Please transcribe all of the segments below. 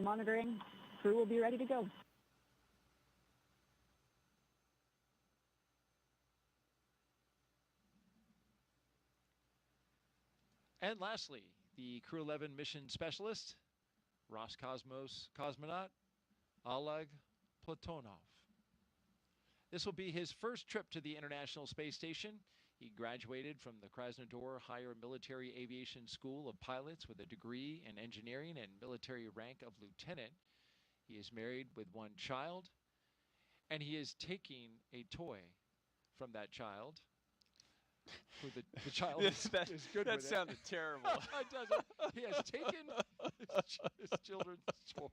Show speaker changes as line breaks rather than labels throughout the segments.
monitoring. Crew will be ready to go.
And lastly, the Crew-11 mission specialist, Roscosmos cosmonaut Oleg Platonov. This will be his first trip to the International Space Station. He graduated from the Krasnodar Higher Military Aviation School of Pilots with a degree in engineering and military rank of lieutenant. He is married with one child, and he is taking a toy from that child. Who the child is good with it.
That sounded terrible.
It doesn't. He has taken his children's toys,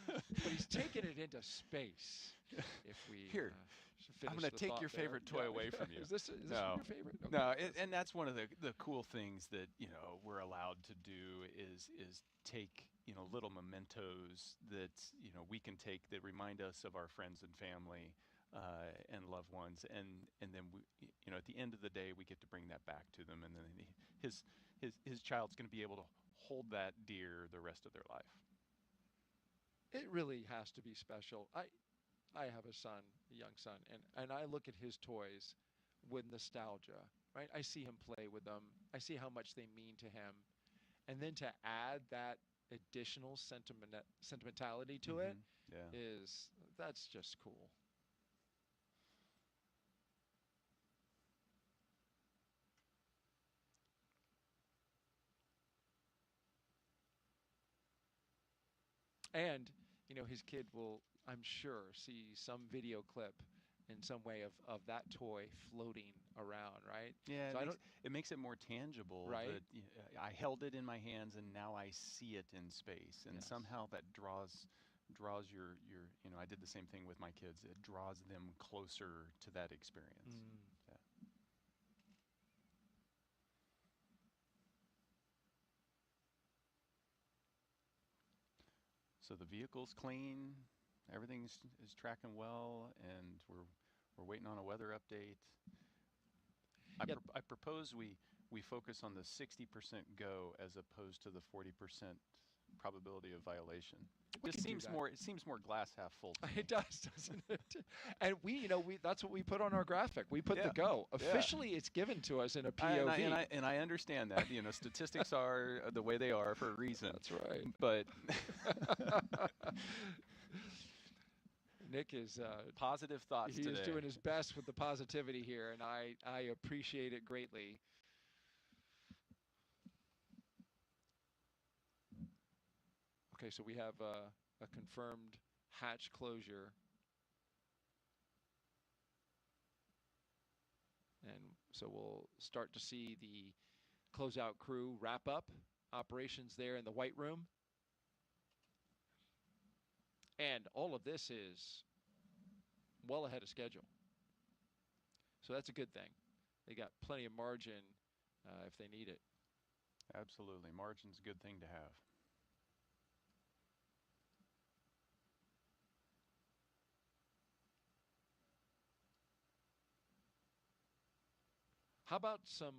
but he's taken it into space. If we
Here, I'm going to take your favorite toy away from you.
Is this your favorite? Okay.
No, and that's one of the cool things that we're allowed to do is take little mementos that we can take that remind us of our friends and family. And loved ones, and then we, at the end of the day, we get to bring that back to them, and then his child's going to be able to hold that dear the rest of their life.
It really has to be special. I have a young son, and I look at his toys with nostalgia. Right, I see him play with them. I see how much they mean to him, and then to add that additional sentimentality to it that's just cool. And, his kid will, I'm sure, see some video clip in some way of that toy floating around, right?
Yeah, so it makes it more tangible.
Right.
That, I held it in my hands, and now I see it in space. And somehow that draws your, I did the same thing with my kids. It draws them closer to that experience. Yeah. So the vehicle's clean, everything is tracking well, and we're waiting on a weather update. I propose we focus on the 60% go as opposed to the 40% probability of violation. It seems more glass half full to me.
It does, doesn't it? And that's what we put on our graphic. We put the go. Officially, it's given to us in a POV.
And I understand that. Statistics are the way they are for a reason.
That's right.
But
Nick is
positive thoughts today.
He's doing his best with the positivity here, and I appreciate it greatly. Okay, so we have a confirmed hatch closure. And so we'll start to see the closeout crew wrap up operations there in the White Room. And all of this is well ahead of schedule. So that's a good thing. They got plenty of margin if they need it.
Absolutely. Margin's a good thing to have.
How about some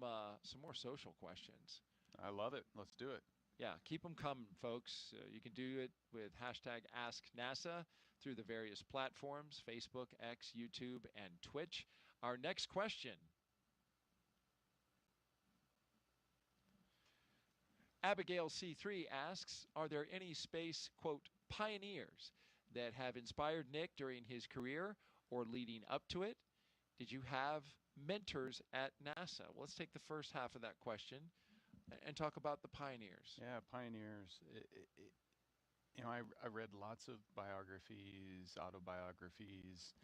more social questions?
I love it. Let's do it.
Yeah, keep them coming, folks. You can do it with hashtag AskNASA through the various platforms, Facebook, X, YouTube, and Twitch. Our next question. Abigail C3 asks, are there any space, quote, pioneers that have inspired Nick during his career or leading up to it? Did you have mentors at NASA? Well, let's take the first half of that question and talk about the pioneers.
Yeah, pioneers. I read lots of biographies, autobiographies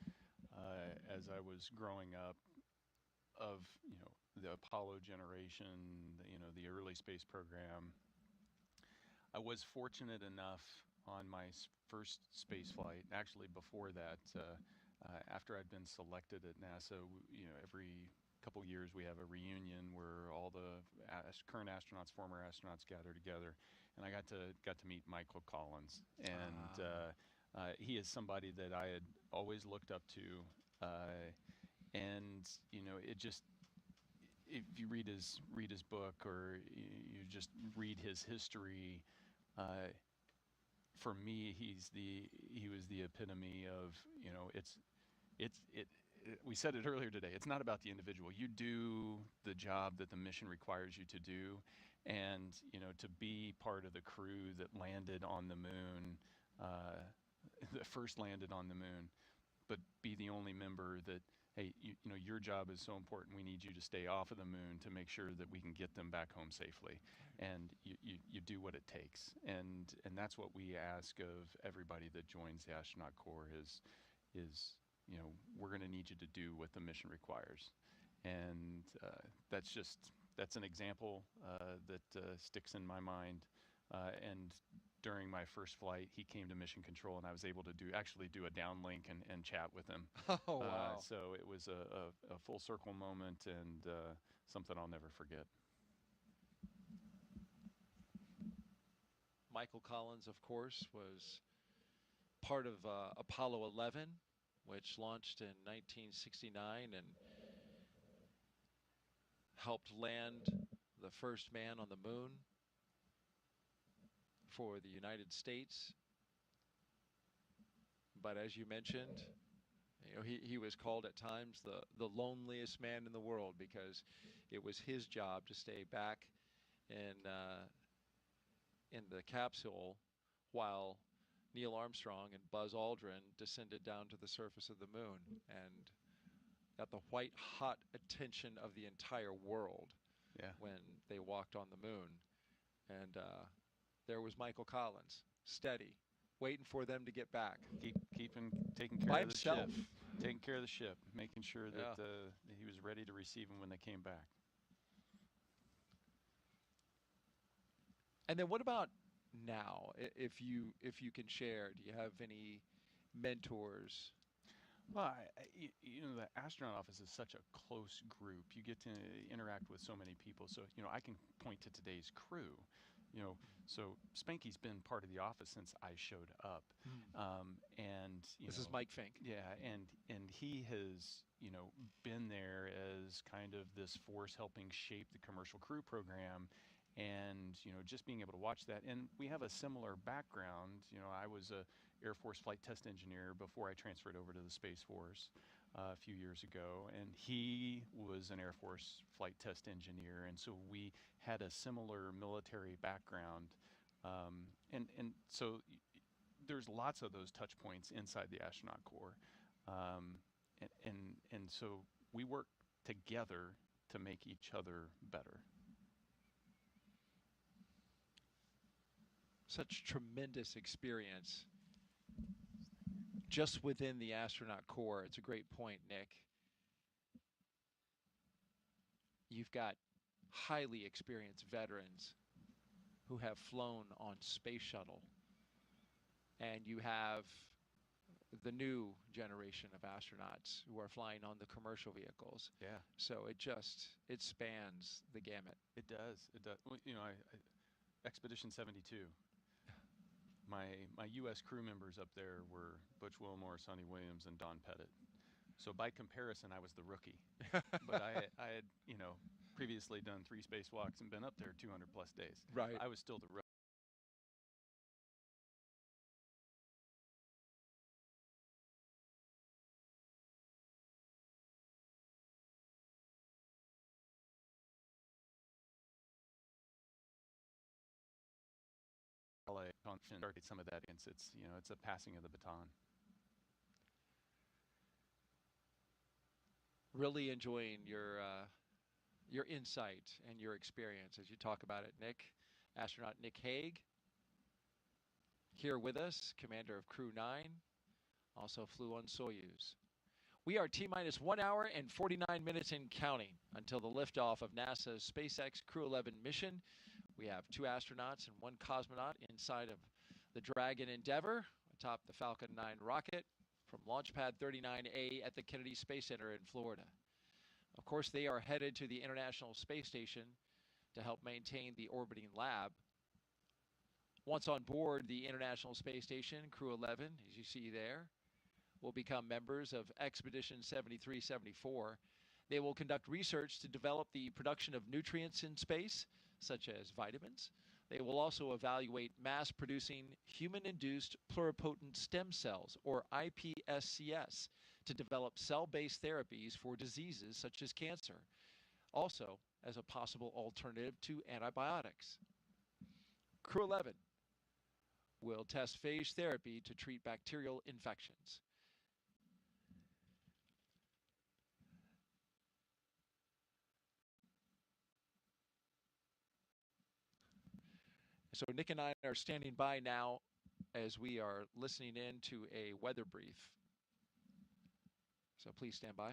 as I was growing up of, the Apollo generation, the early space program. I was fortunate enough on my first space flight, actually before that, after I'd been selected at NASA, every couple years we have a reunion where all the current astronauts, former astronauts gather together, and I got to meet Michael Collins, and he is somebody that I had always looked up to, and it just, if you read his for me, he was the epitome of, you know, we said it earlier today, it's not about the individual. You do the job that the mission requires you to do, and, you know, to be part of the crew that landed on the moon, that first landed on the moon, but be the only member that, hey, you know, your job is so important, we need you to stay off of the moon to make sure that we can get them back home safely. And you do what it takes. And that's what we ask of everybody that joins the astronaut corps is, you know, we're going to need you to do what the mission requires. And that's an example that sticks in my mind. And during my first flight, he came to mission control, and I was able to actually do a downlink and chat with him.
Oh, wow.
So it was a full circle moment, and something I'll never forget.
Michael Collins, of course, was part of Apollo 11, which launched in 1969 and helped land the first man on the moon for the United States. But as you mentioned, you know, he was called at times the loneliest man in the world, because it was his job to stay back in the capsule while Neil Armstrong and Buzz Aldrin descended down to the surface of the moon and got the white hot attention of the entire world.
Yeah.
When they walked on the moon. And there was Michael Collins, steady, waiting for them to get back.
Taking care
By
of the ship.
himself.
Taking care of the ship, making sure that
Yeah.
he was ready to receive them when they came back.
And then what about now, if you can share? Do you have any mentors?
Well, you know, the astronaut office is such a close group. You get to interact with so many people. So, you know, I can point to today's crew. You know, so Spanky's been part of the office since I showed up. And
This is Mike Fincke.
Yeah, and he has, you know, been there as kind of this force helping shape the commercial crew program. And, you know, just being able to watch that. And we have a similar background. You know, I was a Air Force flight test engineer before I transferred over to the Space Force a few years ago. And he was an Air Force flight test engineer. And so we had a similar military background. And so there's lots of those touch points inside the astronaut corps. And so we work together to make each other better.
Such tremendous experience just within the astronaut corps. It's a great point, Nick. You've got highly experienced veterans who have flown on space shuttle, and you have the new generation of astronauts who are flying on the commercial vehicles.
Yeah.
So it spans the gamut.
It does. It does. Well, you know, Expedition 72. My U.S. crew members up there were Butch Wilmore, Sonny Williams, and Don Pettit. So by comparison, I was the rookie. But I had, you know, previously done 3 spacewalks and been up there 200+ days.
Right.
I was still the rookie. Some of that, it's you know, it's a passing of the baton.
Really enjoying your insight and your experience as you talk about it, Nick. Astronaut Nick Hague, here with us, commander of Crew 9, also flew on Soyuz. We are T-minus 1 hour and 49 minutes and counting until the liftoff of NASA's SpaceX Crew-11 mission. We have 2 astronauts and 1 cosmonaut inside of the Dragon Endeavour atop the Falcon 9 rocket from Launch Pad 39A at the Kennedy Space Center in Florida. Of course, they are headed to the International Space Station to help maintain the orbiting lab. Once on board the International Space Station, Crew 11, as you see there, will become members of Expedition 7374. They will conduct research to develop the production of nutrients in space, such as vitamins, They will also evaluate mass-producing human-induced pluripotent stem cells, or iPSCs, to develop cell-based therapies for diseases such as cancer, also as a possible alternative to antibiotics. CREW-11 will test phage therapy to treat bacterial infections. So Nick and I are standing by now as we are listening in to a weather brief. So please stand by.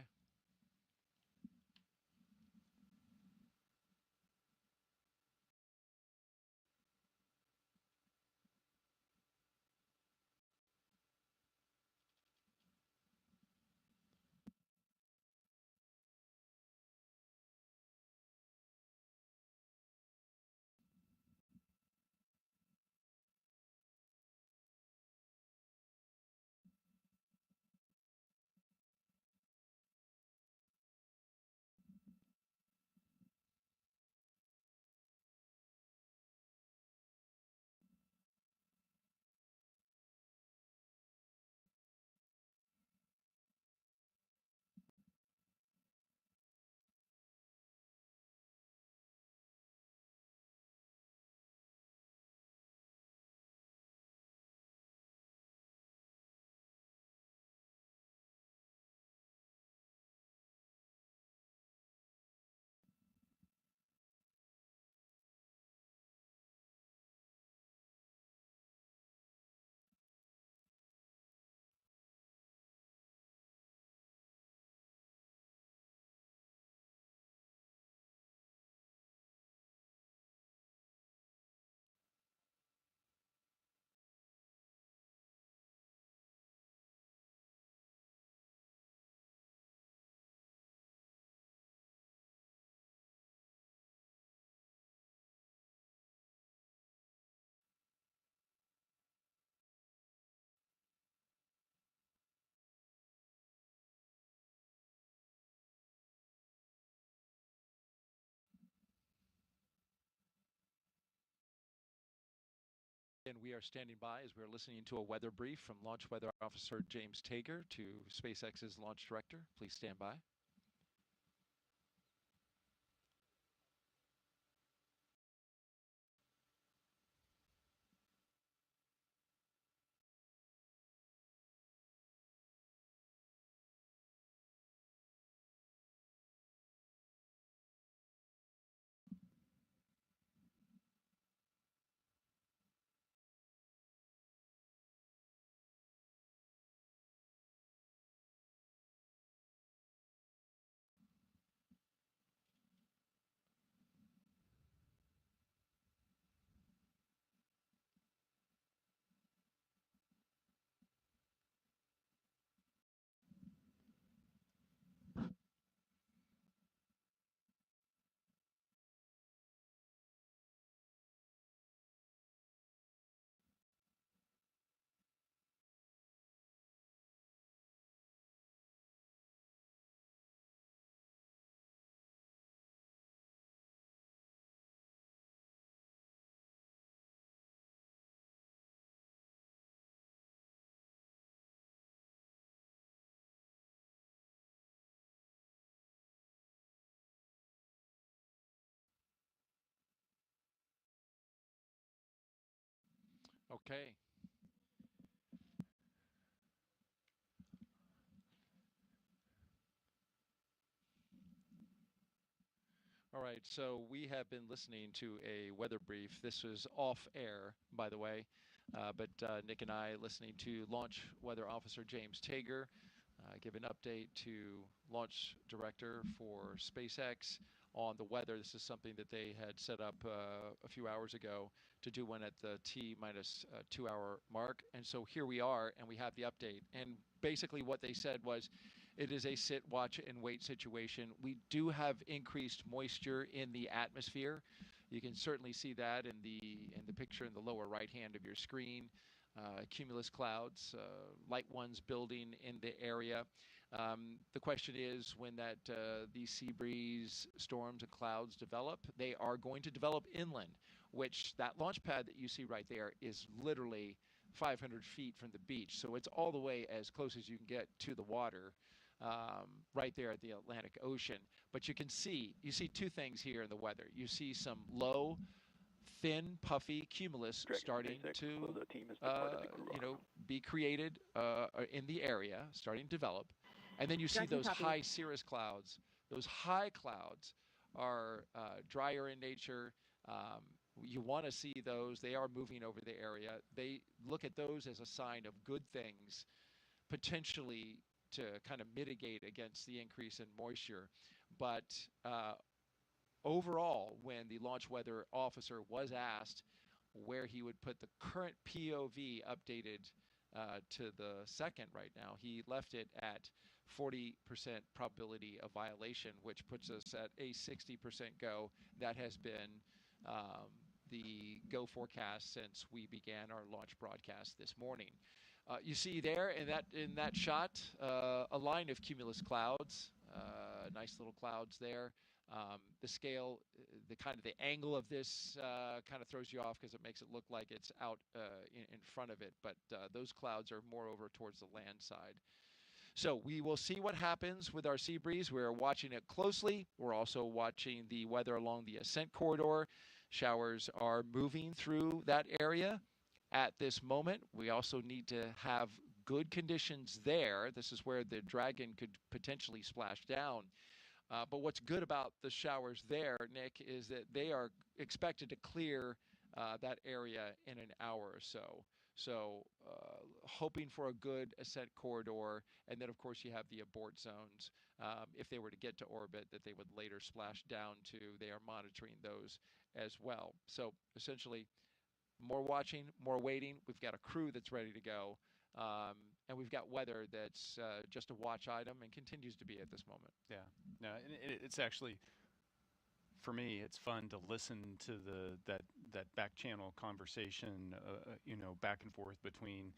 And we are standing by as we're listening to a weather brief from Launch Weather Officer James Tager to SpaceX's launch director. Please stand by. Okay. All right, so we have been listening to a weather brief. This was off air, by the way, but Nick and I listening to Launch Weather Officer James Tager give an update to Launch Director for SpaceX on the weather. This is something that they had set up a few hours ago to do one at the T-minus 2 hour mark. And so here we are, and we have the update. And basically what they said was, it is a sit, watch, and wait situation. We do have increased moisture in the atmosphere. You can certainly see that in the picture in the lower right hand of your screen. Cumulus clouds, light ones building in the area. The question is, when these sea breeze storms and clouds develop, they are going to develop inland. which that launch pad that you see right there is literally 500 feet from the beach. So it's all the way as close as you can get to the water, right there at the Atlantic Ocean. But you see two things here in the weather. You see some low, thin, puffy cumulus starting to, be created in the area, starting to develop. And then you see those high cirrus clouds. Those high clouds are drier in nature. You want to see those. They are moving over the area. They look at those as a sign of good things, potentially to kind of mitigate against the increase in moisture. But overall, when the launch weather officer was asked where he would put the current POV updated to the second right now, he left it at 40% probability of violation, which puts us at a 60% go. That has been the go forecast since we began our launch broadcast this morning. You see there in that shot a line of cumulus clouds, nice little clouds there. The scale, the angle of this kind of throws you off because it makes it look like it's out in front of it, but those clouds are more over towards the land side. So we will see what happens with our sea breeze. We're watching it closely. We're also watching the weather along the ascent corridor. Showers are moving through that area at this moment. We also need to have good conditions there. This is where the Dragon could potentially splash down. But what's good about the showers there, Nick, is that they are expected to clear that area in an hour or so. So hoping for a good ascent corridor. And then, of course, you have the abort zones. If they were to get to orbit, that they would later splash down to. They are monitoring those as well. So essentially, more watching, more waiting. We've got a crew that's ready to go. And we've got weather that's just a watch item and continues to be at this moment.
Yeah. No, it's actually, for me, it's fun to listen to that back channel conversation, back and forth between,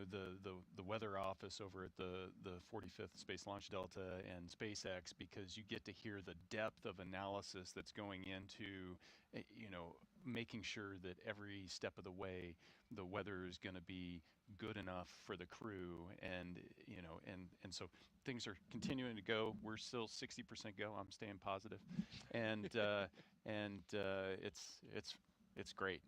the weather office over at the 45th Space Launch Delta and SpaceX, because you get to hear the depth of analysis that's going into, making sure that every step of the way the weather is going to be good enough for the crew, and so things are continuing to go. We're still 60% go. I'm staying positive, and it's great.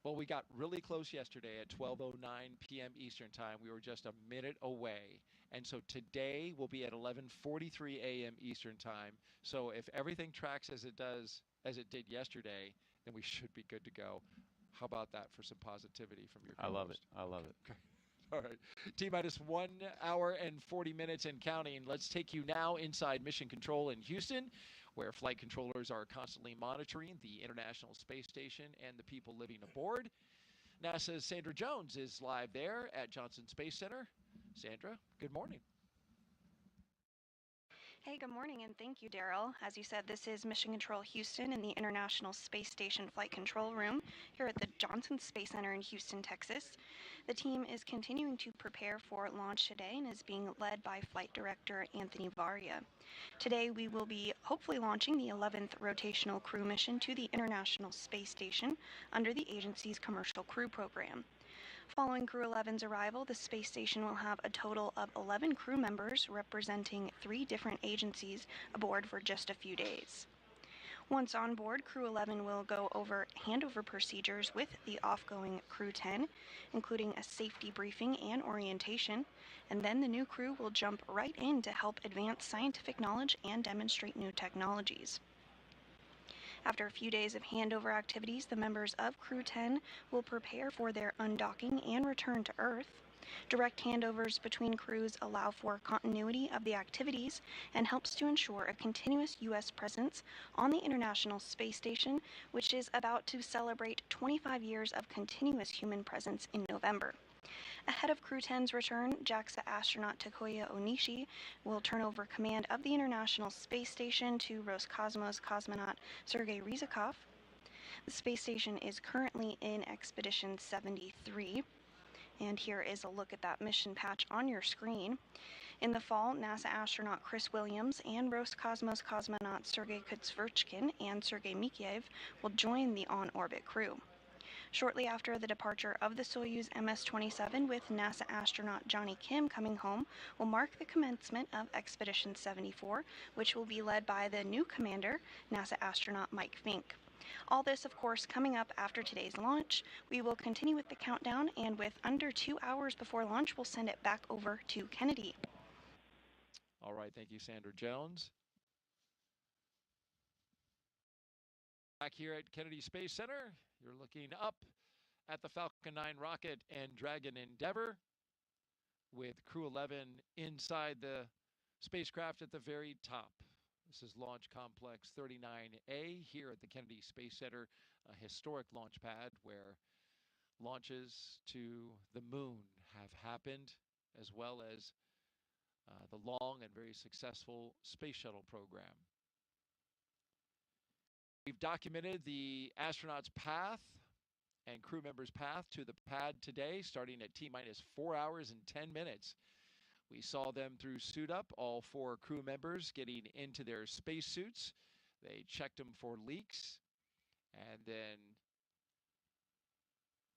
Well, we got really close yesterday at 12:09 p.m. Eastern Time. We were just a minute away. And so today we'll be at 11:43 a.m. Eastern Time. So if everything tracks as it did yesterday, then we should be good to go. How about that for some positivity from your co-host?
I love it. I love it.
Okay. All right. T-minus 1 hour and 40 minutes and counting. Let's take you now inside Mission Control in Houston, where flight controllers are constantly monitoring the International Space Station and the people living aboard. NASA's Sandra Jones is live there at Johnson Space Center. Sandra, good morning.
Hey, good morning, and thank you, Daryl. As you said, this is Mission Control Houston in the International Space Station Flight Control Room here at the Johnson Space Center in Houston, Texas. The team is continuing to prepare for launch today and is being led by Flight Director Anthony Varia. Today, we will be hopefully launching the 11th rotational crew mission to the International Space Station under the agency's Commercial Crew Program. Following Crew 11's arrival, the space station will have a total of 11 crew members representing 3 different agencies aboard for just a few days. Once on board, Crew 11 will go over handover procedures with the off-going Crew 10, including a safety briefing and orientation, and then the new crew will jump right in to help advance scientific knowledge and demonstrate new technologies. After a few days of handover activities, the members of Crew 10 will prepare for their undocking and return to Earth. Direct handovers between crews allow for continuity of the activities and helps to ensure a continuous U.S. presence on the International Space Station, which is about to celebrate 25 years of continuous human presence in November. Ahead of Crew 10's return, JAXA astronaut Takuya Onishi will turn over command of the International Space Station to Roscosmos cosmonaut Sergei Ryzhikov. The space station is currently in Expedition 73, and here is a look at that mission patch on your screen. In the fall, NASA astronaut Chris Williams and Roscosmos cosmonaut Sergei Kutsverchkin and Sergei Mikheyev will join the on-orbit crew. Shortly after the departure of the Soyuz MS-27 with NASA astronaut Johnny Kim coming home will mark the commencement of Expedition 74, which will be led by the new commander, NASA astronaut Mike Fincke. All this, of course, coming up after today's launch. We will continue with the countdown, and with under 2 hours before launch, we'll send it back over to Kennedy.
All right, thank you, Sandra Jones. Back here at Kennedy Space Center, you're looking up at the Falcon 9 rocket and Dragon Endeavour with Crew-11 inside the spacecraft at the very top. This is Launch Complex 39A here at the Kennedy Space Center, a historic launch pad where launches to the moon have happened, as well as the long and very successful space shuttle program. We've documented the astronauts' path and crew members' path to the pad today, starting at T-minus 4 hours and 10 minutes. We saw them through suit up, all 4 crew members getting into their spacesuits. They checked them for leaks and then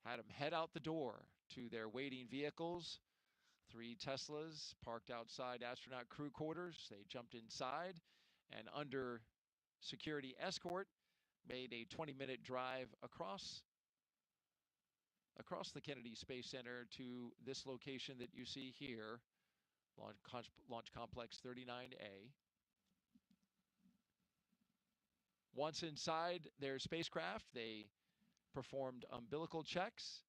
had them head out the door to their waiting vehicles. 3 Teslas parked outside astronaut crew quarters. They jumped inside and under security escort made a 20-minute drive across the Kennedy Space Center to this location that you see here, Launch Complex 39A. Once inside their spacecraft, they performed umbilical checks,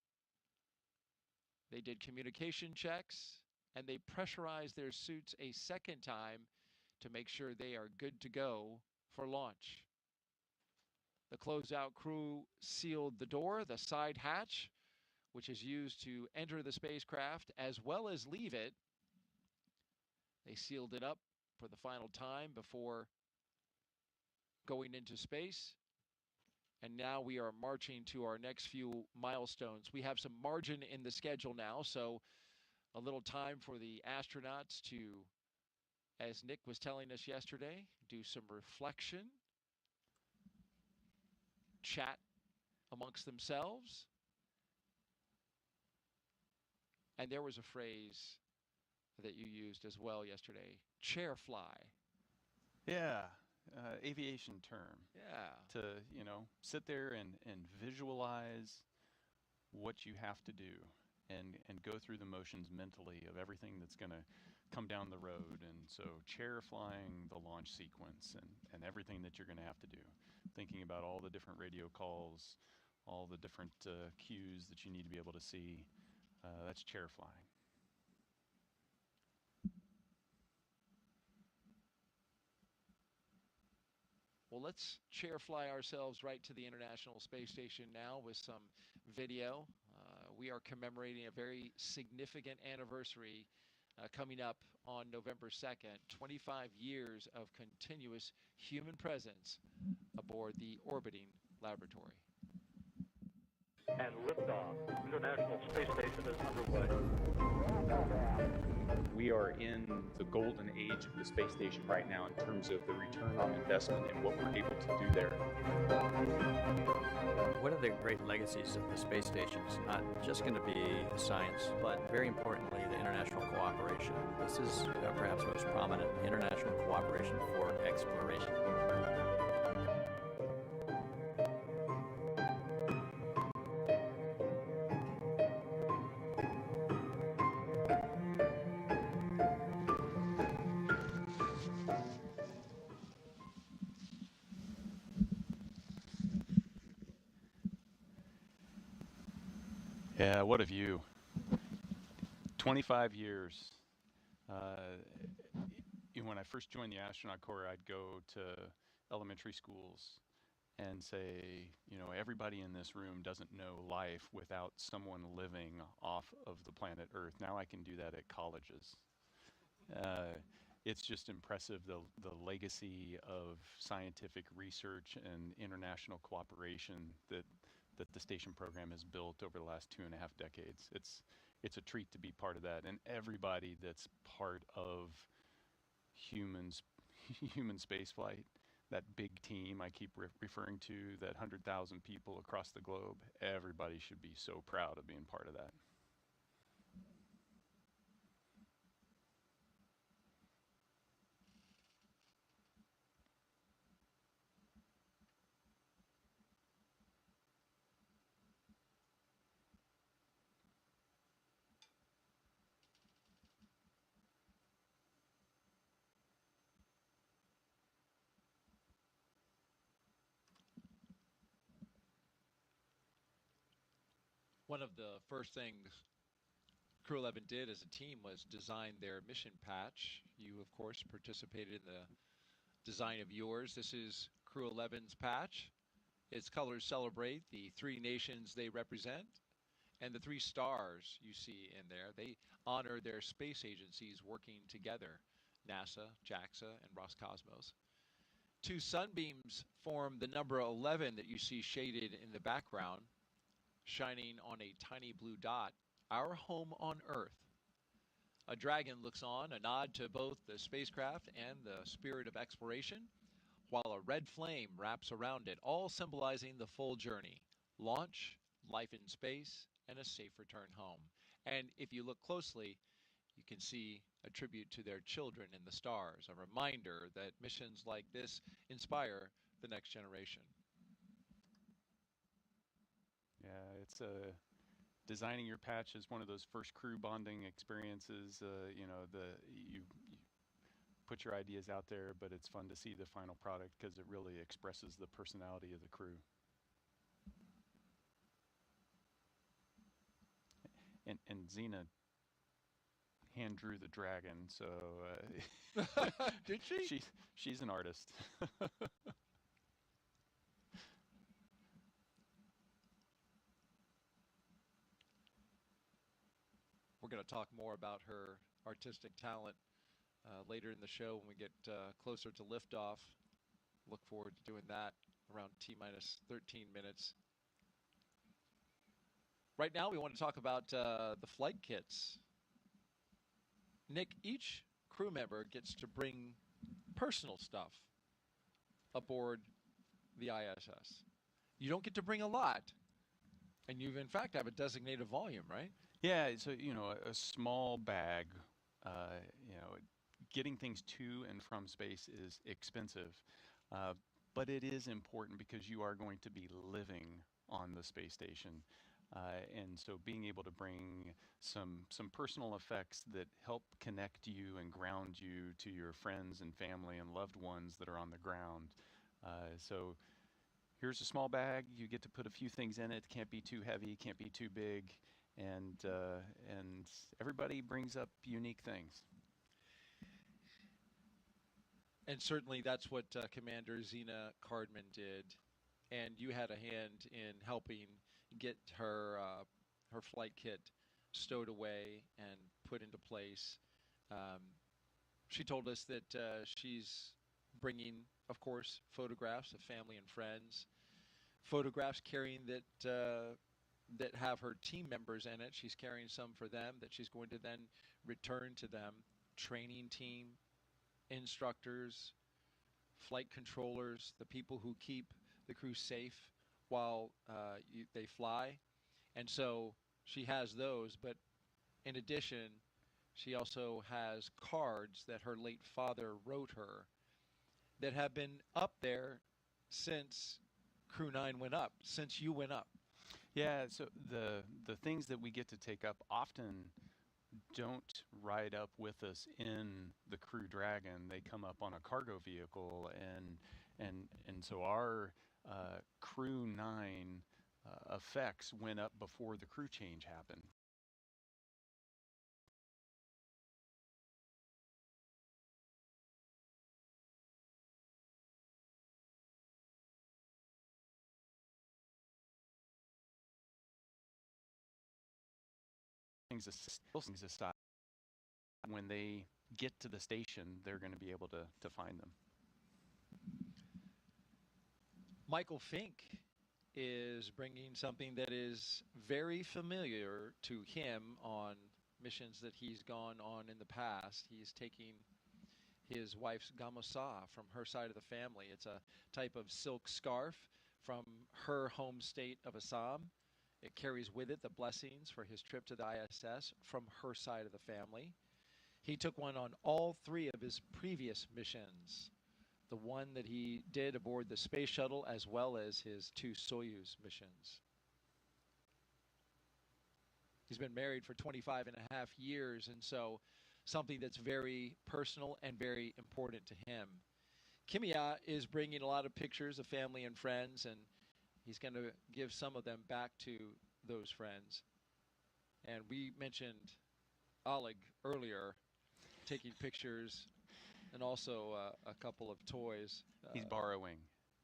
they did communication checks, and they pressurized their suits a second time to make sure they are good to go for launch. The closeout crew sealed the door, the side hatch, which is used to enter the spacecraft as well as leave it. They sealed it up for the final time before going into space. And now we are marching to our next few milestones. We have some margin in the schedule now, so a little time for the astronauts to, as Nick was telling us yesterday, do some reflection, chat amongst themselves. And there was a phrase that you used as well yesterday, chair fly.
Yeah, aviation term.
Yeah.
To, sit there and visualize what you have to do and go through the motions mentally of everything that's going to come down the road. And so chair flying the launch sequence and everything that you're going to have to do. Thinking about all the different radio calls, all the different cues that you need to be able to see. That's chair flying.
Well, let's chair fly ourselves right to the International Space Station now with some video. We are commemorating a very significant anniversary coming up on November 2nd, 25 years of continuous human presence aboard the orbiting laboratory.
And liftoff. International Space Station is underway.
We are in the golden age of the space station right now in terms of the return on investment and what we're able to do there.
One of the great legacies of the space station is not just going to be the science, but very importantly, the international cooperation. This is perhaps most prominent, international cooperation for exploration.
Yeah, what a view. 25 years. When I first joined the astronaut corps, I'd go to elementary schools and say, everybody in this room doesn't know life without someone living off of the planet Earth. Now I can do that at colleges. It's just impressive, the legacy of scientific research and international cooperation that the station program has built over the last 2.5 decades. It's it's a treat to be part of that. And everybody that's part of human space flight, that big team I keep referring to, that 100,000 people across the globe, everybody should be so proud of being part of that.
One of the first things Crew-11 did as a team was design their mission patch. You, of course, participated in the design of yours. This is Crew-11's patch. Its colors celebrate the 3 nations they represent, and the 3 stars you see in there, they honor their space agencies working together, NASA, JAXA, and Roscosmos. 2 sunbeams form the number 11 that you see shaded in the background, shining on a tiny blue dot, our home on Earth. A dragon looks on, a nod to both the spacecraft and the spirit of exploration, while a red flame wraps around it, all symbolizing the full journey: launch, life in space, and a safe return home. And if you look closely, you can see a tribute to their children in the stars, a reminder that missions like this inspire the next generation.
Yeah, it's designing your patch is one of those first crew bonding experiences. You know, you put your ideas out there, but it's fun to see the final product because it really expresses the personality of the crew. And Zena hand drew the dragon, so
Did she?
She's an artist.
We're going to talk more about her artistic talent later in the show when we get closer to liftoff. Look forward to doing that around T-minus 13 minutes. Right now, we want to talk about the flight kits. Nick, each crew member gets to bring personal stuff aboard the ISS. You don't get to bring a lot, and you, in fact, have a designated volume, right?
Yeah, so, you know, a small bag, you know, getting things to and from space is expensive, but it is important because you are going to be living on the space station. And so being able to bring some personal effects that help connect you and ground you to your friends and family and loved ones that are on the ground. So here's a small bag. You get to put a few things in it. Can't be too heavy, can't be too big. And everybody brings up unique things.
And certainly that's what Commander Zena Cardman did. And you had a hand in helping get her her flight kit stowed away and put into place. She told us that she's bringing, of course, photographs of family and friends, photographs carrying that have her team members in it. She's carrying some for them that she's going to then return to them. Training team, instructors, flight controllers, the people who keep the crew safe while they fly. And so she has those, but in addition, she also has cards that her late father wrote her that have been up there since Crew 9 went up, since you went up.
Yeah, so the things that we get to take up often don't ride up with us in the Crew Dragon. They come up on a cargo vehicle, and so our Crew 9 effects went up before the crew change happened. Things aside, when they get to the station, they're going to be able to find them.
Michael Fincke is bringing something that is very familiar to him on missions that he's gone on in the past. He's taking his wife's gamusa from her side of the family. It's a type of silk scarf from her home state of Assam. It carries with it the blessings for his trip to the ISS from her side of the family. He took one on all 3 of his previous missions. The one that he did aboard the space shuttle, as well as his 2 Soyuz missions. He's been married for 25 and a half years, and so something that's very personal and very important to him. Kimiya is bringing a lot of pictures of family and friends, and he's going to give some of them back to those friends. And we mentioned Oleg earlier, taking pictures, and also a couple of toys.
He's borrowing.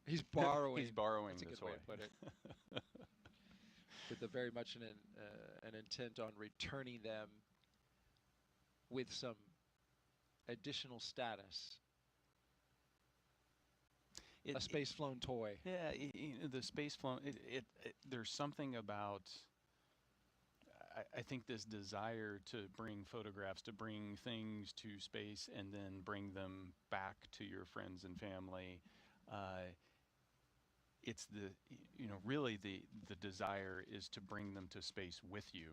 He's borrowing.
He's borrowing
That's a
the
good
toy.
way to put it. With very much an intent on returning them with some additional status. A space-flown toy.
Yeah, the space-flown. There's something about. I think this desire to bring photographs, to bring things to space, and then bring them back to your friends and family. It's really the desire is to bring them to space with you.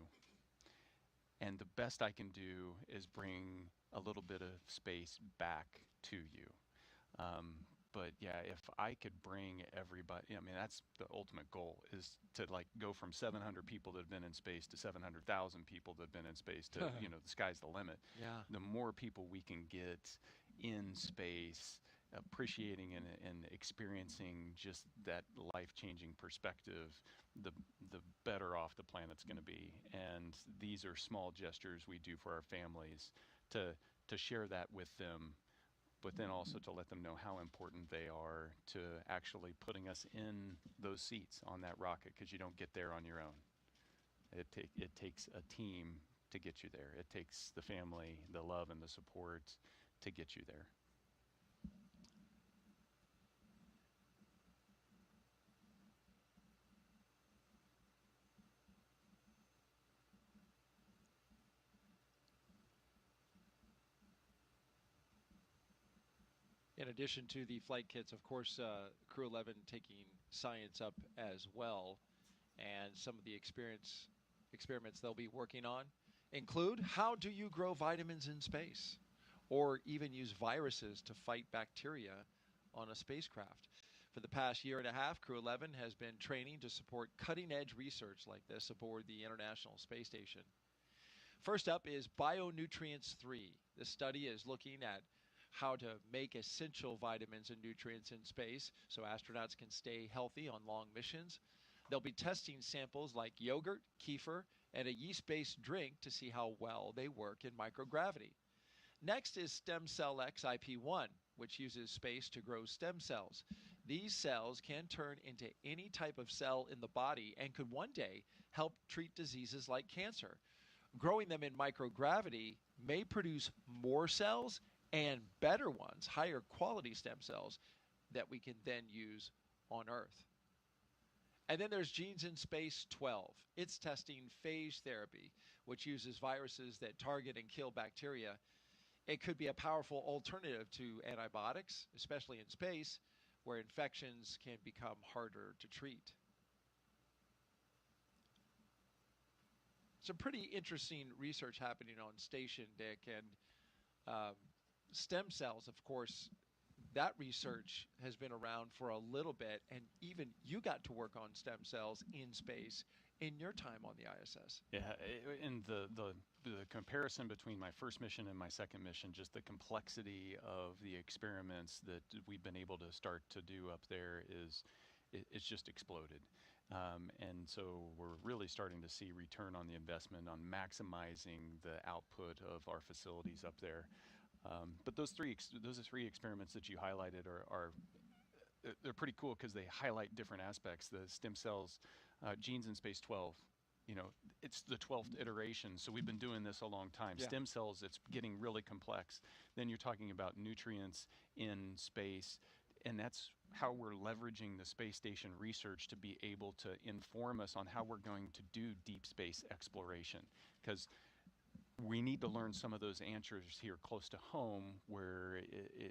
And the best I can do is bring a little bit of space back to you. But yeah, if I could bring everybody, I mean, that's the ultimate goal, is to like go from 700 people that have been in space to 700,000 people that have been in space to, the sky's the limit.
Yeah.
The more people we can get in space, appreciating and experiencing just that life-changing perspective, the better off the planet's going to be. And these are small gestures we do for our families to share that with them, but then also to let them know how important they are to actually putting us in those seats on that rocket, because you don't get there on your own. It takes a team to get you there. It takes the family, the love, and the support to get you there.
In addition to the flight kits, of course, CREW-11 taking science up as well, and some of the experiments they'll be working on include how do you grow vitamins in space, or even use viruses to fight bacteria on a spacecraft. For the past year and a half, CREW-11 has been training to support cutting-edge research like this aboard the International Space Station. First up is Bionutrients 3. This study is looking at how to make essential vitamins and nutrients in space so astronauts can stay healthy on long missions. They'll be testing samples like yogurt, kefir, and a yeast-based drink to see how well they work in microgravity. Next is Stem Cell X IP1, which uses space to grow stem cells. These cells can turn into any type of cell in the body and could one day help treat diseases like cancer. Growing them in microgravity may produce more cells and better ones, higher quality stem cells that we can then use on Earth. And then there's Genes in Space 12. It's testing phage therapy, which uses viruses that target and kill bacteria. It could be a powerful alternative to antibiotics, especially in space, where infections can become harder to treat. Some pretty interesting research happening on station, Dick, and stem cells, of course, that research has been around for a little bit, and even you got to work on stem cells in space in your time on the ISS.
Yeah, and the comparison between my first mission and my second mission, just the complexity of the experiments that we've been able to start to do up there it's just exploded. And so we're really starting to see return on the investment on maximizing the output of our facilities up there. But those three experiments that you highlighted they're pretty cool because they highlight different aspects. The stem cells, Genes in Space 12, it's the 12th iteration, so we've been doing this a long time.
Yeah.
Stem cells, it's getting really complex. Then you're talking about nutrients in space, and that's how we're leveraging the space station research to be able to inform us on how we're going to do deep space exploration. Because we need to learn some of those answers here close to home, where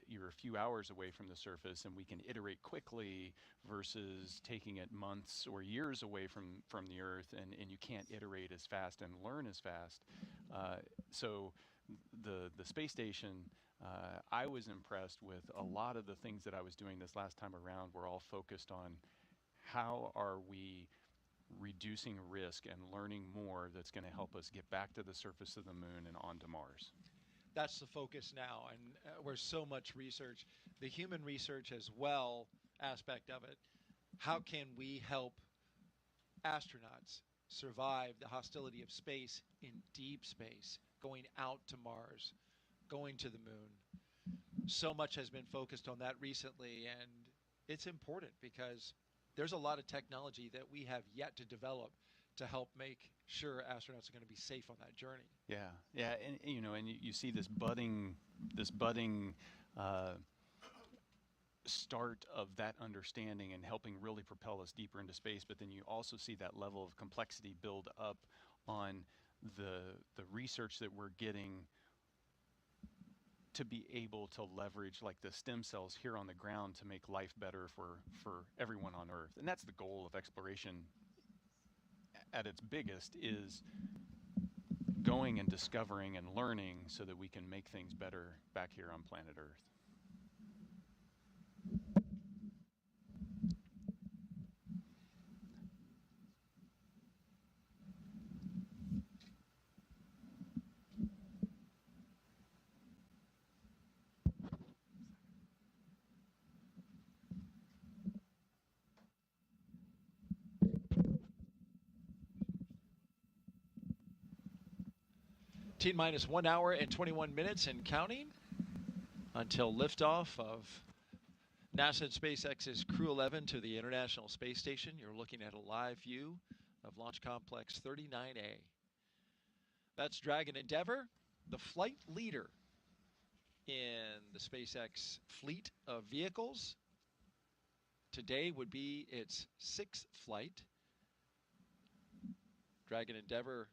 you're a few hours away from the surface and we can iterate quickly, versus taking it months or years away from the Earth, and you can't iterate as fast and learn as fast. So the space station, I was impressed with a lot of the things that I was doing this last time around were all focused on how are we reducing risk and learning more that's going to help us get back to the surface of the moon and onto Mars.
That's the focus now, and where so much research, the human research as well aspect of it. How can we help astronauts survive the hostility of space in deep space, going out to Mars, going to the moon? So much has been focused on that recently, and it's important because there's a lot of technology that we have yet to develop to help make sure astronauts are going to be safe on that journey.
Yeah, and you know, and you see this budding start of that understanding and helping really propel us deeper into space. But then you also see that level of complexity build up on the research that we're getting to be able to leverage like the stem cells here on the ground to make life better for everyone on Earth. And that's the goal of exploration at its biggest, is going and discovering and learning so that we can make things better back here on planet Earth.
T-minus 1 hour and 21 minutes and counting until liftoff of NASA and SpaceX's Crew-11 to the International Space Station. You're looking at a live view of Launch Complex 39A. That's Dragon Endeavour, the flight leader in the SpaceX fleet of vehicles. Today would be its 6th flight. Dragon Endeavour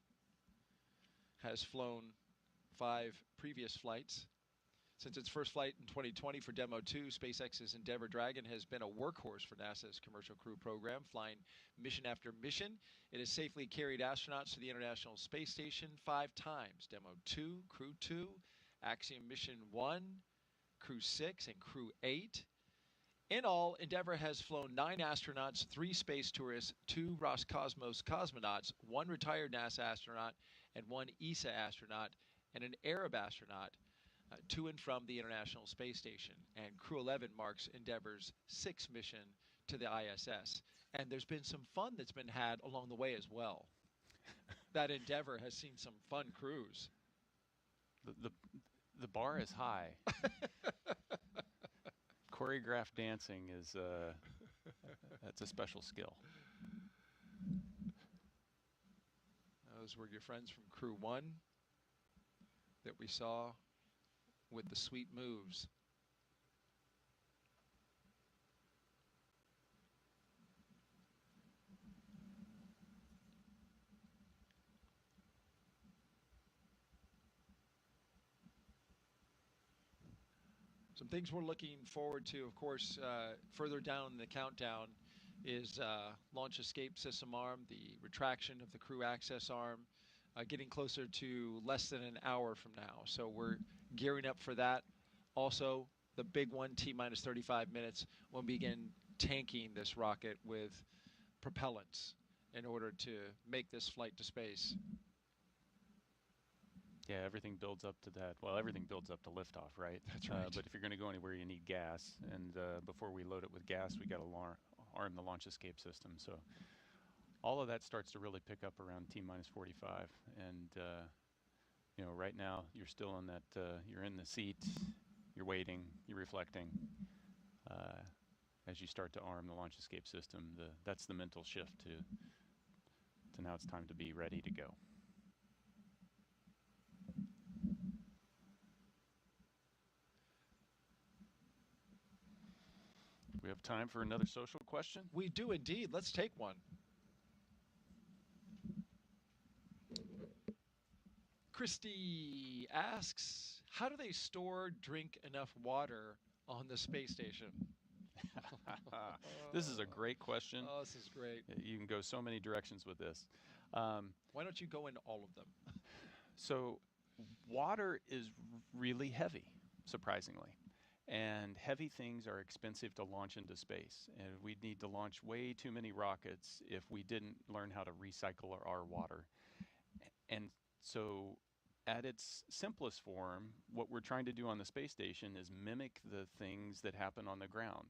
has flown 5 previous flights. Since its first flight in 2020 for Demo 2, SpaceX's Endeavour Dragon has been a workhorse for NASA's Commercial Crew program, flying mission after mission. It has safely carried astronauts to the International Space Station 5 times: Demo 2, Crew 2, Axiom Mission 1, Crew 6, and Crew 8. In all, Endeavour has flown 9 astronauts, 3 space tourists, 2 Roscosmos cosmonauts, 1 retired NASA astronaut, and 1 ESA astronaut, and an Arab astronaut to and from the International Space Station. And Crew-11 marks Endeavour's 6th mission to the ISS. And there's been some fun that's been had along the way as well. That Endeavour has seen some fun crews.
The bar is high. Choreographed dancing is that's a special skill.
Those were your friends from Crew 1 that we saw with the sweet moves. Some things we're looking forward to, of course, further down the countdown is launch escape system arm, the retraction of the crew access arm, getting closer to less than an hour from now. So we're gearing up for that. Also, the big one, T-minus 35 minutes, we'll begin tanking this rocket with propellants in order to make this flight to space.
Yeah, everything builds up to that. Well, everything builds up to liftoff, right?
That's right.
But if you're going to go anywhere, you need gas. And before we load it with gas, we got to arm the launch escape system. So all of that starts to really pick up around T-minus 45. And, you know, right now you're still in that, you're in the seat, you're waiting, you're reflecting. As you start to arm the launch escape system, that's the mental shift to now it's time to be ready to go. We have time for another social question?
We do indeed. Let's take one. Christy asks, how do they store, drink enough water on the space station?
This is a great question.
Oh, this is great.
You can go so many directions with this.
Why don't you go into all of them?
So water is really heavy, surprisingly. And heavy things are expensive to launch into space. And we'd need to launch way too many rockets if we didn't learn how to recycle our water. And so at its simplest form, what we're trying to do on the space station is mimic the things that happen on the ground.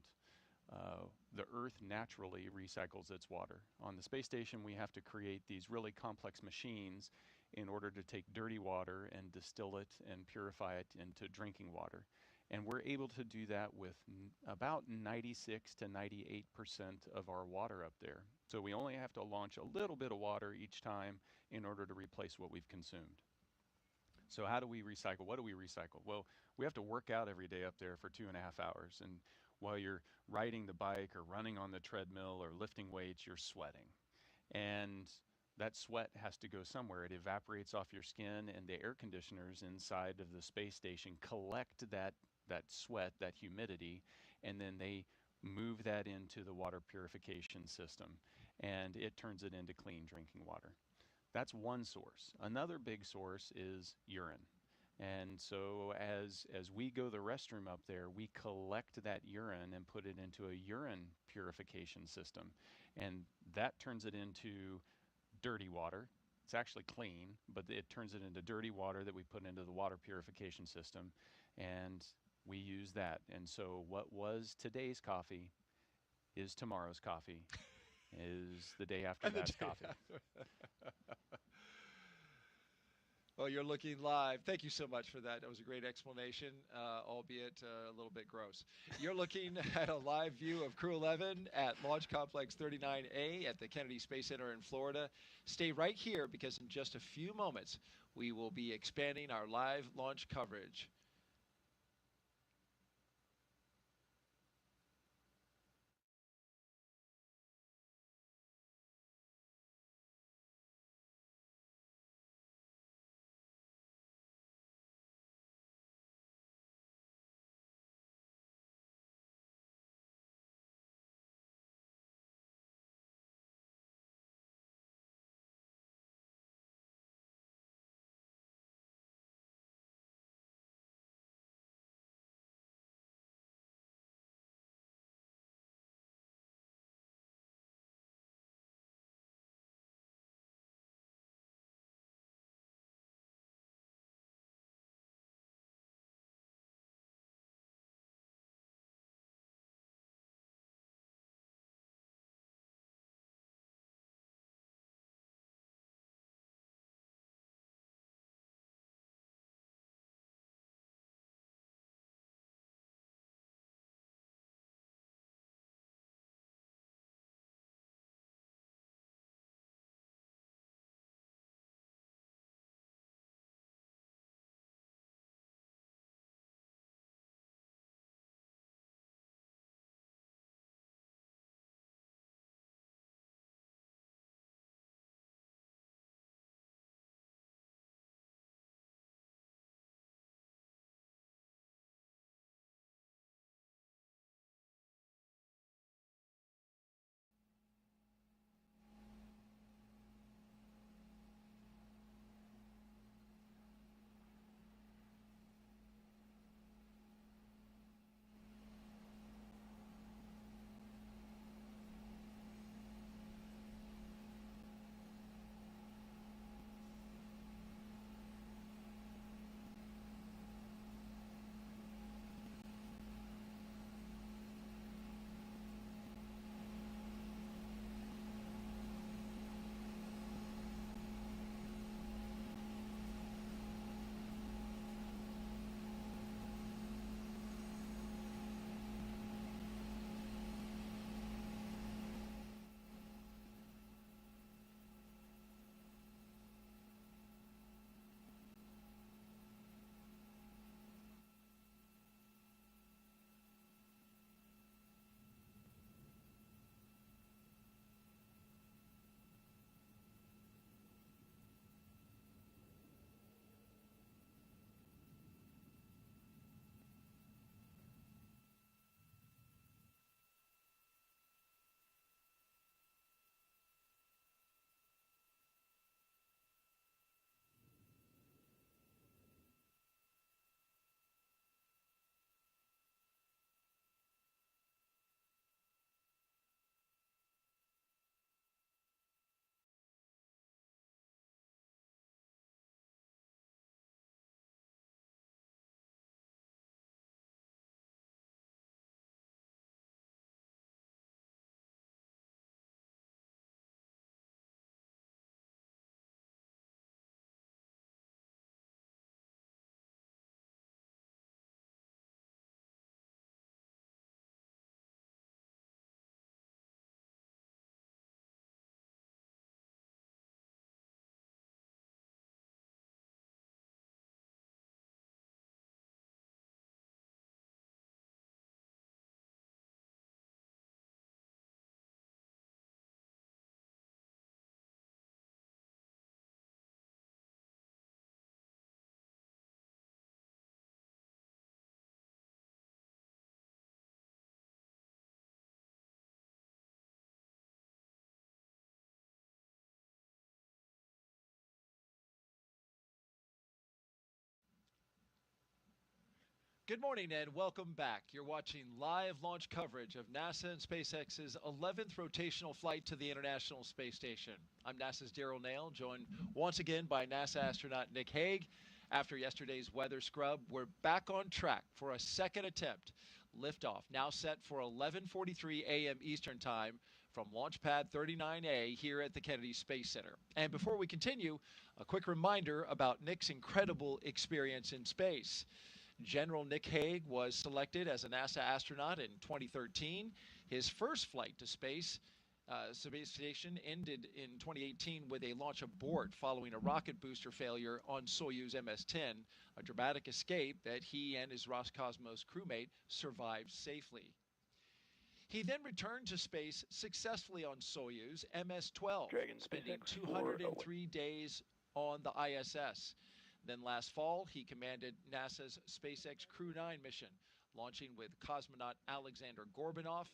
The Earth naturally recycles its water. On the space station, we have to create these really complex machines in order to take dirty water and distill it and purify it into drinking water. And we're able to do that with about 96 to 98% of our water up there. So we only have to launch a little bit of water each time in order to replace what we've consumed. So how do we recycle? What do we recycle? Well, we have to work out every day up there for 2.5 hours. And while you're riding the bike or running on the treadmill or lifting weights, you're sweating. And that sweat has to go somewhere. It evaporates off your skin, and the air conditioners inside of the space station collect that sweat, that humidity, and then they move that into the water purification system, and it turns it into clean drinking water. That's one source. Another big source is urine. And so as we go to the restroom up there, we collect that urine and put it into a urine purification system. And that turns it into dirty water. It's actually clean, but it turns it into dirty water that we put into the water purification system. And we use that. And so what was today's coffee is tomorrow's coffee, is the day after that's coffee.
Well, you're looking live. Thank you so much for that. That was a great explanation, albeit a little bit gross. You're looking at a live view of Crew-11 at Launch Complex 39A at the Kennedy Space Center in Florida. Stay right here because in just a few moments, we will be expanding our live launch coverage. Good morning and welcome back. You're watching live launch coverage of NASA and SpaceX's 11th rotational flight to the International Space Station. I'm NASA's Daryl Nail, joined once again by NASA astronaut Nick Hague. After yesterday's weather scrub, we're back on track for a second attempt. Liftoff now set for 11:43 a.m. Eastern Time from Launch Pad 39A here at the Kennedy Space Center. And before we continue, a quick reminder about Nick's incredible experience in space. General Nick Hague was selected as a NASA astronaut in 2013. His first flight to space station ended in 2018 with a launch abort following a rocket booster failure on Soyuz MS-10, a dramatic escape that he and his Roscosmos crewmate survived safely. He then returned to space successfully on Soyuz MS-12, spending 203 days on the ISS. Then last fall, he commanded NASA's SpaceX Crew-9 mission, launching with cosmonaut Alexander Gorbanov.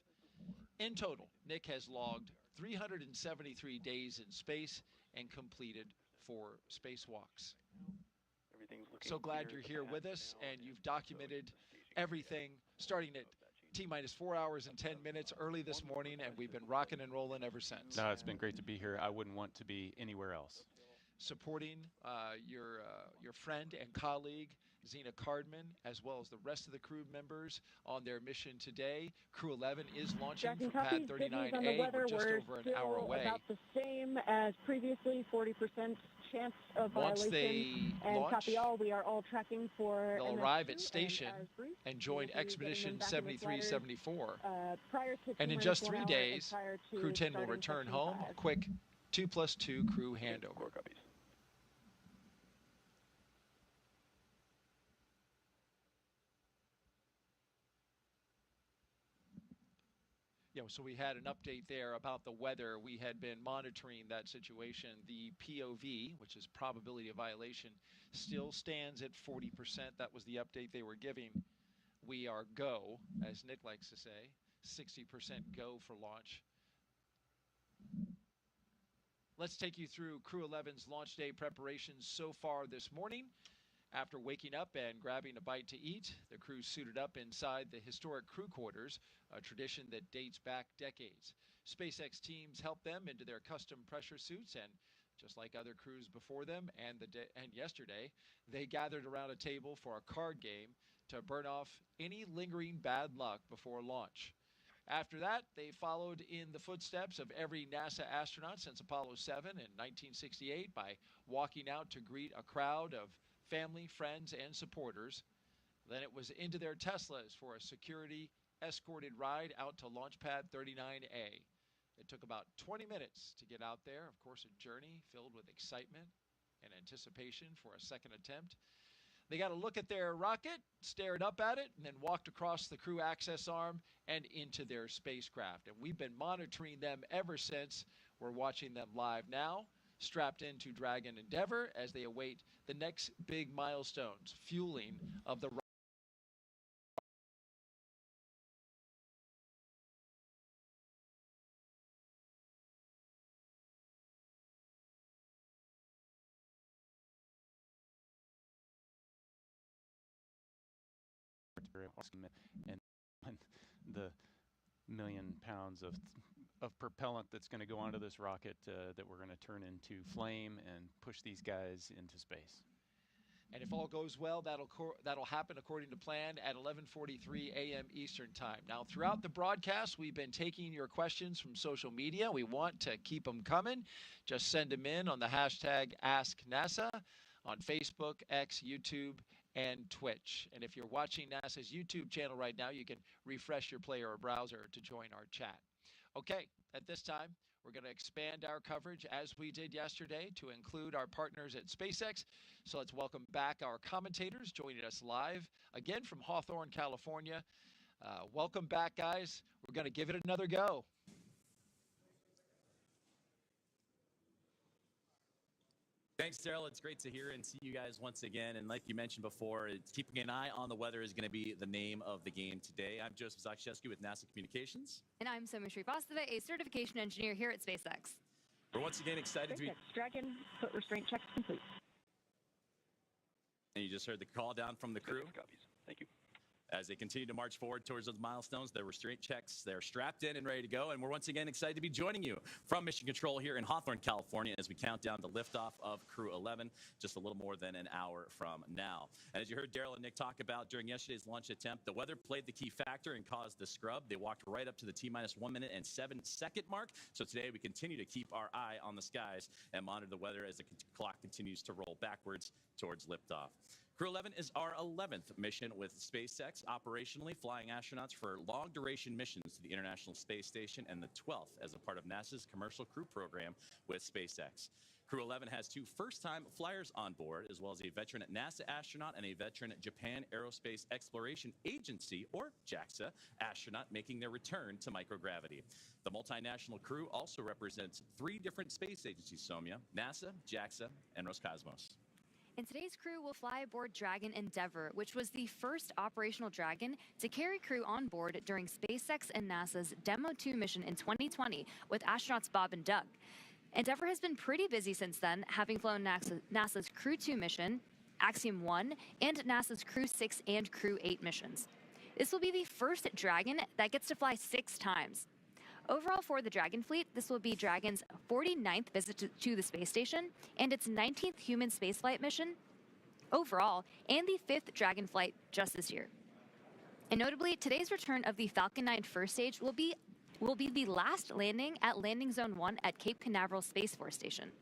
In total, Nick has logged 373 days in space and completed 4 spacewalks. So glad you're here with us, and you've documented everything starting at T-minus 4 hours and 10 minutes early this morning, and we've been rocking and rolling ever since.
No, it's been great to be here. I wouldn't want to be anywhere else.
Supporting your friend and colleague, Zena Cardman, as well as the rest of the crew members on their mission today. CREW-11 is launching from Pad 39A. We're just over an hour away.
About the same as previously, 40% chance of violation.
Once they launch,
copy all, we are all tracking for
they'll arrive at station and join Expedition 7374. And in just 3 days, Crew 10 will return home. A quick 2+2 crew handover. Yeah, so we had an update there about the weather. We had been monitoring that situation. The POV, which is probability of violation, still stands at 40%. That was the update they were giving. We are go, as Nick likes to say, 60% go for launch. Let's take you through CREW-11's launch day preparations so far this morning. After waking up and grabbing a bite to eat, the crew suited up inside the historic crew quarters, a tradition that dates back decades. SpaceX teams helped them into their custom pressure suits, and just like other crews before them and yesterday, they gathered around a table for a card game to burn off any lingering bad luck before launch. After that, they followed in the footsteps of every NASA astronaut since Apollo 7 in 1968 by walking out to greet a crowd of family, friends, and supporters. Then it was into their Teslas for a security escorted ride out to Launch Pad 39A. It took about 20 minutes to get out there. Of course, a journey filled with excitement and anticipation for a second attempt. They got a look at their rocket, stared up at it, and then walked across the crew access arm and into their spacecraft. And we've been monitoring them ever since. We're watching them live now, strapped into Dragon Endeavour as they await the next big milestones, fueling of the
and the million pounds of propellant that's going to go onto this rocket that we're going to turn into flame and push these guys into space.
And if all goes well, that'll happen according to plan at 11:43 a.m. Eastern Time. Now, throughout the broadcast, we've been taking your questions from social media. We want to keep them coming. Just send them in on the hashtag AskNASA on Facebook, X, YouTube, and Twitch. And if you're watching NASA's YouTube channel right now, you can refresh your player or browser to join our chat. Okay, at this time, we're going to expand our coverage as we did yesterday to include our partners at SpaceX. So let's welcome back our commentators joining us live again from Hawthorne, California. Welcome back, guys. We're going to give it another go.
Thanks, Daryl. It's great to hear and see you guys once again. And like you mentioned before, keeping an eye on the weather is going to be the name of the game today. I'm Joseph Zakshesky with NASA Communications.
And I'm Soma Srivastava, a certification engineer here at SpaceX.
We're once again excited to be...
Dragon, foot restraint checks complete.
And you just heard the call down from the crew.
Copies. Thank you.
As they continue to march forward towards those milestones, their restraint checks, they're strapped in and ready to go. And we're once again excited to be joining you from Mission Control here in Hawthorne, California, as we count down the liftoff of Crew-11 just a little more than an hour from now. And as you heard Daryl and Nick talk about during yesterday's launch attempt, the weather played the key factor and caused the scrub. They walked right up to the T-minus 1 minute and 7-second mark. So today we continue to keep our eye on the skies and monitor the weather as the clock continues to roll backwards towards liftoff. Crew-11 is our 11th mission with SpaceX, operationally flying astronauts for long-duration missions to the International Space Station, and the 12th as a part of NASA's Commercial Crew Program with SpaceX. Crew-11 has 2 first-time flyers on board, as well as a veteran NASA astronaut and a veteran Japan Aerospace Exploration Agency, or JAXA, astronaut making their return to microgravity. The multinational crew also represents 3 different space agencies, Soumya: NASA, JAXA, and Roscosmos.
And today's crew will fly aboard Dragon Endeavour, which was the first operational Dragon to carry crew on board during SpaceX and NASA's Demo 2 mission in 2020 with astronauts Bob and Doug. Endeavour has been pretty busy since then, having flown NASA's Crew 2 mission, Axiom 1, and NASA's Crew 6 and Crew 8 missions. This will be the first Dragon that gets to fly 6 times. Overall, for the Dragon fleet, this will be Dragon's 49th visit to the space station and its 19th human spaceflight mission overall, and the 5th Dragon flight just this year. And notably, today's return of the Falcon 9 first stage will be the last landing at Landing Zone 1 at Cape Canaveral Space Force Station.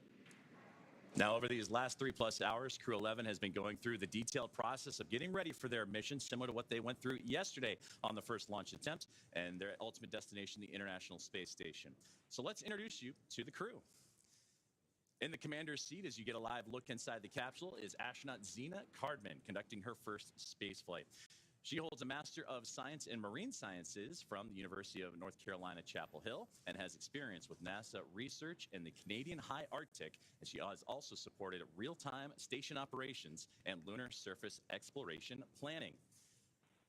Now, over these last 3+ hours, Crew-11 has been going through the detailed process of getting ready for their mission, similar to what they went through yesterday on the first launch attempt and their ultimate destination, the International Space Station. So let's introduce you to the crew. In the commander's seat, as you get a live look inside the capsule, is astronaut Zena Cardman, conducting her first space flight. She holds a Master of Science in Marine Sciences from the University of North Carolina, Chapel Hill, and has experience with NASA research in the Canadian High Arctic, and she has also supported real-time station operations and lunar surface exploration planning.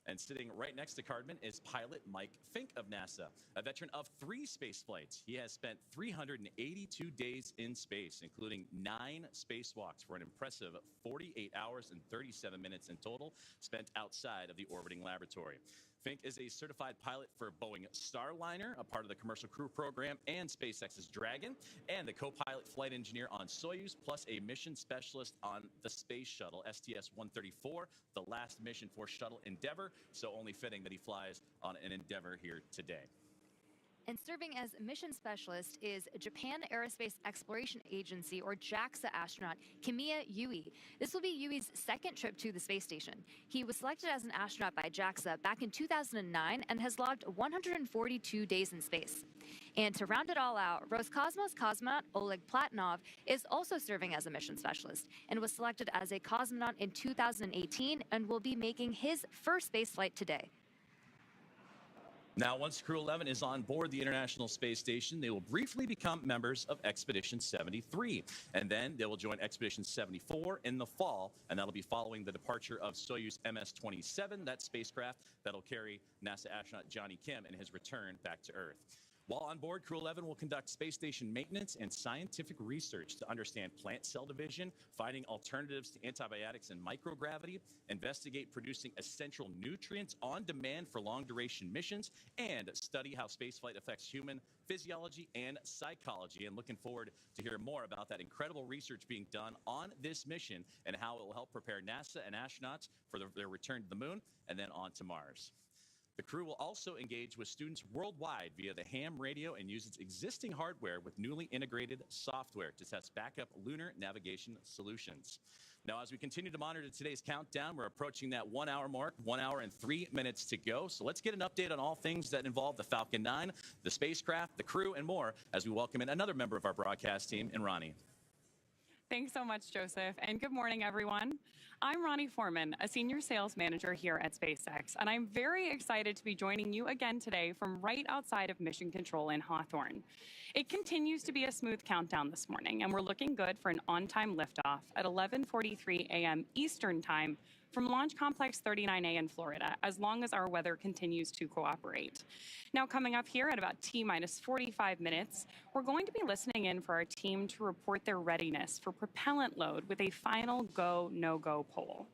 And sitting right next to Cardman is pilot Mike Fincke of NASA, a veteran of 3 space flights. He has spent 382 days in space, including 9 spacewalks for an impressive 48 hours and 37 minutes in total spent outside of the orbiting laboratory. Fincke is a certified pilot for Boeing Starliner, a part of the Commercial Crew Program, and SpaceX's Dragon, and the co-pilot flight engineer on Soyuz, plus a mission specialist on the Space Shuttle, STS-134, the last mission for Shuttle Endeavour, so only fitting that he flies on an Endeavour here today.
And serving as mission specialist is Japan Aerospace Exploration Agency, or JAXA astronaut Kimiya Yui. This will be Yui's 2nd trip to the space station. He was selected as an astronaut by JAXA back in 2009 and has logged 142 days in space. And to round it all out, Roscosmos cosmonaut Oleg Platonov is also serving as a mission specialist and was selected as a cosmonaut in 2018 and will be making his first space flight today.
Now, once Crew-11 is on board the International Space Station, they will briefly become members of Expedition 73. And then they will join Expedition 74 in the fall, and that'll be following the departure of Soyuz MS-27, that spacecraft that'll carry NASA astronaut Johnny Kim in his return back to Earth. While on board, Crew-11 will conduct space station maintenance and scientific research to understand plant cell division, finding alternatives to antibiotics and microgravity, investigate producing essential nutrients on demand for long-duration missions, and study how spaceflight affects human physiology and psychology. And looking forward to hear more about that incredible research being done on this mission and how it will help prepare NASA and astronauts for their return to the moon and then on to Mars. The crew will also engage with students worldwide via the ham radio and use its existing hardware with newly integrated software to test backup lunar navigation solutions. Now, as we continue to monitor today's countdown, we're approaching that 1 hour mark, 1 hour and 3 minutes to go. So let's get an update on all things that involve the Falcon 9, the spacecraft, the crew, and more as we welcome in another member of our broadcast team, in Ronnie.
Thanks so much, Joseph, and good morning, everyone. I'm Ronnie Foreman, a senior sales manager here at SpaceX, and I'm very excited to be joining you again today from right outside of Mission Control in Hawthorne. It continues to be a smooth countdown this morning, and we're looking good for an on-time liftoff at 11:43 a.m. Eastern Time from Launch Complex 39A in Florida, as long as our weather continues to cooperate. Now, coming up here at about T-minus 45 minutes, we're going to be listening in for our team to report their readiness for propellant load with a final go, no-go poll.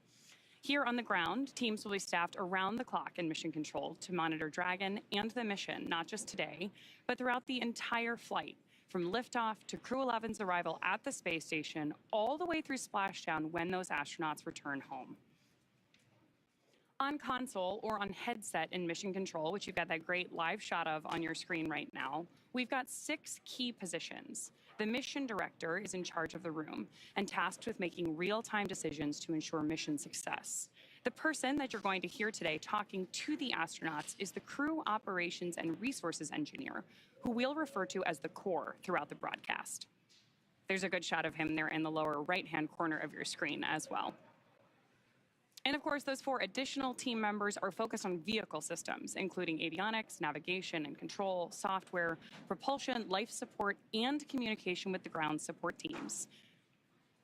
Here on the ground, teams will be staffed around the clock in mission control to monitor Dragon and the mission, not just today, but throughout the entire flight, from liftoff to Crew-11's arrival at the space station, all the way through splashdown when those astronauts return home. On console or on headset in mission control, which you've got that great live shot of on your screen right now, we've got 6 key positions. The mission director is in charge of the room and tasked with making real-time decisions to ensure mission success. The person that you're going to hear today talking to the astronauts is the Crew Operations and Resources Engineer, who we'll refer to as the core throughout the broadcast. There's a good shot of him there in the lower right-hand corner of your screen as well. And of course, those 4 additional team members are focused on vehicle systems, including avionics, navigation and control, software, propulsion, life support, and communication with the ground support teams.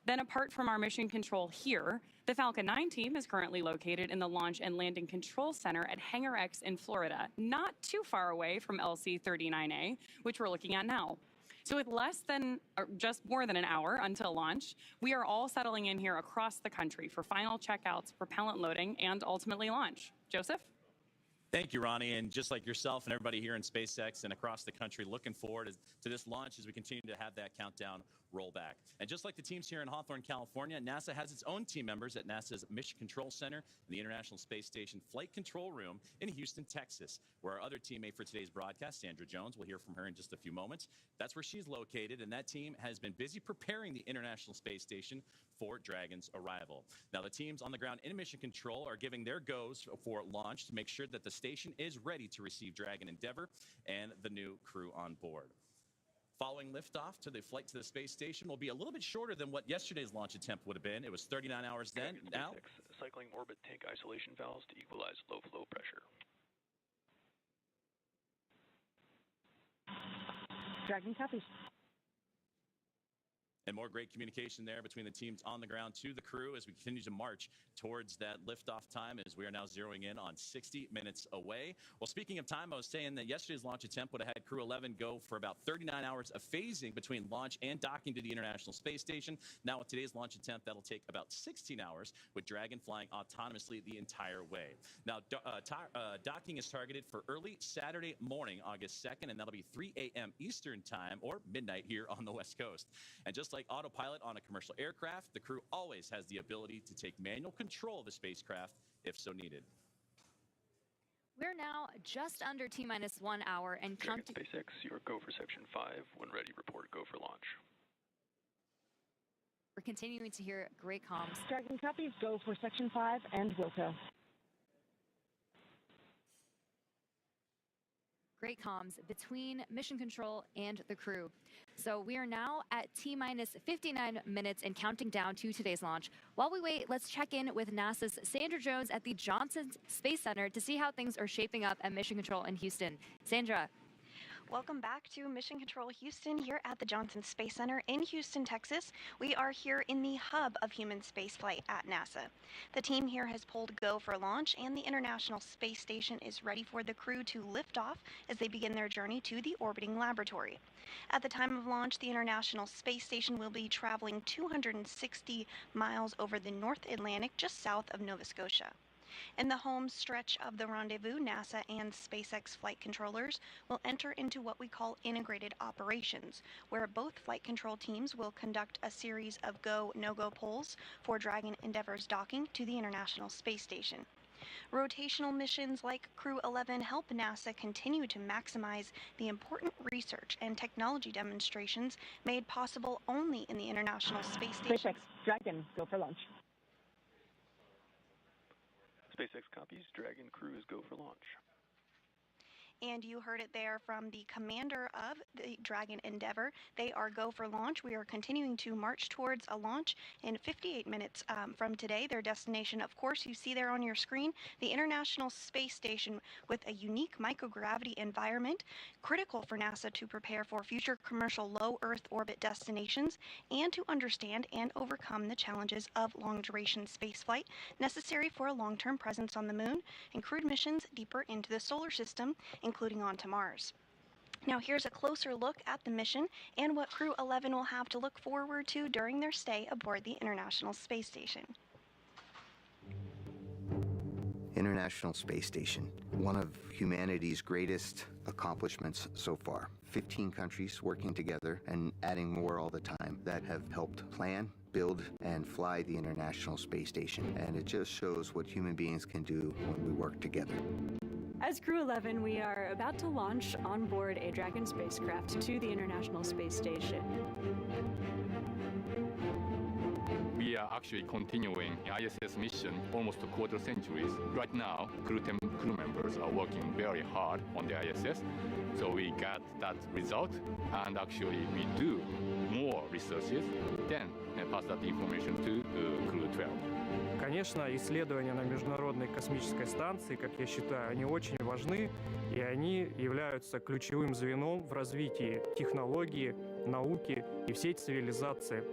Then apart from our mission control here, the Falcon 9 team is currently located in the Launch and Landing Control Center at Hangar X in Florida, not too far away from LC-39A, which we're looking at now. So with less than, or just more than an hour until launch, we are all settling in here across the country for final checkouts, propellant loading, and ultimately launch. Joseph?
Thank you, Ronnie. And just like yourself and everybody here in SpaceX and across the country, looking forward to this launch as we continue to have that countdown roll back. And just like the teams here in Hawthorne, California, NASA has its own team members at NASA's Mission Control Center and the International Space Station Flight Control Room in Houston, Texas, where our other teammate for today's broadcast, Sandra Jones, we'll hear from her in just a few moments. That's where she's located, and that team has been busy preparing the International Space Station for Dragon's arrival. Now, the teams on the ground in Mission Control are giving their goes for launch to make sure that the station is ready to receive Dragon Endeavour and the new crew on board. Following liftoff to the flight to the space station will be a little bit shorter than what yesterday's launch attempt would have been. It was 39 hours then. Now,
cycling orbit tank isolation valves to equalize low flow pressure.
Dragon copies.
And more great communication there between the teams on the ground to the crew as we continue to march towards that liftoff time, as we are now zeroing in on 60 minutes away. Well, speaking of time, I was saying that yesterday's launch attempt would have had Crew-11 go for about 39 hours of phasing between launch and docking to the International Space Station. Now with today's launch attempt, that'll take about 16 hours, with Dragon flying autonomously the entire way. Now, docking is targeted for early Saturday morning, August 2nd, and that'll be 3 a.m. Eastern time, or midnight here on the West Coast. And just like autopilot on a commercial aircraft, the crew always has the ability to take manual control of the spacecraft if so needed.
We're now just under T-minus 1 hour and counting.
SpaceX, you're go for section 5. When ready, report go for launch.
We're continuing to hear great comms.
Dragon copies, go for section 5 and Wilco.
Great comms between mission control and the crew. So we are now at T-minus 59 minutes and counting down to today's launch. While we wait, let's check in with NASA's Sandra Jones at the Johnson Space Center to see how things are shaping up at Mission Control in Houston. Sandra.
Welcome back to Mission Control Houston here at the Johnson Space Center in Houston, Texas. We are here in the hub of human spaceflight at NASA. The team here has pulled go for launch, and the International Space Station is ready for the crew to lift off as they begin their journey to the orbiting laboratory. At the time of launch, the International Space Station will be traveling 260 miles over the North Atlantic just south of Nova Scotia. In the home stretch of the rendezvous, NASA and SpaceX flight controllers will enter into what we call integrated operations, where both flight control teams will conduct a series of go, no-go polls for Dragon Endeavour's docking to the International Space Station. Rotational missions like Crew-11 help NASA continue to maximize the important research and technology demonstrations made possible only in the International Space Station.
SpaceX, Dragon, go for launch.
SpaceX copies. Dragon crews go for launch.
And you heard it there from the commander of the Dragon Endeavour. They are go for launch. We are continuing to march towards a launch in 58 minutes from today. Their destination, of course, you see there on your screen, the International Space Station, with a unique microgravity environment, critical for NASA to prepare for future commercial low Earth orbit destinations and to understand and overcome the challenges of long-duration spaceflight necessary for a long-term presence on the Moon and crewed missions deeper into the solar system, including onto Mars. Now here's a closer look at the mission and what Crew-11 will have to look forward to during their stay aboard the International Space Station.
International Space Station, one of humanity's greatest accomplishments so far. 15 countries working together and adding more all the time that have helped plan, build, and fly the International Space Station. And it just shows what human beings can do when we work together.
As Crew-11, we are about to launch on board a Dragon spacecraft to the International Space Station.
We are actually continuing ISS mission almost a quarter centuries. Right now, crew members are working very hard on the ISS, so we got that result, and actually we do more researches, then pass that information to Crew-12.
Конечно, исследования на Международной космической станции, как я считаю, они очень важны, и они являются ключевым звеном в развитии технологии, науки и всей цивилизации.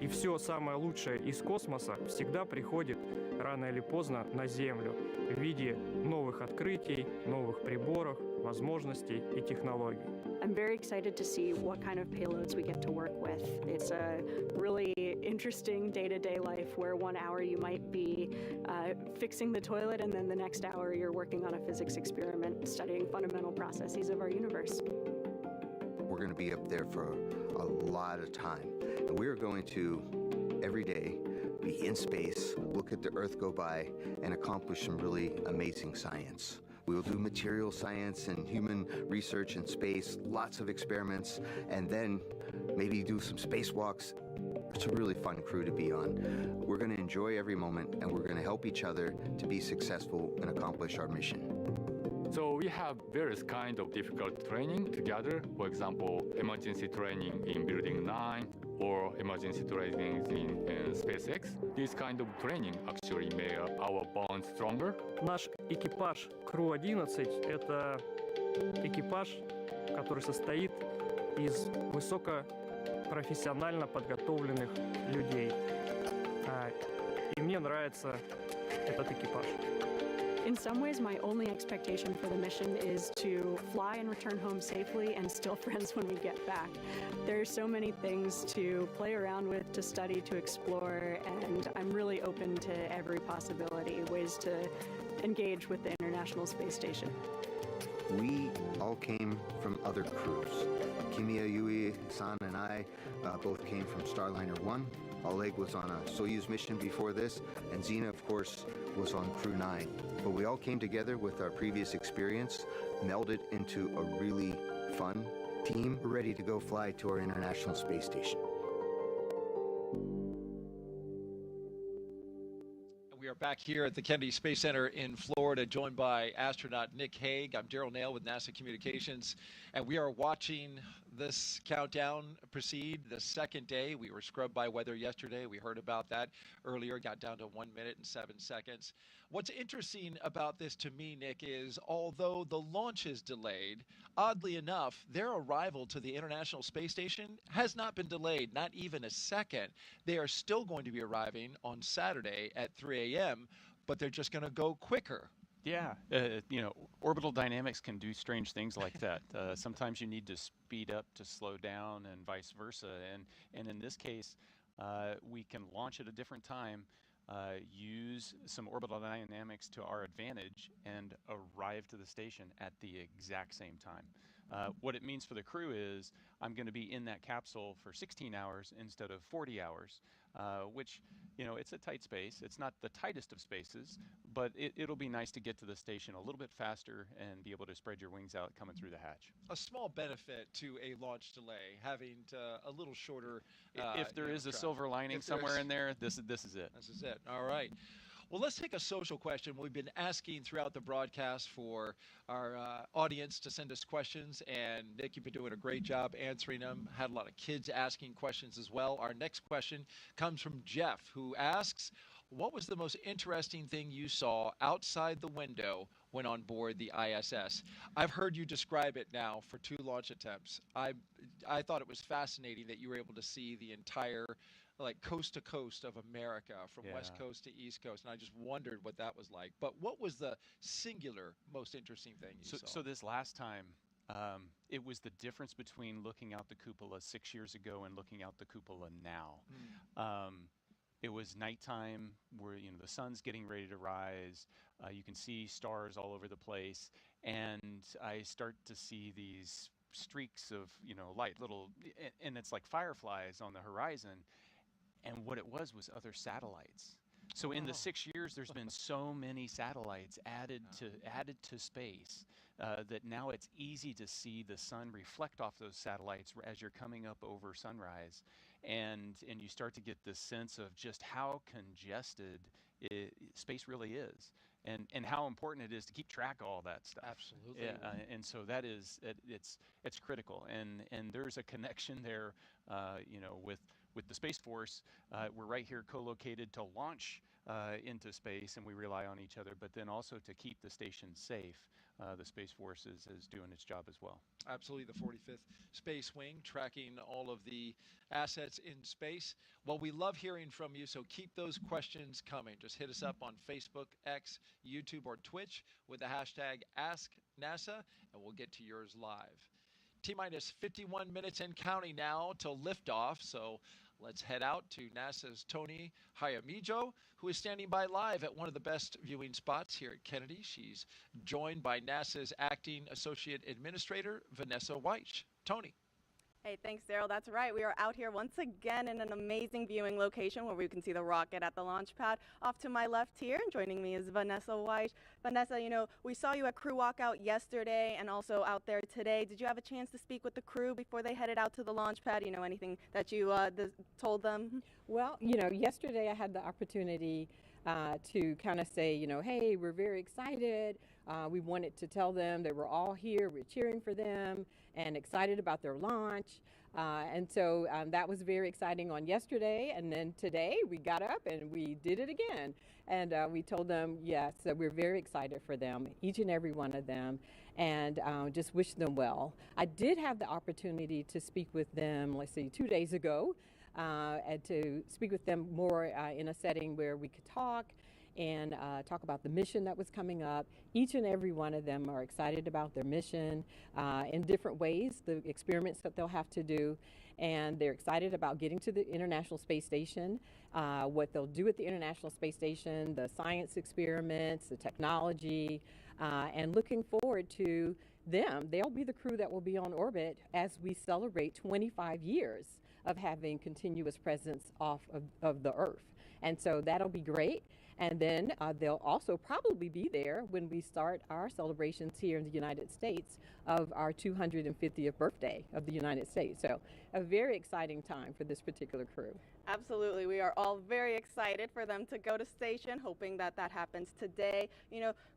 И все самое лучшее из космоса всегда приходит рано или поздно на Землю в виде новых открытий, новых приборов, возможностей и технологий.
I'm very excited to see what kind of payloads we get to work with. It's a really interesting day-to-day life where 1 hour you might be fixing the toilet and then the next hour you're working on a physics experiment studying fundamental processes of our universe.
We're going to be up there for a lot of time. And we're going to, every day, be in space, look at the Earth go by, and accomplish some really amazing science. We will do material science and human research in space, lots of experiments, and then maybe do some spacewalks. It's a really fun crew to be on. We're going to enjoy every moment, and we're going to help each other to be successful and accomplish our mission.
So we have various kind of difficult training together. For example, emergency training in Building 9 or emergency training in SpaceX. This kind of training actually made our bond stronger.
Наш экипаж Crew-11 — это экипаж, который состоит из высокопрофессионально подготовленных людей. И мне нравится этот экипаж.
In some ways, my only expectation for the mission is to fly and return home safely and still friends when we get back. There are so many things to play around with, to study, to explore, and I'm really open to every possibility, ways to engage with the International Space Station.
We all came from other crews. Kimiya Yui, San, and I both came from Starliner 1. Oleg was on a Soyuz mission before this, and Zena, of course, was on Crew 9. But we all came together with our previous experience, melded into a really fun team, ready to go fly to our International Space Station.
We are back here at the Kennedy Space Center in Florida, joined by astronaut Nick Hague. I'm Daryl Nail with NASA Communications, and we are watching this countdown proceed, the second day. We were scrubbed by weather yesterday. We heard about that earlier, got down to 1 minute and 7 seconds. What's interesting about this to me, Nick, is although the launch is delayed, oddly enough, their arrival to the International Space Station has not been delayed, not even a second. They are still going to be arriving on Saturday at 3 a.m., but they're just going to go quicker.
Yeah, orbital dynamics can do strange things like that. Sometimes you need to speed up to slow down and vice versa. And in this case, we can launch at a different time, use some orbital dynamics to our advantage, and arrive to the station at the exact same time. What it means for the crew is I'm going to be in that capsule for 16 hours instead of 40 hours, which, it's a tight space. It's not the tightest of spaces, but it'll be nice to get to the station a little bit faster and be able to spread your wings out coming through the hatch.
A small benefit to a launch delay, having a little shorter.
If there is a silver lining somewhere in there, this is it.
This is it. All right. Well, let's take a social question. We've been asking throughout the broadcast for our audience to send us questions, and Nick, you've been doing a great job answering them. Had a lot of kids asking questions as well. Our next question comes from Jeff, who asks, what was the most interesting thing you saw outside the window when on board the ISS? I've heard you describe it now for 2 launch attempts. I thought it was fascinating that you were able to see the entire coast to coast of America, from West Coast to East Coast, and I just wondered what that was like. But what was the singular most interesting thing you saw?
So this last time, it was the difference between looking out the cupola 6 years ago and looking out the cupola now. It was nighttime, where the sun's getting ready to rise. You can see stars all over the place, and I start to see these streaks of light, and it's like fireflies on the horizon. And what it was other satellites. So in the 6 years, there's been so many satellites added to space that now it's easy to see the sun reflect off those satellites as you're coming up over sunrise, and you start to get this sense of just how congested space really is, and how important it is to keep track of all that stuff.
Absolutely.
Yeah, and so that is it's critical, and there's a connection there, with the Space Force. We're right here co-located to launch into space, and we rely on each other, but then also to keep the station safe. The Space Force is doing its job as well.
Absolutely, the 45th Space Wing tracking all of the assets in space. Well, we love hearing from you, so keep those questions coming. Just hit us up on Facebook, X, YouTube, or Twitch with the hashtag AskNASA, and we'll get to yours live. T-minus 51 minutes and counting now till liftoff, so let's head out to NASA's Tony Jaramillo, who is standing by live at one of the best viewing spots here at Kennedy. She's joined by NASA's Acting Associate Administrator, Vanessa Weich. Tony.
Hey, thanks, Daryl. That's right. We are out here once again in an amazing viewing location where we can see the rocket at the launch pad. Off to my left here, and joining me is Vanessa Weich. Vanessa, we saw you at crew walkout yesterday and also out there today. Did you have a chance to speak with the crew before they headed out to the launch pad? Anything that you told them?
Well, yesterday I had the opportunity to kind of say, hey, we're very excited. We wanted to tell them that we're all here, we're cheering for them and excited about their launch. And so that was very exciting on yesterday. And then today we got up and we did it again. And we told them, yes, that we're very excited for them, each and every one of them, and just wish them well. I did have the opportunity to speak with them, 2 days ago, and to speak with them more in a setting where we could talk and talk about the mission that was coming up. Each and every one of them are excited about their mission in different ways, the experiments that they'll have to do, and they're excited about getting to the International Space Station, what they'll do at the International Space Station, the science experiments, the technology, and looking forward to them. They'll be the crew that will be on orbit as we celebrate 25 years of having continuous presence off of the Earth. And so that'll be great. And then they'll also probably be there when we start our celebrations here in the United States of our 250th birthday of the United States. So a very exciting time for this particular crew.
Absolutely. We are all very excited for them to go to station, hoping that happens today.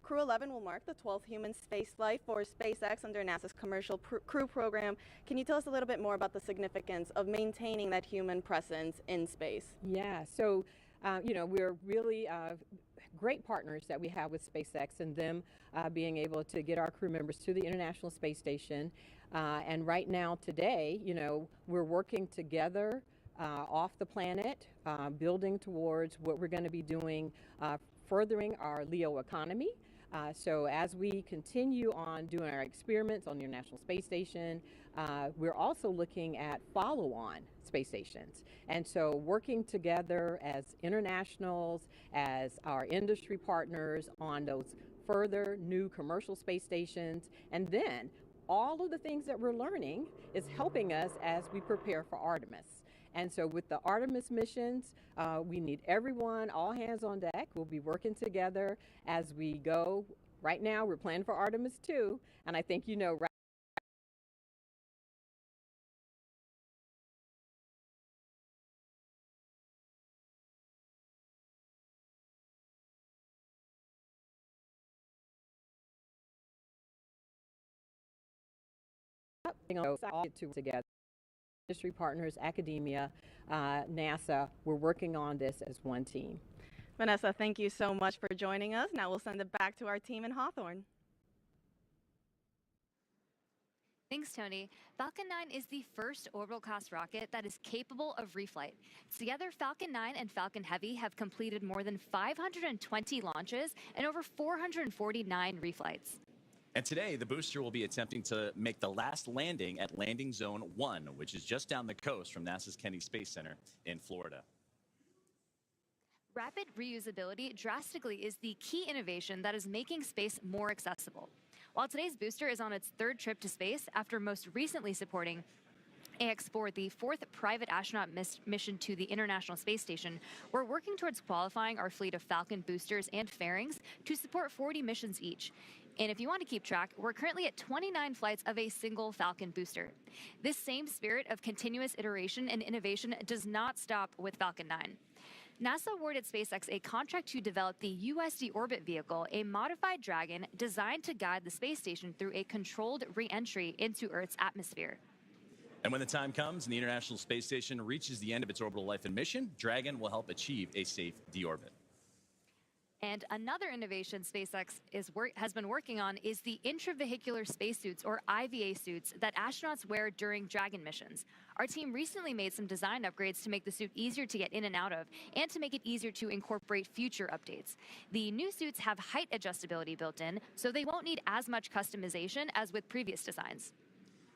Crew-11 will mark the 12th human spaceflight for SpaceX under NASA's Commercial Crew Program. Can you tell us a little bit more about the significance of maintaining that human presence in space?
Yeah, so we're really great partners that we have with SpaceX, and them being able to get our crew members to the International Space Station. And right now, today, we're working together off the planet, building towards what we're going to be doing, furthering our LEO economy. So as we continue on doing our experiments on the International Space Station, we're also looking at follow-on space stations. And so working together as internationals, as our industry partners on those further new commercial space stations, and then all of the things that we're learning is helping us as we prepare for Artemis. And so with the Artemis missions, we need everyone, all hands on deck. We'll be working together as we go. Right now, we're planning for Artemis 2, and I think right together. Industry partners, academia, NASA, we're working on this as one team.
Vanessa, thank you so much for joining us. Now we'll send it back to our team in Hawthorne.
Thanks, Tony. Falcon 9 is the first orbital-class rocket that is capable of reflight. Together, Falcon 9 and Falcon Heavy have completed more than 520 launches and over 449 reflights.
And today, the booster will be attempting to make the last landing at Landing Zone 1, which is just down the coast from NASA's Kennedy Space Center in Florida.
Rapid reusability drastically is the key innovation that is making space more accessible. While today's booster is on its third trip to space after most recently supporting AX-4, the fourth private astronaut mission to the International Space Station, we're working towards qualifying our fleet of Falcon boosters and fairings to support 40 missions each. And if you want to keep track, we're currently at 29 flights of a single Falcon booster. This same spirit of continuous iteration and innovation does not stop with Falcon 9. NASA awarded SpaceX a contract to develop the USD Orbit vehicle, a modified Dragon designed to guide the space station through a controlled re-entry into Earth's atmosphere.
And when the time comes and the International Space Station reaches the end of its orbital life and mission, Dragon will help achieve a safe deorbit.
And another innovation SpaceX has been working on is the intravehicular spacesuits, or IVA suits, that astronauts wear during Dragon missions. Our team recently made some design upgrades to make the suit easier to get in and out of, and to make it easier to incorporate future updates. The new suits have height adjustability built in, so they won't need as much customization as with previous designs.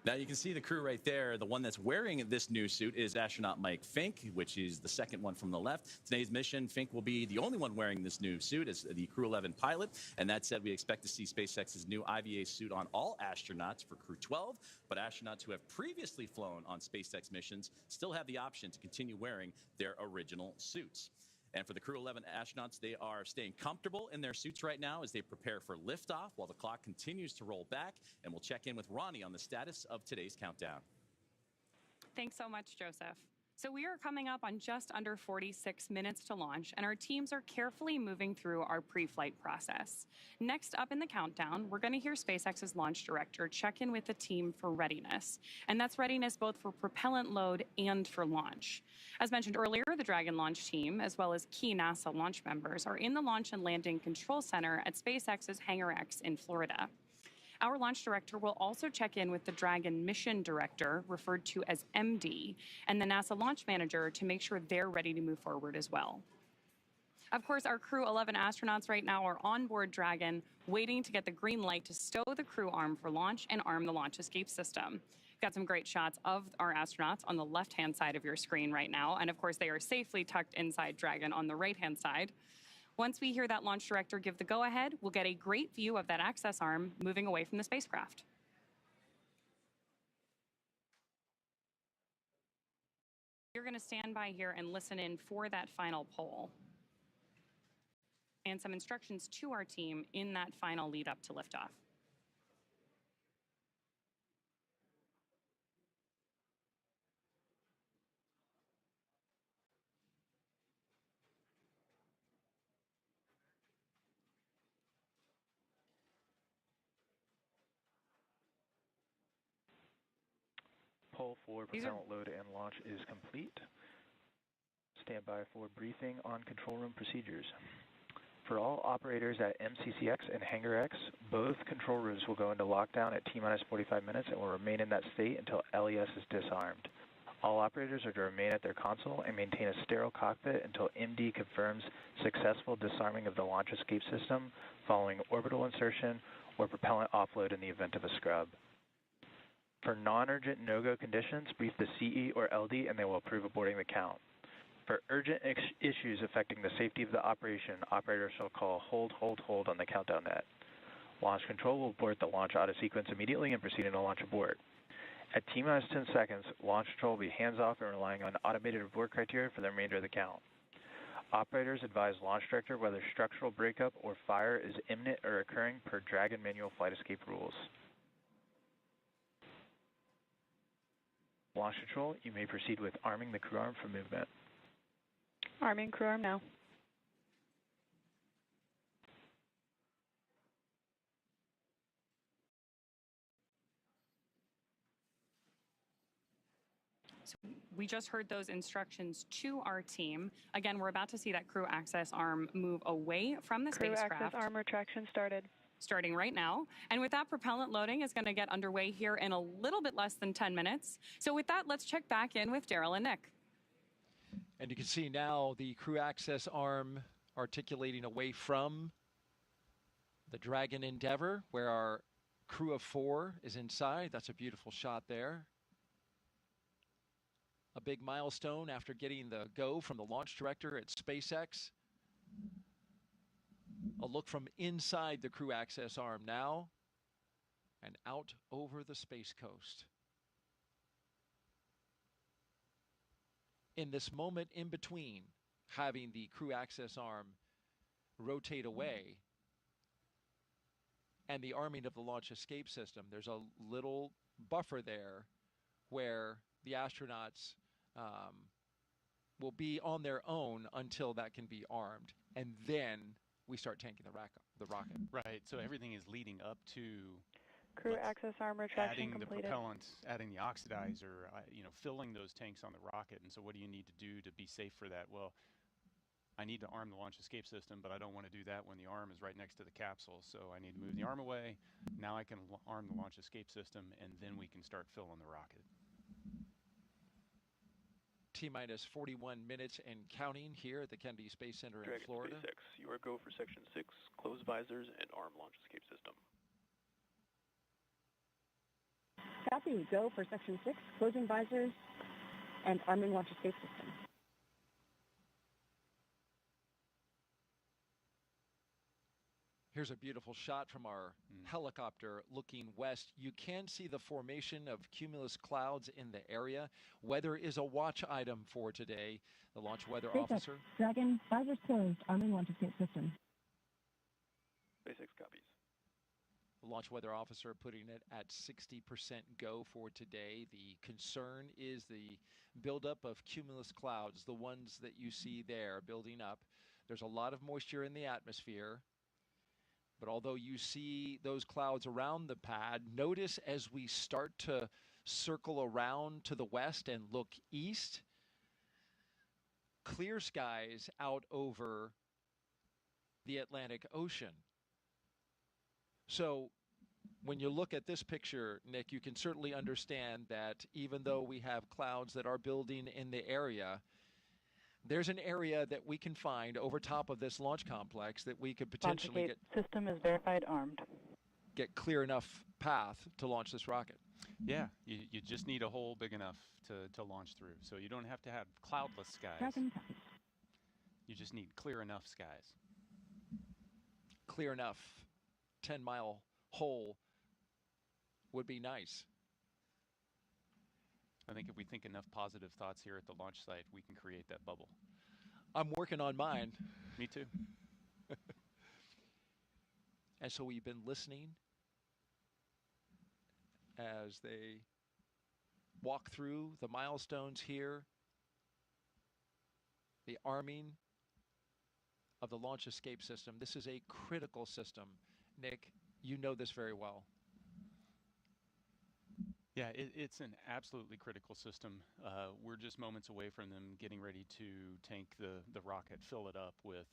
Now you can see the crew right there. The one that's wearing this new suit is astronaut Mike Fincke, which is the second one from the left. Today's mission, Fincke will be the only one wearing this new suit as the CREW-11 pilot. And that said, we expect to see SpaceX's new IVA suit on all astronauts for Crew-12. But astronauts who have previously flown on SpaceX missions still have the option to continue wearing their original suits. And for the Crew-11 astronauts, they are staying comfortable in their suits right now as they prepare for liftoff while the clock continues to roll back. And we'll check in with Ronnie on the status of today's countdown.
Thanks so much, Joseph. So we are coming up on just under 46 minutes to launch, and our teams are carefully moving through our pre-flight process. Next up in the countdown, we're going to hear SpaceX's launch director check in with the team for readiness. And that's readiness both for propellant load and for launch. As mentioned earlier, the Dragon launch team, as well as key NASA launch members, are in the Launch and Landing Control Center at SpaceX's Hangar X in Florida. Our launch director will also check in with the Dragon mission director, referred to as MD, and the NASA launch manager to make sure they're ready to move forward as well. Of course, our Crew-11 astronauts right now are on board Dragon, waiting to get the green light to stow the crew arm for launch and arm the launch escape system. Got some great shots of our astronauts on the left-hand side of your screen right now, and of course they are safely tucked inside Dragon on the right-hand side. Once we hear that launch director give the go-ahead, we'll get a great view of that access arm moving away from the spacecraft. You're going to stand by here and listen in for that final poll and some instructions to our team in that final lead up to liftoff.
Poll for propellant load and launch is complete. Stand by for briefing on control room procedures. For all operators at MCCX and Hangar X, both control rooms will go into lockdown at T-minus 45 minutes and will remain in that state until LES is disarmed. All operators are to remain at their console and maintain a sterile cockpit until MD confirms successful disarming of the launch escape system following orbital insertion or propellant offload in the event of a scrub. For non-urgent no-go conditions, brief the CE or LD and they will approve aborting the count. For urgent issues affecting the safety of the operation, operators shall call hold on the countdown net. Launch control will abort the launch auto sequence immediately and proceed into launch abort. At T-minus 10 seconds, launch control will be hands-off and relying on automated abort criteria for the remainder of the count. Operators advise launch director whether structural breakup or fire is imminent or occurring per Dragon manual flight escape rules. Launch control, you may proceed with arming the crew arm for movement.
Arming crew arm now.
So we just heard those instructions to our team. Again, we're about to see that crew access arm move away from the spacecraft.
Crew access arm retraction started.
Starting right now. And with that, propellant loading is going to get underway here in a little bit less than 10 minutes. So with that, let's check back in with Daryl and Nick.
And you can see now the crew access arm articulating away from the Dragon Endeavour, where our crew of 4 is inside. That's a beautiful shot there. A big milestone after getting the go from the launch director at SpaceX A look from inside the crew access arm now and out over the Space Coast. In this moment in between having the crew access arm rotate away and the arming of the launch escape system, there's a little buffer there where the astronauts will be on their own until that can be armed. And then we start tanking the rocket.
Right, so everything is leading up to
crew access arm retraction
adding
completed.
the propellants, adding the oxidizer, filling those tanks on the rocket. And so what do you need to do to be safe for that? Well, I need to arm the launch escape system, but I don't want to do that when the arm is right next to the capsule. So I need to move the arm away. Now I can arm the launch escape system, and then we can start filling the rocket.
T-minus 41 minutes and counting here at the Kennedy Space Center in Florida.
SpaceX, you are go for Section 6, close visors and arm launch escape system.
Copy. Go for Section 6, closing visors and arming launch escape system.
Here's a beautiful shot from our helicopter looking west. You can see the formation of cumulus clouds in the area. Weather is a watch item for today. The launch weather
SpaceX,
officer.
Dragon, visors closed, arming launch escape system.
SpaceX copies.
The launch weather officer putting it at 60% go for today. The concern is the buildup of cumulus clouds, the ones that you see there building up. There's a lot of moisture in the atmosphere. But although you see those clouds around the pad, notice as we start to circle around to the west and look east, clear skies out over the Atlantic Ocean. So when you look at this picture, Nick, you can certainly understand that even though we have clouds that are building in the area, there's an area that we can find over top of this launch complex that we could potentially
Launch system is verified armed.
Get clear enough path to launch this rocket.
Yeah, you just need a hole big enough to launch through. So you don't have to have cloudless skies.
Dragon.
You just need clear enough skies.
Clear enough 10-mile hole would be nice.
I think if we think enough positive thoughts here at the launch site, we can create that bubble.
I'm working on mine.
Me too.
And so we've been listening as they walk through the milestones here, the arming of the launch escape system. This is a critical system. Nick, you know this very well.
Yeah, it's an absolutely critical system. We're just moments away from them getting ready to tank the rocket, fill it up with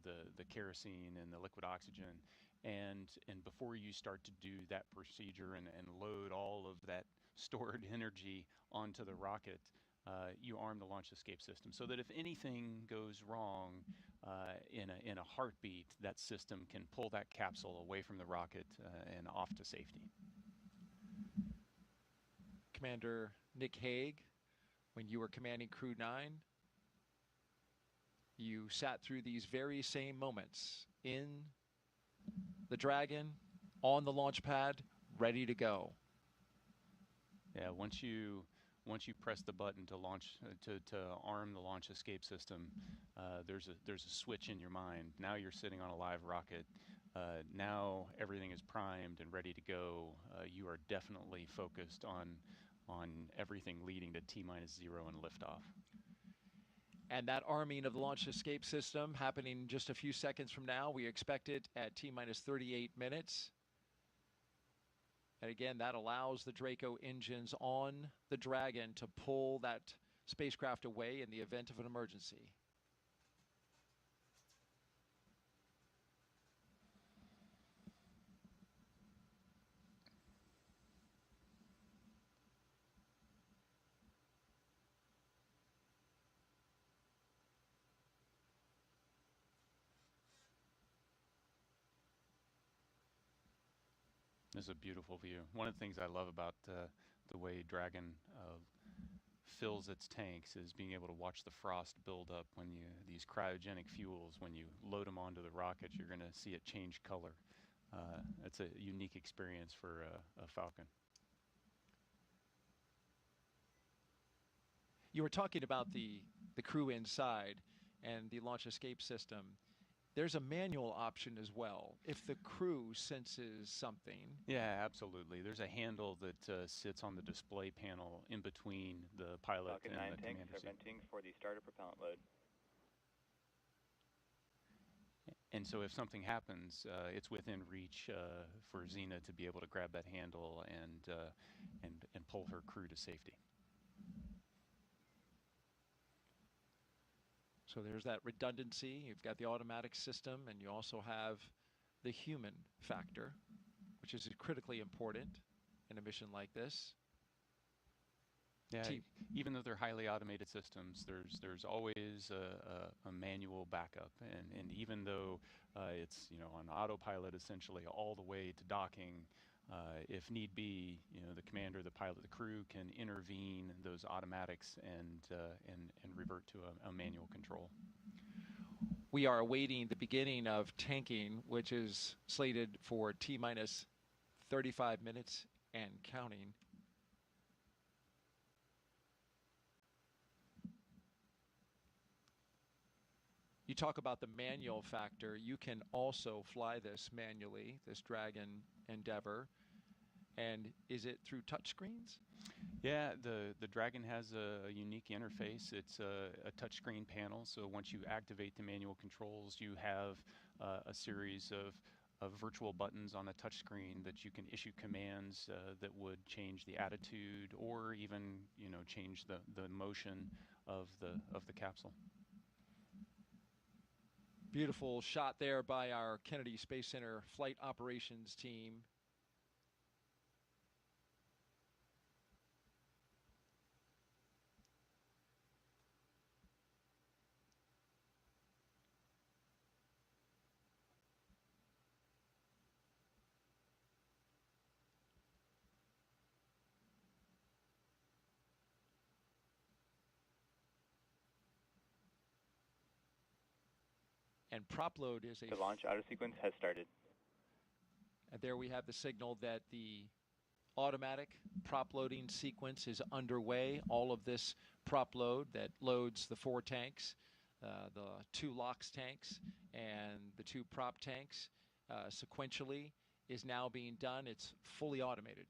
the kerosene and the liquid oxygen, and before you start to do that procedure and load all of that stored energy onto the rocket, you arm the launch escape system so that if anything goes wrong in a heartbeat, that system can pull that capsule away from the rocket and off to safety.
Commander Nick Hague, when you were commanding Crew 9, you sat through these very same moments in the Dragon, on the launch pad, ready to go.
Yeah, once you press the button to launch to arm the launch escape system, there's a switch in your mind. Now you're sitting on a live rocket. Now everything is primed and ready to go. You are definitely focused on everything leading to T-0 and liftoff.
And that arming of the launch escape system happening just a few seconds from now. We expect it at T-38 minutes. And again, that allows the Draco engines on the Dragon to pull that spacecraft away in the event of an emergency.
This is a beautiful view. One of the things I love about the way Dragon fills its tanks is being able to watch the frost build up when these cryogenic fuels, when you load them onto the rocket, you're going to see it change color. It's a unique experience for a Falcon.
You were talking about the crew inside and the launch escape system. There's a manual option as well if the crew senses something.
Yeah, absolutely. There's a handle that sits on the display panel in between the pilot
Falcon
and
9
the
tanks
commander
are
seat.
venting for the starter propellant load.
And so if something happens, it's within reach for Zena to be able to grab that handle and pull her crew to safety.
So there's that redundancy. You've got the automatic system, and you also have the human factor, which is critically important in a mission like this.
Yeah, even though they're highly automated systems, there's always a manual backup, and even though it's on autopilot essentially all the way to docking, if need be, the commander, the pilot, the crew can intervene those automatics and revert to a manual control.
We are awaiting the beginning of tanking, which is slated for T-minus 35 minutes and counting. You talk about the manual factor. You can also fly this manually, this Dragon Endeavour. And is it through touchscreens?
Yeah, the Dragon has a unique interface. It's a touchscreen panel, so once you activate the manual controls, you have a series of virtual buttons on a touchscreen that you can issue commands that would change the attitude or even change the motion of the capsule.
Beautiful shot there by our Kennedy Space Center flight operations team. And prop load is
The launch auto sequence has started.
And there we have the signal that the automatic prop loading sequence is underway. All of this prop load that loads the 4 tanks, the 2 LOX tanks, and the 2 prop tanks sequentially is now being done. It's fully automated.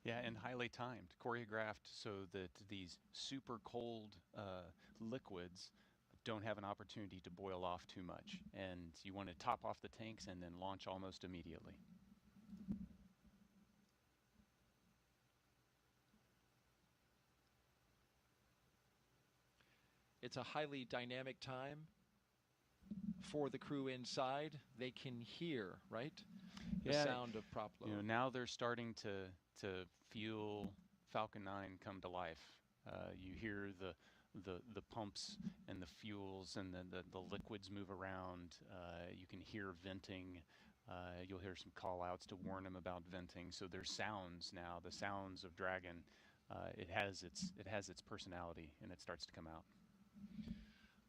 Yeah, and highly timed, choreographed so that these super cold liquids don't have an opportunity to boil off too much. And you want to top off the tanks and then launch almost immediately.
It's a highly dynamic time for the crew inside. They can hear, right? The sound of prop load.
Now they're starting to feel Falcon 9 come to life. You hear the pumps and the fuels and the liquids move around. You can hear venting. You'll hear some call outs to warn them about venting. So there's sounds now, the sounds of Dragon. It has its personality, and it starts to come out.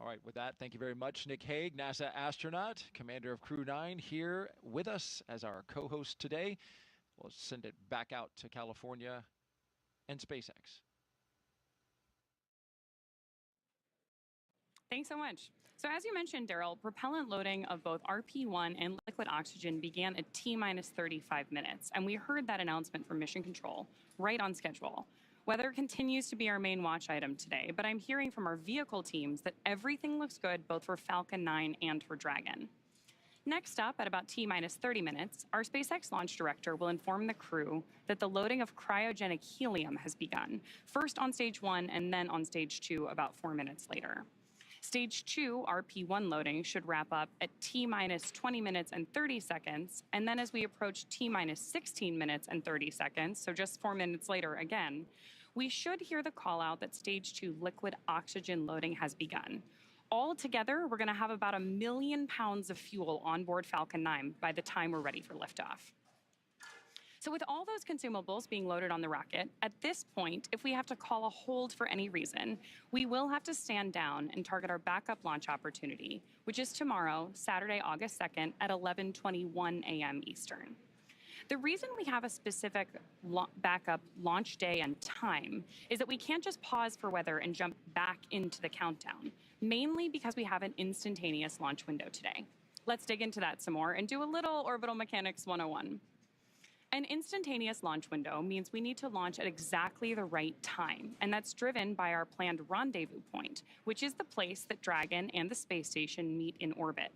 All right, with that, thank you very much, Nick Hague, NASA astronaut, commander of Crew 9, here with us as our co-host today. We'll send it back out to California and SpaceX.
Thanks so much. So as you mentioned, Daryl, propellant loading of both RP-1 and liquid oxygen began at T-minus 35 minutes, and we heard that announcement from Mission Control right on schedule. Weather continues to be our main watch item today, but I'm hearing from our vehicle teams that everything looks good both for Falcon 9 and for Dragon. Next up, at about T-minus 30 minutes, our SpaceX launch director will inform the crew that the loading of cryogenic helium has begun, first on stage 1 and then on stage 2 about 4 minutes later. Stage 2 RP-1 loading should wrap up at T-minus 20 minutes and 30 seconds, and then as we approach T-minus 16 minutes and 30 seconds, so just 4 minutes later again, we should hear the call out that stage 2 liquid oxygen loading has begun. All together, we're going to have about 1 million pounds of fuel on board Falcon 9 by the time we're ready for liftoff. So with all those consumables being loaded on the rocket, at this point, if we have to call a hold for any reason, we will have to stand down and target our backup launch opportunity, which is tomorrow, Saturday, August 2nd at 11:21 a.m. Eastern. The reason we have a specific backup launch day and time is that we can't just pause for weather and jump back into the countdown, mainly because we have an instantaneous launch window today. Let's dig into that some more and do a little Orbital Mechanics 101. An instantaneous launch window means we need to launch at exactly the right time, and that's driven by our planned rendezvous point, which is the place that Dragon and the space station meet in orbit.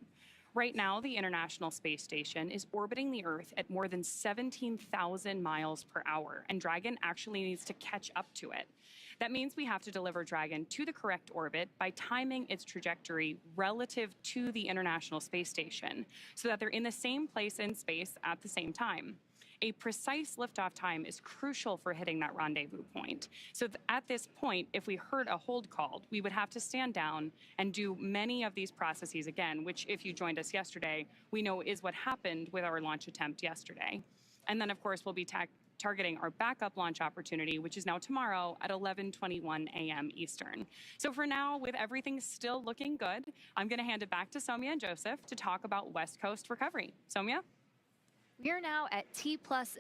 Right now, the International Space Station is orbiting the Earth at more than 17,000 miles per hour, and Dragon actually needs to catch up to it. That means we have to deliver Dragon to the correct orbit by timing its trajectory relative to the International Space Station so that they're in the same place in space at the same time. A precise liftoff time is crucial for hitting that rendezvous point. So at this point, if we heard a hold called, we would have to stand down and do many of these processes again, which if you joined us yesterday, we know is what happened with our launch attempt yesterday. And then, of course, we'll be targeting our backup launch opportunity, which is now tomorrow at 11:21 a.m. Eastern. So for now, with everything still looking good, I'm going to hand it back to Somya and Joseph to talk about West Coast recovery. Somya?
We are now at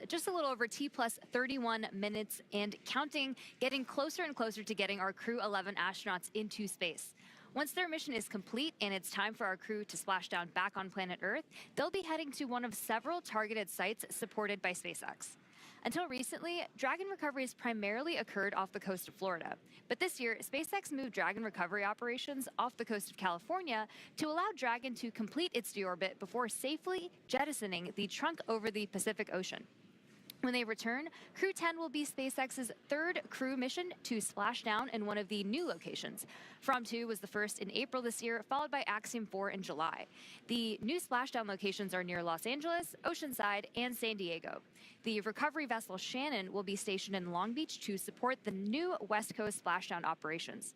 just a little over T plus 31 minutes and counting, getting closer and closer to getting our Crew-11 astronauts into space. Once their mission is complete and it's time for our crew to splash down back on planet Earth, they'll be heading to one of several targeted sites supported by SpaceX. Until recently, Dragon recoveries primarily occurred off the coast of Florida. But this year, SpaceX moved Dragon recovery operations off the coast of California to allow Dragon to complete its deorbit before safely jettisoning the trunk over the Pacific Ocean. When they return, Crew-10 will be SpaceX's third crew mission to splash down in one of the new locations. From-2 was the first in April this year, followed by Axiom 4 in July. The new splashdown locations are near Los Angeles, Oceanside, and San Diego. The recovery vessel Shannon will be stationed in Long Beach to support the new West Coast splashdown operations.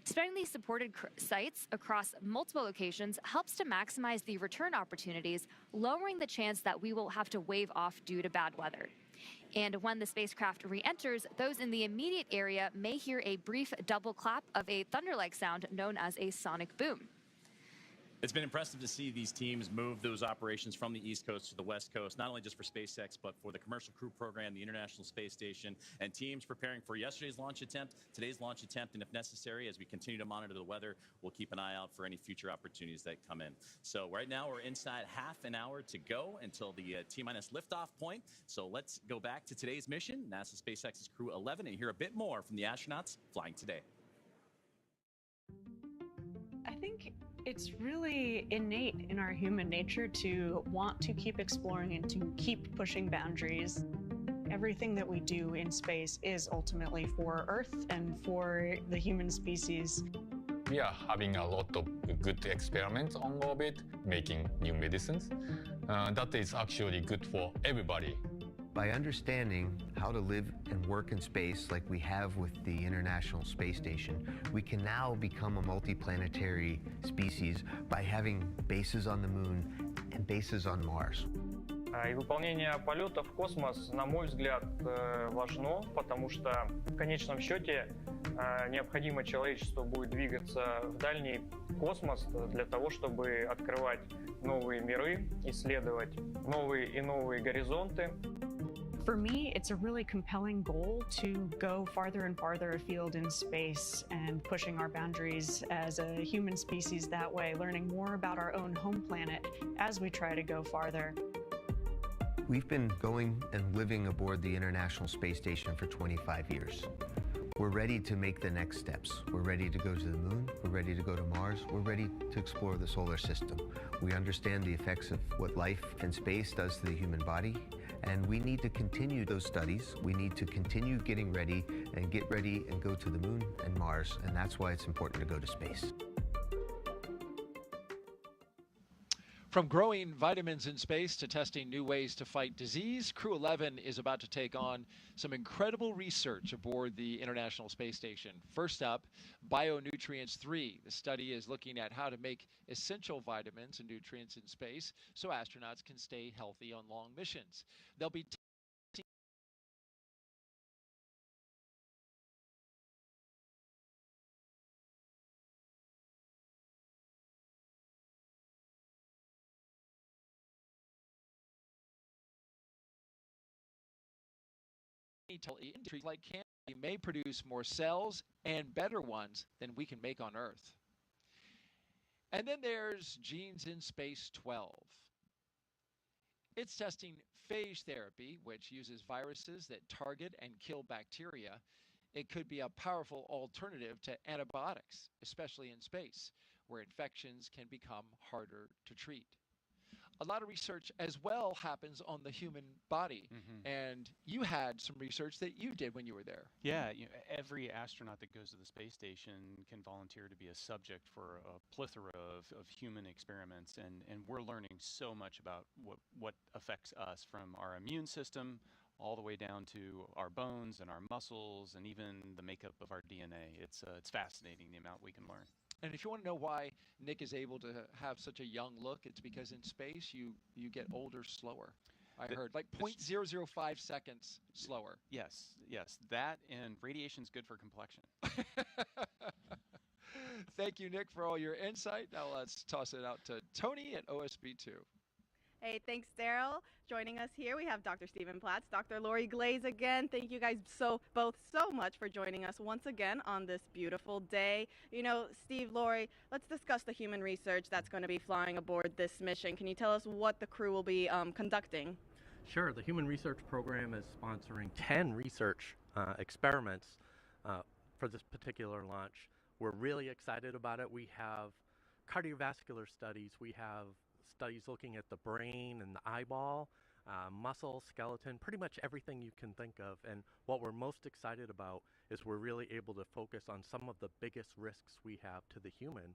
Spreading these supported sites across multiple locations helps to maximize the return opportunities, lowering the chance that we will have to wave off due to bad weather. And when the spacecraft re-enters, those in the immediate area may hear a brief double clap of a thunder-like sound known as a sonic boom.
It's been impressive to see these teams move those operations from the East Coast to the West Coast, not only just for SpaceX, but for the Commercial Crew Program, the International Space Station, and teams preparing for yesterday's launch attempt, today's launch attempt, and if necessary, as we continue to monitor the weather, we'll keep an eye out for any future opportunities that come in. So right now, we're inside half an hour to go until the T-minus liftoff point. So let's go back to today's mission, NASA SpaceX's Crew-11, and hear a bit more from the astronauts flying today.
I think it's really innate in our human nature to want to keep exploring and to keep pushing boundaries. Everything that we do in space is ultimately for Earth and for the human species.
We are having a lot of good experiments on orbit, making new medicines. That is actually good for everybody.
By understanding how to live and work in space like we have with the International Space Station, we can now become a multiplanetary species by having bases on the Moon and bases on Mars.
И выполнение полета в космос, на мой взгляд, важно, потому что в конечном счете необходимо человечеству будет двигаться в дальний космос для того, чтобы открывать новые миры, исследовать новые и новые горизонты.
For me, it's a really compelling goal to go farther and farther afield in space and pushing our boundaries as a human species that way, learning more about our own home planet as we try to go farther.
We've been going and living aboard the International Space Station for 25 years. We're ready to make the next steps. We're ready to go to the Moon. We're ready to go to Mars. We're ready to explore the solar system. We understand the effects of what life in space does to the human body, and we need to continue those studies. We need to continue getting ready and get ready and go to the Moon and Mars, and that's why it's important to go to space.
From growing vitamins in space to testing new ways to fight disease, Crew-11 is about to take on some incredible research aboard the International Space Station. First up, Bionutrients 3. The study is looking at how to make essential vitamins and nutrients in space so astronauts can stay healthy on long missions. They'll be industries like Canada may produce more cells and better ones than we can make on Earth. And then there's Genes in Space 12. It's testing phage therapy, which uses viruses that target and kill bacteria. It could be a powerful alternative to antibiotics, especially in space, where infections can become harder to treat. A lot of research as well happens on the human body, and you had some research that you did when you were there.
Yeah, every astronaut that goes to the space station can volunteer to be a subject for a plethora of human experiments, and we're learning so much about what affects us, from our immune system all the way down to our bones and our muscles and even the makeup of our DNA. It's fascinating the amount we can learn.
And if you want to know why Nick is able to have such a young look, it's because in space you get older slower. I heard like 0.005 seconds slower.
Yes, that and radiation's good for complexion.
Thank you, Nick, for all your insight. Now let's toss it out to Tony at OSB2.
Hey, thanks, Daryl. Joining us here, we have Dr. Stephen Platts, Dr. Lori Glaze again. Thank you guys both so much for joining us once again on this beautiful day. You know, Steve, Lori, let's discuss the human research that's going to be flying aboard this mission. Can you tell us what the crew will be conducting?
Sure. The Human Research Program is sponsoring 10 research experiments for this particular launch. We're really excited about it. We have cardiovascular studies. We have studies looking at the brain and the eyeball, muscle, skeleton, pretty much everything you can think of. And what we're most excited about is we're really able to focus on some of the biggest risks we have to the human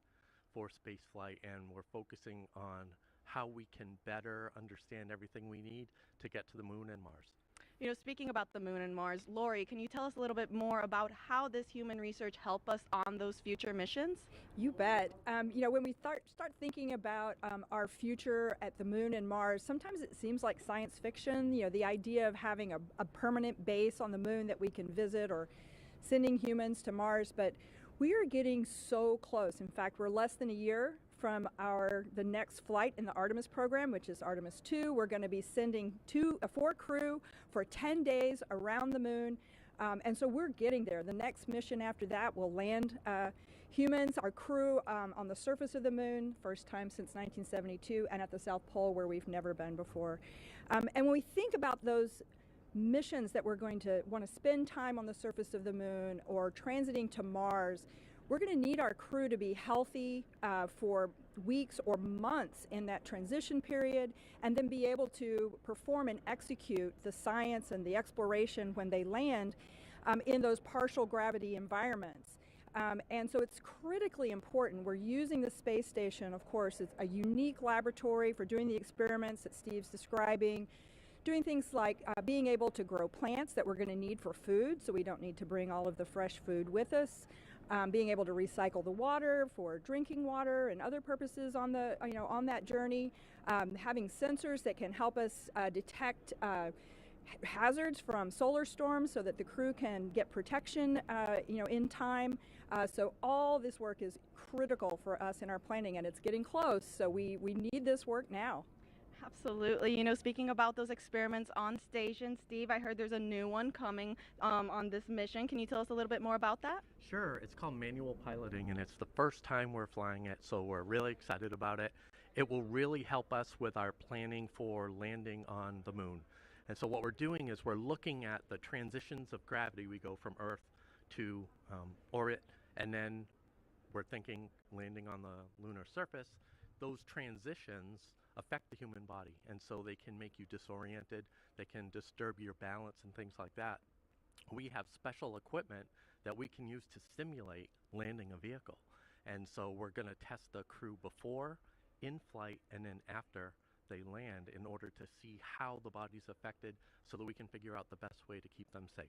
for spaceflight, and we're focusing on how we can better understand everything we need to get to the moon and Mars.
You know, speaking about the moon and Mars, Lori, can you tell us a little bit more about how this human research help us on those future missions?
You bet. You know, when we start thinking about our future at the moon and Mars, sometimes it seems like science fiction. You know, the idea of having a permanent base on the moon that we can visit, or sending humans to Mars, but we are getting so close. In fact, we're less than a year from the next flight in the Artemis program, which is Artemis 2. We're going to be sending 4 crew for 10 days around the moon, and so we're getting there. The next mission after that will land humans, our crew, on the surface of the moon, first time since 1972, and at the South Pole, where we've never been before. And when we think about those missions that we're going to want to spend time on the surface of the moon or transiting to Mars, we're going to need our crew to be healthy for weeks or months in that transition period, and then be able to perform and execute the science and the exploration when they land in those partial gravity environments. And so it's critically important. We're using the space station, of course, it's a unique laboratory for doing the experiments that Steve's describing, doing things like being able to grow plants that we're going to need for food, so we don't need to bring all of the fresh food with us. Being able to recycle the water for drinking water and other purposes on the on that journey. Having sensors that can help us detect hazards from solar storms, so that the crew can get protection in time. So all this work is critical for us in our planning, and it's getting close. So we need this work now.
Absolutely. You know, speaking about those experiments on station, Steve, I heard there's a new one coming on this mission. Can you tell us a little bit more about that?
Sure. It's called manual piloting, and it's the first time we're flying it, so we're really excited about it. It will really help us with our planning for landing on the moon. And so what we're doing is we're looking at the transitions of gravity. We go from Earth to orbit, and then we're thinking landing on the lunar surface. Those transitions affect the human body, and so they can make you disoriented, they can disturb your balance and things like that. We have special equipment that we can use to simulate landing a vehicle, and so we're going to test the crew before, in flight, and then after they land, in order to see how the body's affected, so that we can figure out the best way to keep them safe.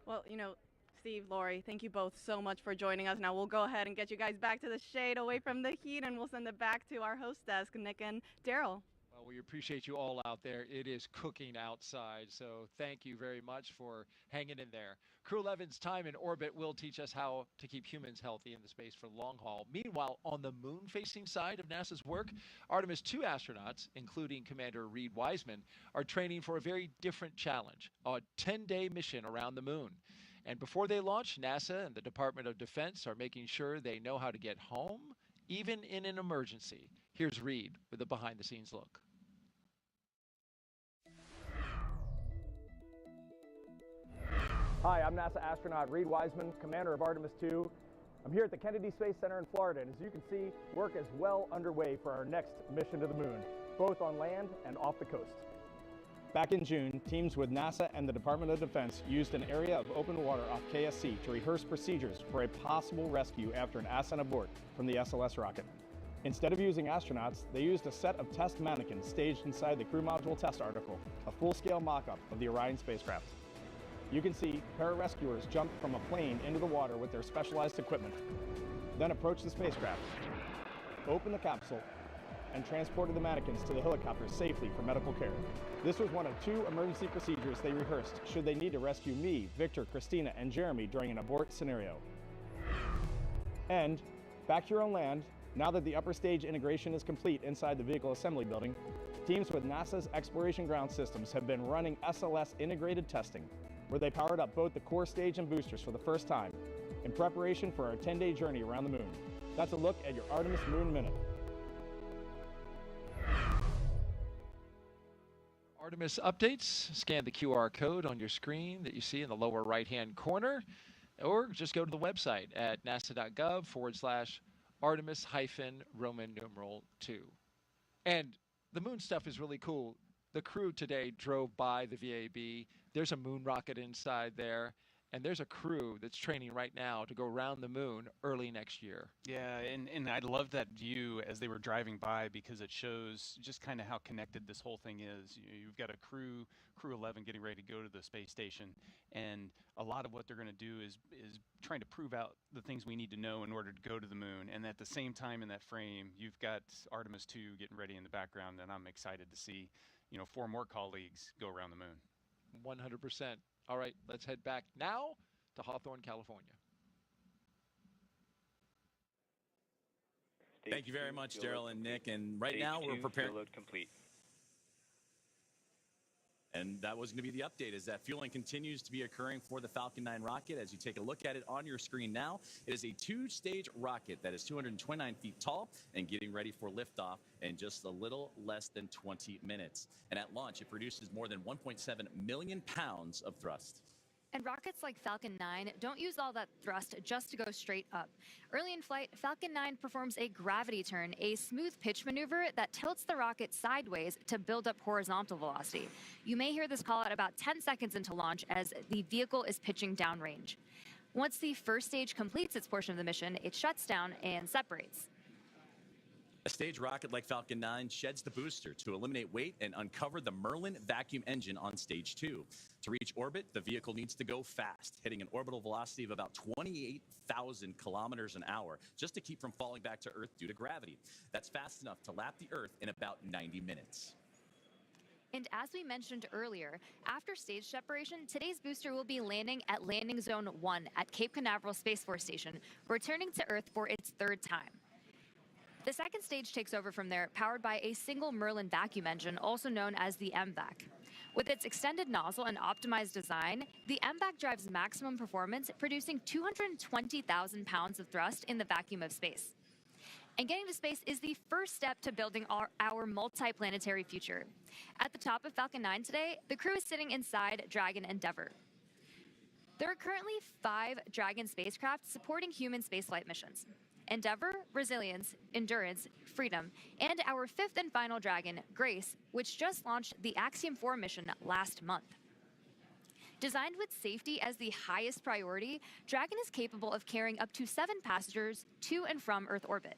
Well, you know, Steve, Lori, thank you both so much for joining us. Now we'll go ahead and get you guys back to the shade, away from the heat, and we'll send it back to our host desk, Nick and Daryl.
Well, we appreciate you all out there. It is cooking outside, so thank you very much for hanging in there. Crew-11's time in orbit will teach us how to keep humans healthy in the space for long haul. Meanwhile, on the moon-facing side of NASA's work, Artemis II astronauts, including Commander Reed Wiseman, are training for a very different challenge, a 10-day mission around the moon. And before they launch, NASA and the Department of Defense are making sure they know how to get home, even in an emergency. Here's Reed with a behind-the-scenes look.
Hi, I'm NASA astronaut Reed Wiseman, commander of Artemis II. I'm here at the Kennedy Space Center in Florida, and as you can see, work is well underway for our next mission to the moon, both on land and off the coast. Back in June, teams with NASA and the Department of Defense used an area of open water off KSC to rehearse procedures for a possible rescue after an ascent abort from the SLS rocket. Instead of using astronauts, they used a set of test mannequins staged inside the crew module test article, a full-scale mock-up of the Orion spacecraft. You can see pararescuers jumped from a plane into the water with their specialized equipment, then approached the spacecraft, opened the capsule, and transported the mannequins to the helicopter safely for medical care. This was one of 2 emergency procedures they rehearsed should they need to rescue me, Victor, Christina, and Jeremy during an abort scenario. And back here on land, now that the upper stage integration is complete inside the vehicle assembly building, teams with NASA's Exploration Ground Systems have been running SLS integrated testing, where they powered up both the core stage and boosters for the first time in preparation for our 10-day journey around the moon. That's a look at your Artemis Moon Minute.
Artemis updates, scan the QR code on your screen that you see in the lower right-hand corner, or just go to the website at nasa.gov/Artemis-Roman numeral 2. And the moon stuff is really cool. The crew today drove by the VAB. There's a moon rocket inside there, and there's a crew that's training right now to go around the moon early next year.
Yeah, and I love that view as they were driving by because it shows just kind of how connected this whole thing is. You've got a Crew-11 getting ready to go to the space station, and a lot of what they're going to do is trying to prove out the things we need to know in order to go to the moon. And at the same time in that frame, you've got Artemis II getting ready in the background, and I'm excited to see 4 more colleagues go around the moon.
100%. All right, let's head back now to Hawthorne, California.
Thank you very much, Daryl and Nick. And right now we're preparing.
Load complete.
And that was going to be the update, is that fueling continues to be occurring for the Falcon 9 rocket. As you take a look at it on your screen now, it is a 2-stage rocket that is 229 feet tall and getting ready for liftoff in just a little less than 20 minutes. And at launch, it produces more than 1.7 million pounds of thrust.
And rockets like Falcon 9 don't use all that thrust just to go straight up. Early in flight, Falcon 9 performs a gravity turn, a smooth pitch maneuver that tilts the rocket sideways to build up horizontal velocity. You may hear this call at about 10 seconds into launch as the vehicle is pitching downrange. Once the first stage completes its portion of the mission, it shuts down and separates.
A stage rocket like Falcon 9 sheds the booster to eliminate weight and uncover the Merlin vacuum engine on stage 2. To reach orbit, the vehicle needs to go fast, hitting an orbital velocity of about 28,000 kilometers an hour just to keep from falling back to Earth due to gravity. That's fast enough to lap the Earth in about 90 minutes.
And as we mentioned earlier, after stage separation, today's booster will be landing at Landing Zone 1 at Cape Canaveral Space Force Station, returning to Earth for its 3rd time. The second stage takes over from there, powered by a single Merlin vacuum engine, also known as the MVAC. With its extended nozzle and optimized design, the MVAC drives maximum performance, producing 220,000 pounds of thrust in the vacuum of space. And getting to space is the first step to building our multi-planetary future. At the top of Falcon 9 today, the crew is sitting inside Dragon Endeavour. There are currently 5 Dragon spacecraft supporting human spaceflight missions: Endeavour, Resilience, Endurance, Freedom, and our 5th and final Dragon, Grace, which just launched the Axiom 4 mission last month. Designed with safety as the highest priority, Dragon is capable of carrying up to 7 passengers to and from Earth orbit.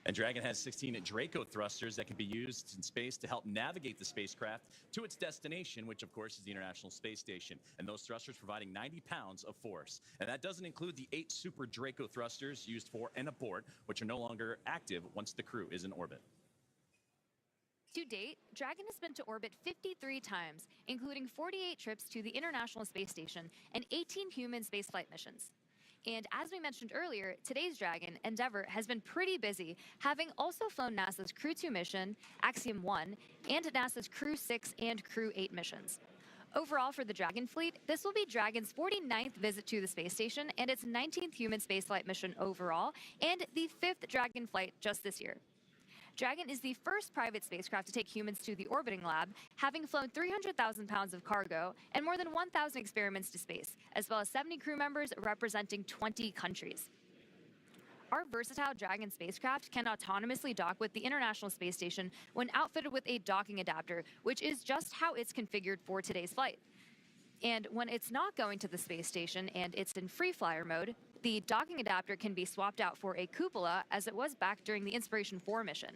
And Dragon has 16 Draco thrusters that can be used in space to help navigate the spacecraft to its destination, which of course is the International Space Station. And those thrusters providing 90 pounds of force. And that doesn't include the 8 Super Draco thrusters used for an abort, which are no longer active once the crew is in orbit.
To date, Dragon has been to orbit 53 times, including 48 trips to the International Space Station and 18 human spaceflight missions. And as we mentioned earlier, today's Dragon, Endeavour, has been pretty busy, having also flown NASA's CREW-2 mission, Axiom-1, and NASA's CREW-6 and CREW-8 missions. Overall, for the Dragon fleet, this will be Dragon's 49th visit to the space station and its 19th human spaceflight mission overall, and the 5th Dragon flight just this year. Dragon is the first private spacecraft to take humans to the orbiting lab, having flown 300,000 pounds of cargo and more than 1,000 experiments to space, as well as 70 crew members representing 20 countries. Our versatile Dragon spacecraft can autonomously dock with the International Space Station when outfitted with a docking adapter, which is just how it's configured for today's flight. And when it's not going to the space station and it's in free flyer mode, the docking adapter can be swapped out for a cupola, as it was back during the Inspiration 4 mission.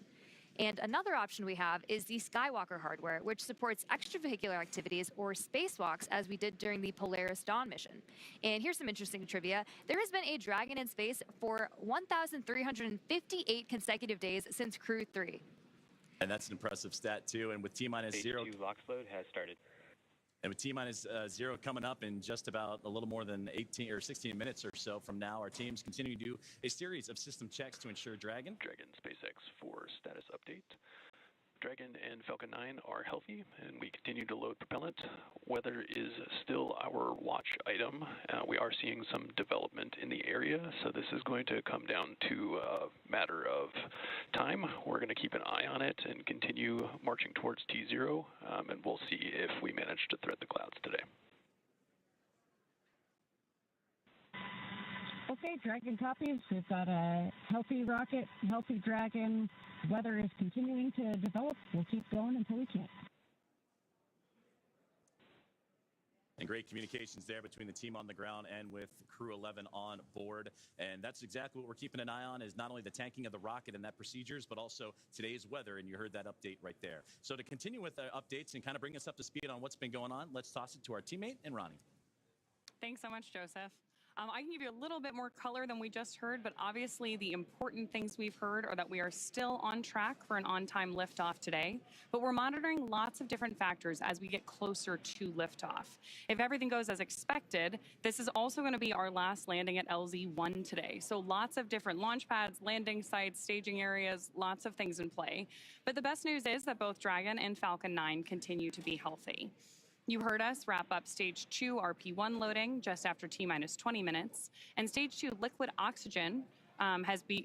And another option we have is the Skywalker hardware, which supports extravehicular activities or spacewalks, as we did during the Polaris Dawn mission. And here's some interesting trivia. There has been a Dragon in space for 1,358 consecutive days since Crew-3.
And that's an impressive stat, too. And with T-minus 0...
LOX load has started.
And with T-minus 0 coming up in just about a little more than 18 or 16 minutes or so from now, our teams continue to do a series of system checks to ensure Dragon
SpaceX for status update. Dragon and Falcon 9 are healthy, and we continue to load propellant. Weather is still our watch item. We are seeing some development in the area, so this is going to come down to a matter of time. We're going to keep an eye on it and continue marching towards T0, and we'll see if we manage to thread the clouds today.
Okay, Dragon copies. We've got a healthy rocket, healthy Dragon. Weather is continuing to develop. We'll keep going until we can't.
And great communications there between the team on the ground and with Crew-11 on board. And that's exactly what we're keeping an eye on, is not only the tanking of the rocket and that procedures, but also today's weather. And you heard that update right there. So to continue with the updates and kind of bring us up to speed on what's been going on, let's toss it to our teammate and Ronnie.
Thanks so much, Joseph. I can give you a little bit more color than we just heard, but obviously the important things we've heard are that we are still on track for an on-time liftoff today, but we're monitoring lots of different factors as we get closer to liftoff. If everything goes as expected, this is also going to be our last landing at LZ-1 today. So lots of different launch pads, landing sites, staging areas, lots of things in play. But the best news is that both Dragon and Falcon 9 continue to be healthy. You heard us wrap up Stage 2 RP1 loading just after T-minus 20 minutes, and Stage 2 liquid oxygen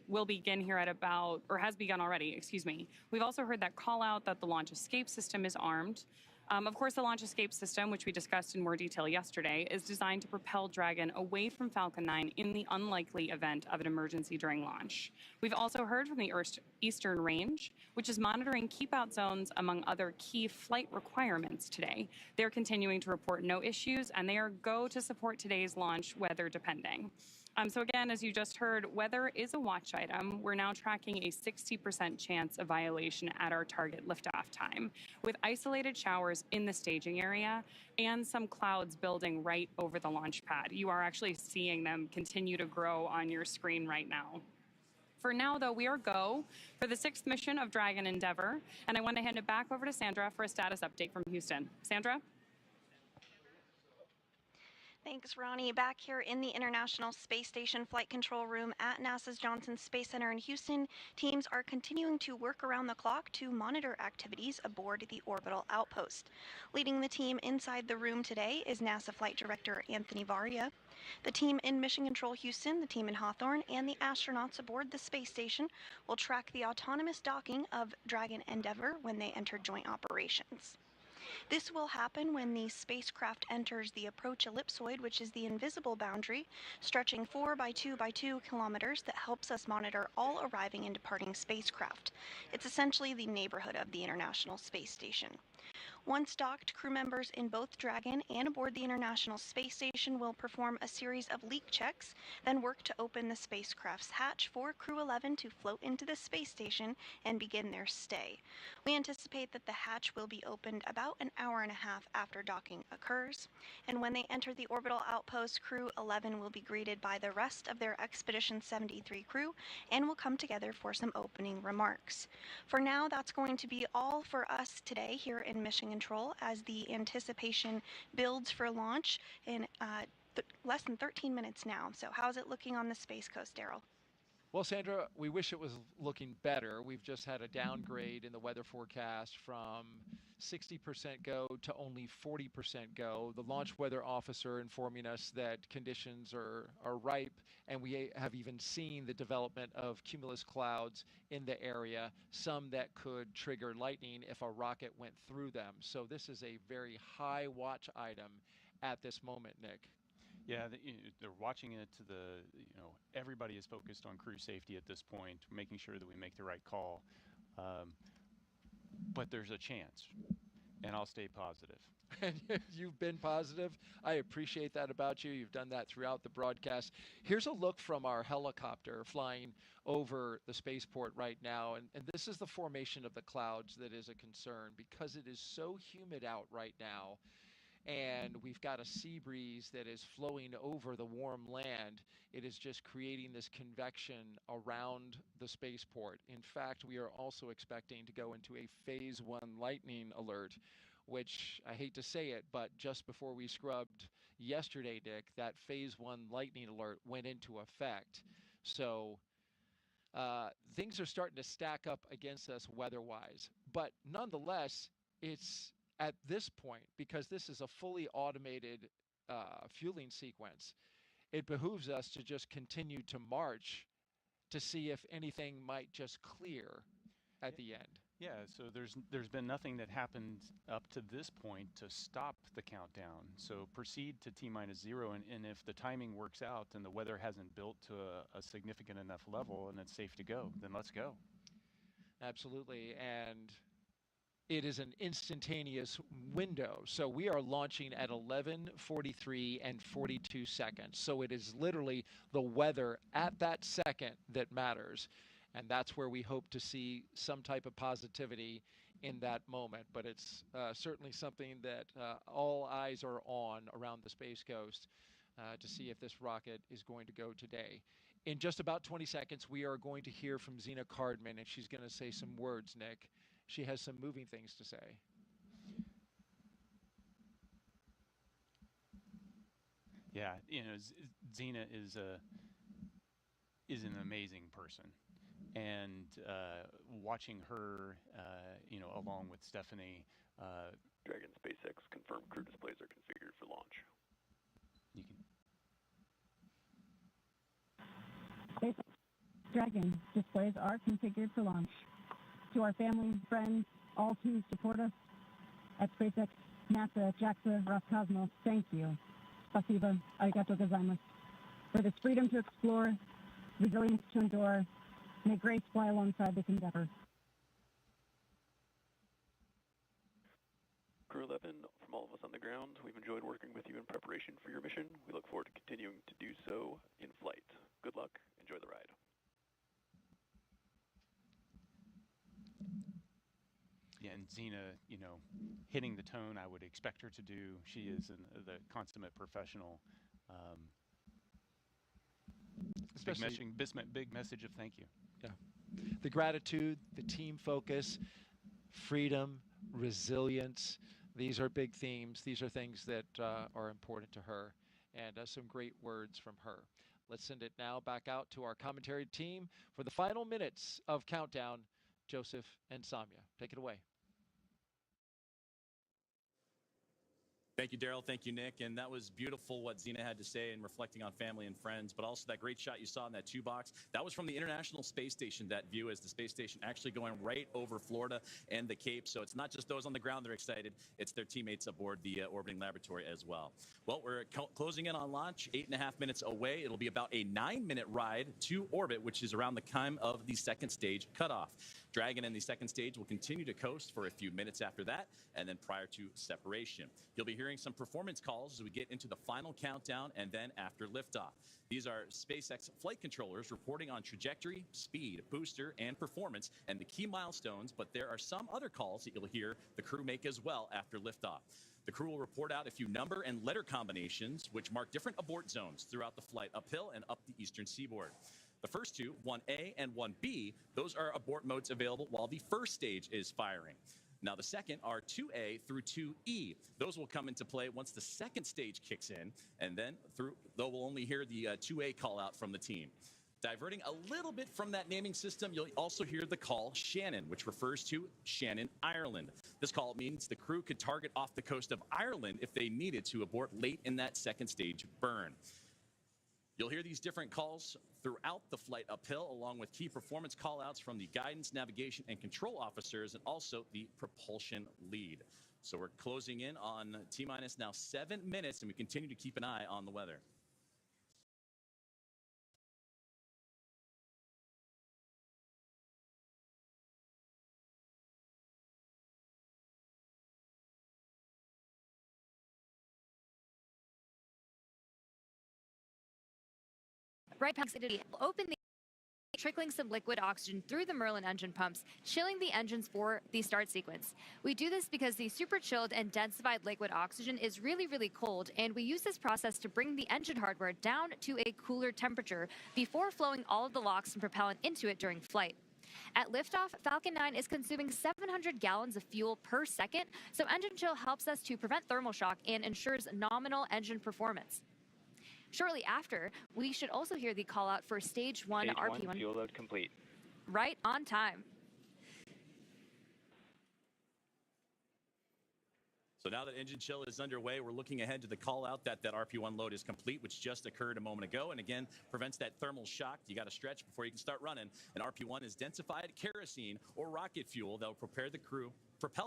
will begin here at about, or has begun already, excuse me. We've also heard that call out that the launch escape system is armed. Of course, the launch escape system, which we discussed in more detail yesterday, is designed to propel Dragon away from Falcon 9 in the unlikely event of an emergency during launch. We've also heard from the Eastern Range, which is monitoring keep-out zones among other key flight requirements today. They're continuing to report no issues, and they are go to support today's launch, weather depending. So again, as you just heard, weather is a watch item. We're now tracking a 60% chance of violation at our target liftoff time, with isolated showers in the staging area and some clouds building right over the launch pad. You are actually seeing them continue to grow on your screen right now. For now, though, we are go for the 6th mission of Dragon Endeavour, and I want to hand it back over to Sandra for a status update from Houston. Sandra?
Thanks, Ronnie. Back here in the International Space Station Flight Control Room at NASA's Johnson Space Center in Houston, teams are continuing to work around the clock to monitor activities aboard the orbital outpost. Leading the team inside the room today is NASA Flight Director Anthony Varia. The team in Mission Control Houston, the team in Hawthorne, and the astronauts aboard the space station will track the autonomous docking of Dragon Endeavour when they enter joint operations. This will happen when the spacecraft enters the approach ellipsoid, which is the invisible boundary stretching 4 by 2 by 2 kilometers that helps us monitor all arriving and departing spacecraft. It's essentially the neighborhood of the International Space Station. Once docked, crew members in both Dragon and aboard the International Space Station will perform a series of leak checks, then work to open the spacecraft's hatch for Crew-11 to float into the space station and begin their stay. We anticipate that the hatch will be opened about an hour and a half after docking occurs, and when they enter the orbital outpost, Crew-11 will be greeted by the rest of their Expedition 73 crew and will come together for some opening remarks. For now, that's going to be all for us today here in Mission Control as the anticipation builds for launch in less than 13 minutes now. So how's it looking on the Space Coast, Daryl?
Well, Sandra, we wish it was looking better. We've just had a downgrade in the weather forecast from 60% go to only 40% go. The launch weather officer informing us that conditions are ripe, and we have even seen the development of cumulus clouds in the area, some that could trigger lightning if a rocket went through them. So this is a very high watch item at this moment, Nick.
Yeah, they're watching it to everybody is focused on crew safety at this point, making sure that we make the right call. But there's a chance, and I'll stay positive.
You've been positive. I appreciate that about you. You've done that throughout the broadcast. Here's a look from our helicopter flying over the spaceport right now. And this is the formation of the clouds that is a concern because it is so humid out right now. And we've got a sea breeze that is flowing over the warm land. It is just creating this convection around the spaceport. In fact, we are also expecting to go into a phase 1 lightning alert, which I hate to say it, but just before we scrubbed yesterday, Dick, that phase 1 lightning alert went into effect. So things are starting to stack up against us weather-wise. But nonetheless, it's at this point, because this is a fully automated fueling sequence, it behooves us to just continue to march to see if anything might just clear at the end.
Yeah, so there's been nothing that happened up to this point to stop the countdown. So proceed to T-0, and if the timing works out and the weather hasn't built to a significant enough level and it's safe to go, then let's go.
Absolutely, and it is an instantaneous window. So we are launching at 11:43 and 42 seconds. So it is literally the weather at that second that matters. And that's where we hope to see some type of positivity in that moment. But it's certainly something that all eyes are on around the Space Coast to see if this rocket is going to go today. In just about 20 seconds, we are going to hear from Zena Cardman, and she's going to say some words, Nick. She has some moving things to say.
Yeah, Zena is an amazing person, and watching her, along with Stephanie.
Dragon SpaceX confirmed crew displays are configured for launch.
You can.
SpaceX Dragon displays are configured for launch. To our family, friends, all who support us at SpaceX, NASA, JAXA, Roscosmos, thank you. Spasiba, arigato gozaimasu. For this freedom to explore, resilience to endure, may grace fly alongside this endeavor.
Crew-11, from all of us on the ground, we've enjoyed working with you in preparation for your mission. We look forward to continuing to do so in flight. Good luck. Enjoy the ride.
Yeah, and Zena, hitting the tone I would expect her to do. She is the consummate professional. Big message of thank you.
Yeah. The gratitude, the team focus, freedom, resilience. These are big themes. These are things that are important to her, and some great words from her. Let's send it now back out to our commentary team for the final minutes of Countdown. Joseph and Samya, take it away.
Thank you, Daryl. Thank you, Nick. And that was beautiful what Zena had to say and reflecting on family and friends, but also that great shot you saw in that 2-box. That was from the International Space Station, that view as the space station actually going right over Florida and the Cape. So it's not just those on the ground that are excited. It's their teammates aboard the orbiting laboratory as well. Well, we're closing in on launch, 8.5 minutes away. It'll be about a 9-minute ride to orbit, which is around the time of the second stage cutoff. Dragon and the second stage will continue to coast for a few minutes after that, and then prior to separation. You'll be hearing some performance calls as we get into the final countdown and then after liftoff. These are SpaceX flight controllers reporting on trajectory, speed, booster, and performance, and the key milestones, but there are some other calls that you'll hear the crew make as well after liftoff. The crew will report out a few number and letter combinations, which mark different abort zones throughout the flight uphill and up the eastern seaboard. The first two, 1A and 1B, those are abort modes available while the first stage is firing. Now the second are 2A through 2E. Those will come into play once the second stage kicks in, and then though we'll only hear the 2A call out from the team. Diverting a little bit from that naming system, you'll also hear the call Shannon, which refers to Shannon, Ireland. This call means the crew could target off the coast of Ireland if they needed to abort late in that second stage burn. You'll hear these different calls throughout the flight uphill, along with key performance callouts from the guidance, navigation, and control officers, and also the propulsion lead. So we're closing in on T-minus now 7 minutes, and we continue to keep an eye on the weather.
Right past it, will open the trickling some liquid oxygen through the Merlin engine pumps, chilling the engines for the start sequence. We do this because the super chilled and densified liquid oxygen is really, really cold, and we use this process to bring the engine hardware down to a cooler temperature before flowing all of the LOX and propellant into it during flight. At liftoff, Falcon 9 is consuming 700 gallons of fuel per second, so engine chill helps us to prevent thermal shock and ensures nominal engine performance. Shortly after, we should also hear the call out for Stage 1 RP1.
Fuel load complete.
Right on time.
So now that engine chill is underway, we're looking ahead to the call out that RP1 load is complete, which just occurred a moment ago, and again, prevents that thermal shock. You got to stretch before you can start running. And RP1 is densified kerosene or rocket fuel that will propel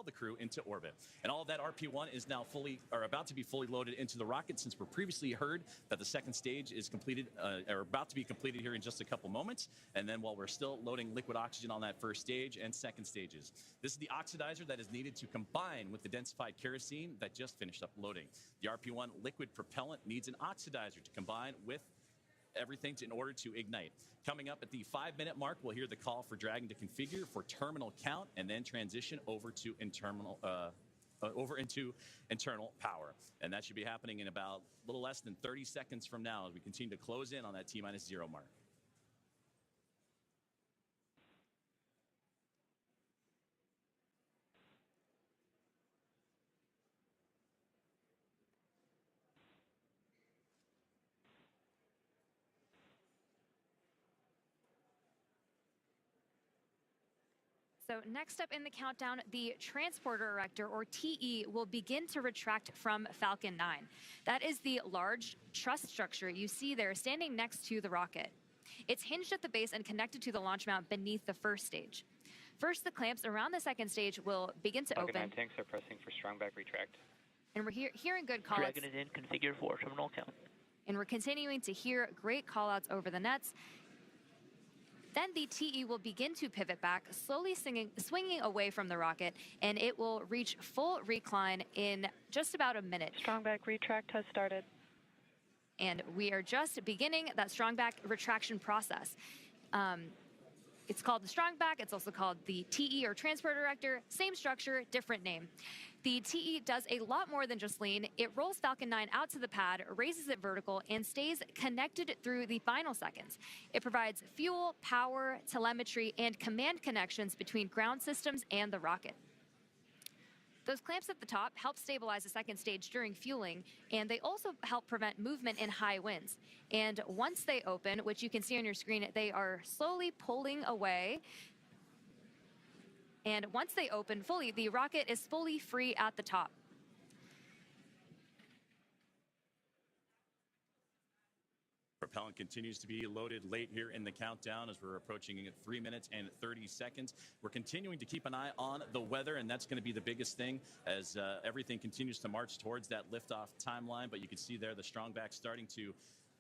the crew into orbit. And all of that RP1 is now about to be fully loaded into the rocket, since we're previously heard that the second stage is completed, or about to be completed here in just a couple moments. And then while we're still loading liquid oxygen on that first stage and second stages. This is the oxidizer that is needed to combine with the densified kerosene that just finished up loading. The RP1 liquid propellant needs an oxidizer to combine with everything in order to ignite. Coming up at the 5-minute mark, we'll hear the call for Dragon to configure for terminal count and then transition over to internal power. And that should be happening in about a little less than 30 seconds from now as we continue to close in on that T-0 mark.
So next up in the countdown, the transporter erector, or TE, will begin to retract from Falcon 9. That is the large truss structure you see there standing next to the rocket. It's hinged at the base and connected to the launch mount beneath the first stage. First, the clamps around the second stage will begin to
Falcon
open.
9 tanks are pressing for strong back retract.
And we're hearing good callouts.
Dragon is in, configure for terminal count.
And we're continuing to hear great callouts over the nets. Then the TE will begin to pivot back, slowly swinging away from the rocket, and it will reach full recline in just about a minute.
Strong back retract has started.
And we are just beginning that strong back retraction process. It's called the strong back. It's also called the TE, or transporter erector. Same structure, different name. The TE does a lot more than just lean. It rolls Falcon 9 out to the pad, raises it vertical, and stays connected through the final seconds. It provides fuel, power, telemetry, and command connections between ground systems and the rocket. Those clamps at the top help stabilize the second stage during fueling, and they also help prevent movement in high winds. And once they open, which you can see on your screen, they are slowly pulling away. And once they open fully, the rocket is fully free at the top.
Propellant continues to be loaded late here in the countdown as we're approaching 3 minutes and 30 seconds. We're continuing to keep an eye on the weather, and that's going to be the biggest thing as everything continues to march towards that liftoff timeline. But you can see there the strong back starting to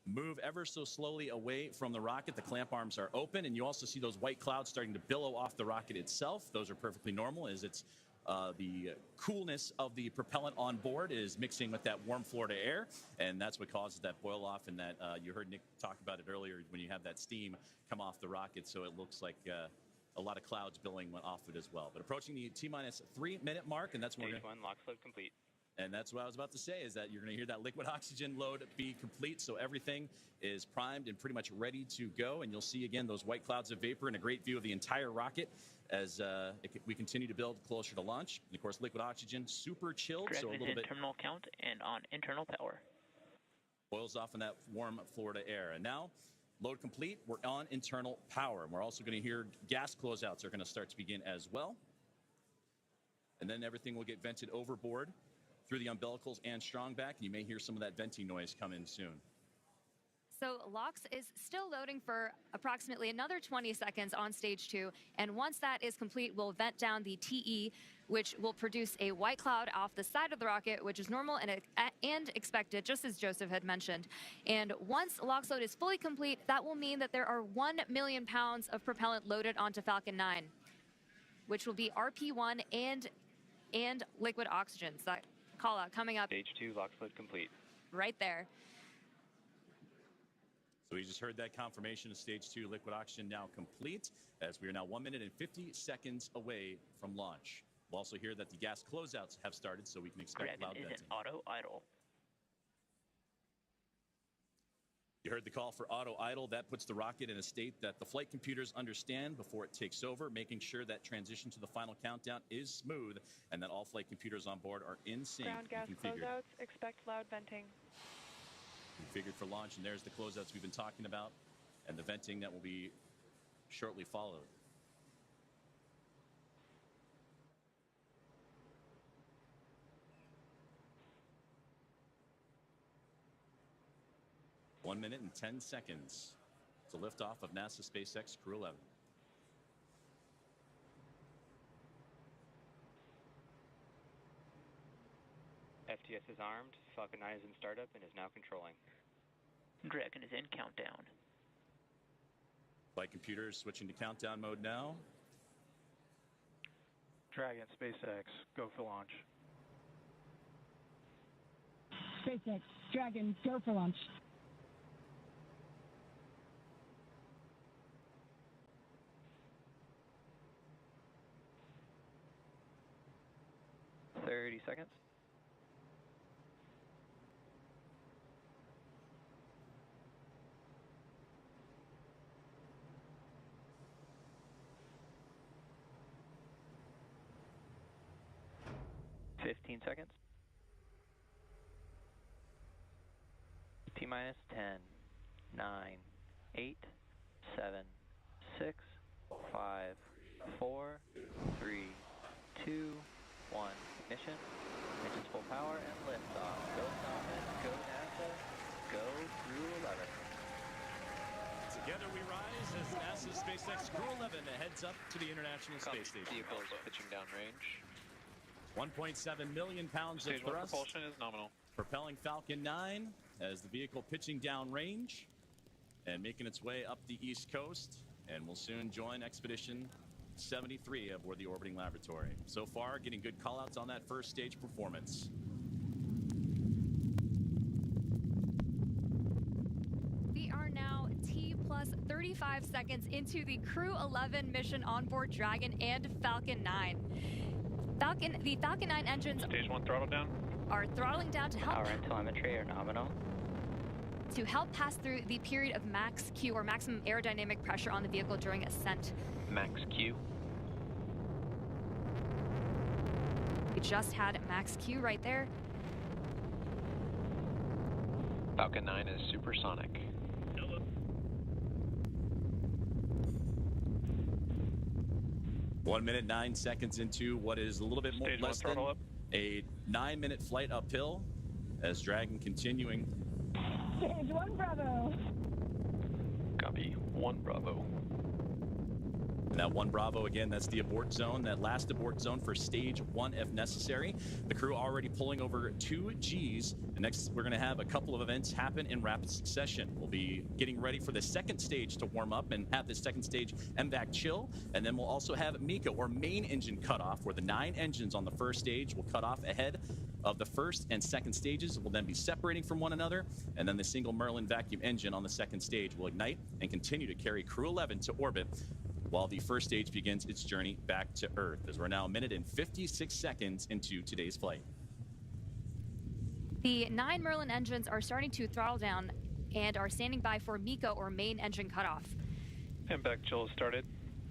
move ever so slowly away from the rocket. The clamp arms are open, and you also see those white clouds starting to billow off the rocket itself. Those are perfectly normal, as it's the coolness of the propellant on board is mixing with that warm Florida air, and that's what causes that boil off, and that you heard Nick talk about it earlier when you have that steam come off the rocket, so it looks like a lot of clouds billowing off it as well. But approaching the T-minus 3-minute mark, and that's when
Stage 1, LOX load complete.
And that's what I was about to say, is that you're going to hear that liquid oxygen load be complete, so everything is primed and pretty much ready to go. And you'll see, again, those white clouds of vapor and a great view of the entire rocket as we continue to build closer to launch. And, of course, liquid oxygen, super chilled, so a little bit...
terminal count and on internal power.
Boils off in that warm Florida air. And now, load complete, we're on internal power. And we're also going to hear gas closeouts are going to start to begin as well. And then everything will get vented overboard through the umbilicals and strong back, and you may hear some of that venting noise come in soon.
So LOX is still loading for approximately another 20 seconds on stage 2, and once that is complete, we'll vent down the TE, which will produce a white cloud off the side of the rocket, which is normal and expected, just as Joseph had mentioned. And once LOX load is fully complete, that will mean that there are 1 million pounds of propellant loaded onto Falcon 9, which will be RP1 and liquid oxygen. So that call out coming up.
Stage 2, LOX load complete.
Right there.
So we just heard that confirmation of stage 2 liquid oxygen now complete, as we are now 1 minute and 50 seconds away from launch. We'll also hear that the gas closeouts have started, so we can expect loud venting.
Dragon is in auto idle.
You heard the call for auto idle. That puts the rocket in a state that the flight computers understand before it takes over, making sure that transition to the final countdown is smooth and that all flight computers on board are in sync.
Ground gas closeouts, expect loud venting.
Configured for launch, and there's the closeouts we've been talking about and the venting that will be shortly followed. One minute and 10 seconds to lift off of NASA SpaceX Crew-11.
FTS is armed, Falcon 9 is in startup and is now controlling. Dragon is in countdown.
Flight computers switching to countdown mode now.
Dragon, SpaceX, go for launch.
SpaceX, Dragon, go for launch.
Seconds. Fifteen seconds. T-minus 10, 9, 8, 7, 6, 5, 4, 3, 2, 1. Ignition. Ignition's full power and liftoff. Go Thomas, go NASA, go Crew-11.
Together we rise as NASA's SpaceX Crew-11 heads up to the International Space Station.
Vehicles pitching down range.
1.7 million pounds
Stage
of
1
thrust.
propulsion is nominal.
Propelling Falcon 9 as the vehicle pitching down range and making its way up the East Coast, and will soon join Expedition 73 aboard the orbiting laboratory. So far, getting good callouts on that first stage performance.
We are now T plus 35 seconds into the Crew-11 mission on board Dragon and Falcon 9. The Falcon 9 engines
Stage 1 throttle down.
Are throttling down to help
Power and telemetry are nominal.
To help pass through the period of max Q, or maximum aerodynamic pressure on the vehicle during ascent.
Max Q.
We just had max Q right there.
Falcon 9 is supersonic.
1 minute, 9 seconds into what is a little bit more less than a 9-minute flight uphill as Dragon continuing.
Stage 1 Bravo.
Copy. 1 Bravo.
And that 1 Bravo, again, that's the abort zone, that last abort zone for stage 1 if necessary. The crew already pulling over 2 Gs. And next, we're going to have a couple of events happen in rapid succession. We'll be getting ready for the second stage to warm up and have this second stage MVAC chill. And then we'll also have MECA, or main engine cutoff, where the 9 engines on the first stage will cut off ahead of the first and second stages. Will then be separating from one another. And then the single Merlin vacuum engine on the second stage will ignite and continue to carry Crew-11 to orbit, while the first stage begins its journey back to Earth, as we're now 1 minute and 56 seconds into today's flight.
The 9 Merlin engines are starting to throttle down and are standing by for MECA, or main engine cutoff.
MVAC chill started.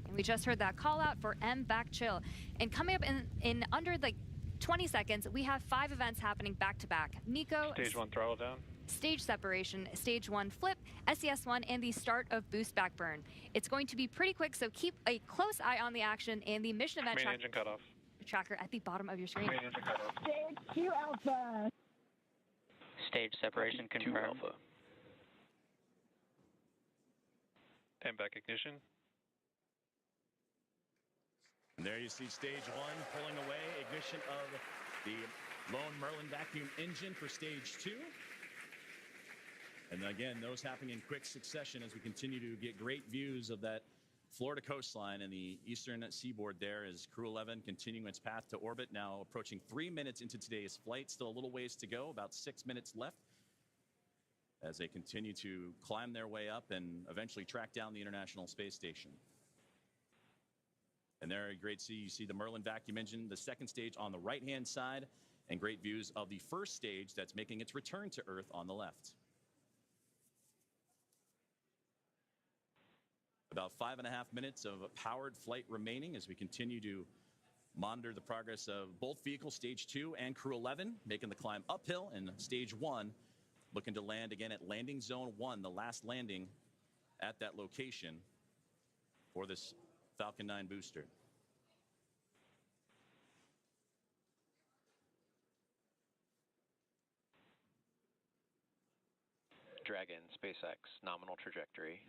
And we just heard that call out for MVAC chill. And coming up in under like 20 seconds, we have 5 events happening back to back. MECA,
Stage 1 throttle down.
Stage separation, stage 1 flip, SES1, and the start of boost back burn. It's going to be pretty quick, so keep a close eye on the action and the mission event
Main engine cutoff.
tracker at the bottom of your screen.
Main engine cutoff.
Stage 2 Alpha.
Stage separation confirmed.
Alpha. MVAC ignition.
And there you see stage 1 pulling away, ignition of the lone Merlin vacuum engine for stage 2. And again, those happening in quick succession as we continue to get great views of that Florida coastline and the eastern seaboard there, as Crew-11 continuing its path to orbit, now approaching 3 minutes into today's flight. Still a little ways to go, about 6 minutes left, as they continue to climb their way up and eventually track down the International Space Station. And there, great see, you see the Merlin vacuum engine, the second stage on the right-hand side, and great views of the first stage that's making its return to Earth on the left. About 5.5 minutes of powered flight remaining as we continue to monitor the progress of both vehicles, stage 2 and Crew-11, making the climb uphill, and stage 1 looking to land again at landing zone 1, the last landing at that location for this Falcon 9 booster.
Dragon, SpaceX, nominal trajectory.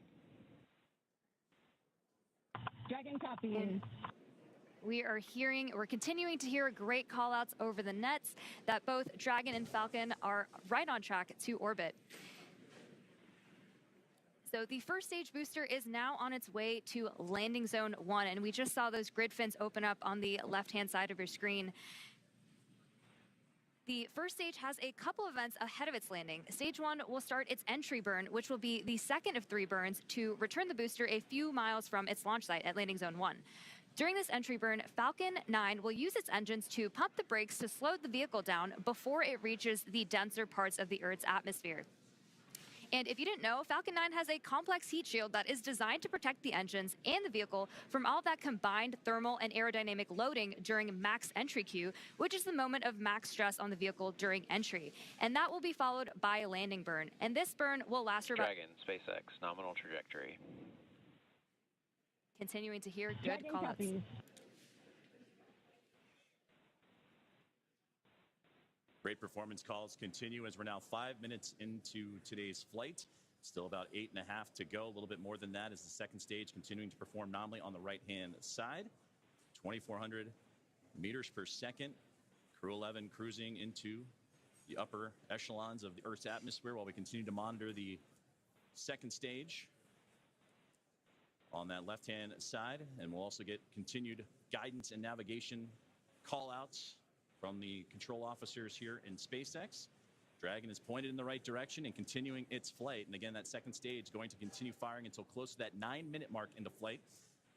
Dragon copies.
We're continuing to hear great call outs over the nets that both Dragon and Falcon are right on track to orbit. So the first stage booster is now on its way to landing zone 1, and we just saw those grid fins open up on the left-hand side of your screen. The first stage has a couple events ahead of its landing. Stage 1 will start its entry burn, which will be the second of 3 burns to return the booster a few miles from its launch site at landing zone 1. During this entry burn, Falcon 9 will use its engines to pump the brakes to slow the vehicle down before it reaches the denser parts of the Earth's atmosphere. And if you didn't know, Falcon 9 has a complex heat shield that is designed to protect the engines and the vehicle from all that combined thermal and aerodynamic loading during max entry Q, which is the moment of max stress on the vehicle during entry. And that will be followed by a landing burn. And this burn will last for about...
Dragon, SpaceX, nominal trajectory.
Continuing to hear good call-outs.
Great performance calls continue as we're now 5 minutes into today's flight. Still about 8.5 to go, a little bit more than that as the second stage continuing to perform nominally on the right-hand side. 2,400 meters per second. Crew-11 cruising into the upper echelons of the Earth's atmosphere while we continue to monitor the second stage on that left-hand side. And we'll also get continued guidance and navigation call-outs from the control officers here in SpaceX. Dragon is pointed in the right direction and continuing its flight. And again, that second stage going to continue firing until close to that 9-minute mark into flight,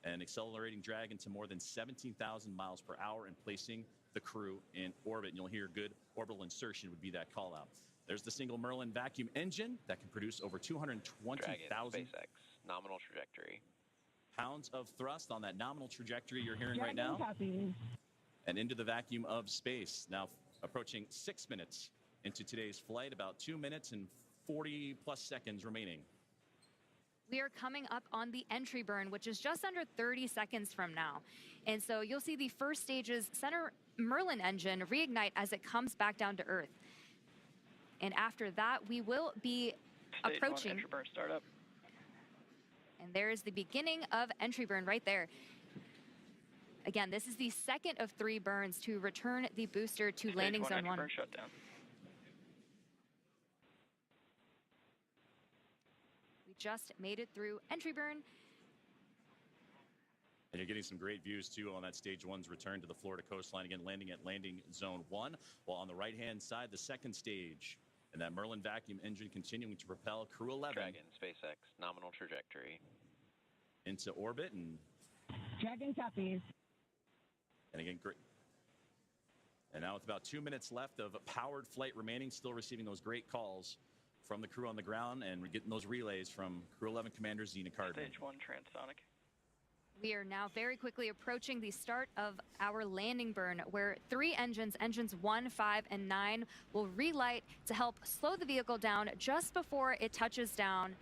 and accelerating Dragon to more than 17,000 miles per hour and placing the crew in orbit. And you'll hear good orbital insertion would be that call out. There's the single Merlin vacuum engine that can produce over 220,000
SpaceX, nominal trajectory.
pounds of thrust on that nominal trajectory you're hearing right now. And into the vacuum of space. Now approaching 6 minutes into today's flight, about 2 minutes and 40 plus seconds remaining.
We are coming up on the entry burn, which is just under 30 seconds from now. And so you'll see the first stage's center Merlin engine reignite as it comes back down to Earth. And after that, we will be approaching.
Stage 1 entry burn startup.
And there's the beginning of entry burn right there. Again, this is the second of 3 burns to return the booster to landing zone 1.
Burn shutdown.
We just made it through entry burn.
And you're getting some great views, too, on that stage 1's return to the Florida coastline. Again, landing at landing zone 1. While on the right-hand side, the second stage. And that Merlin vacuum engine continuing to propel Crew-11.
Dragon, SpaceX, nominal trajectory.
Into orbit. And
Dragon copies.
And again, great. And now with about 2 minutes left of powered flight remaining, still receiving those great calls from the crew on the ground. And we're getting those relays from Crew-11 Commander Zena Cardman.
Stage 1 transonic.
We are now very quickly approaching the start of our landing burn, where 3 engines, engines 1, 5, and 9, will relight to help slow the vehicle down just before it touches down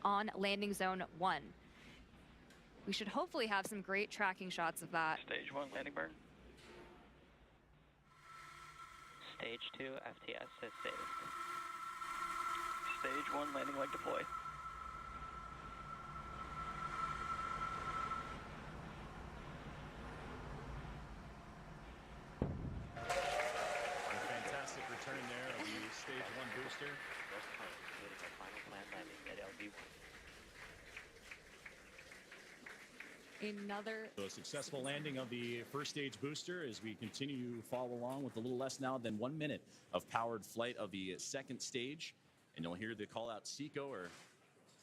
on landing zone 1. We should hopefully have some great tracking shots of that.
Stage 1 landing burn. Stage 2 FTS has saved. Stage 1 landing leg deployed.
Fantastic return there of the stage 1 booster.
Completing our final planned landing at LV.
So a successful landing of the first stage booster as we continue to follow along with a little less now than 1 minute of powered flight of the second stage. And you'll hear the call out SECO, or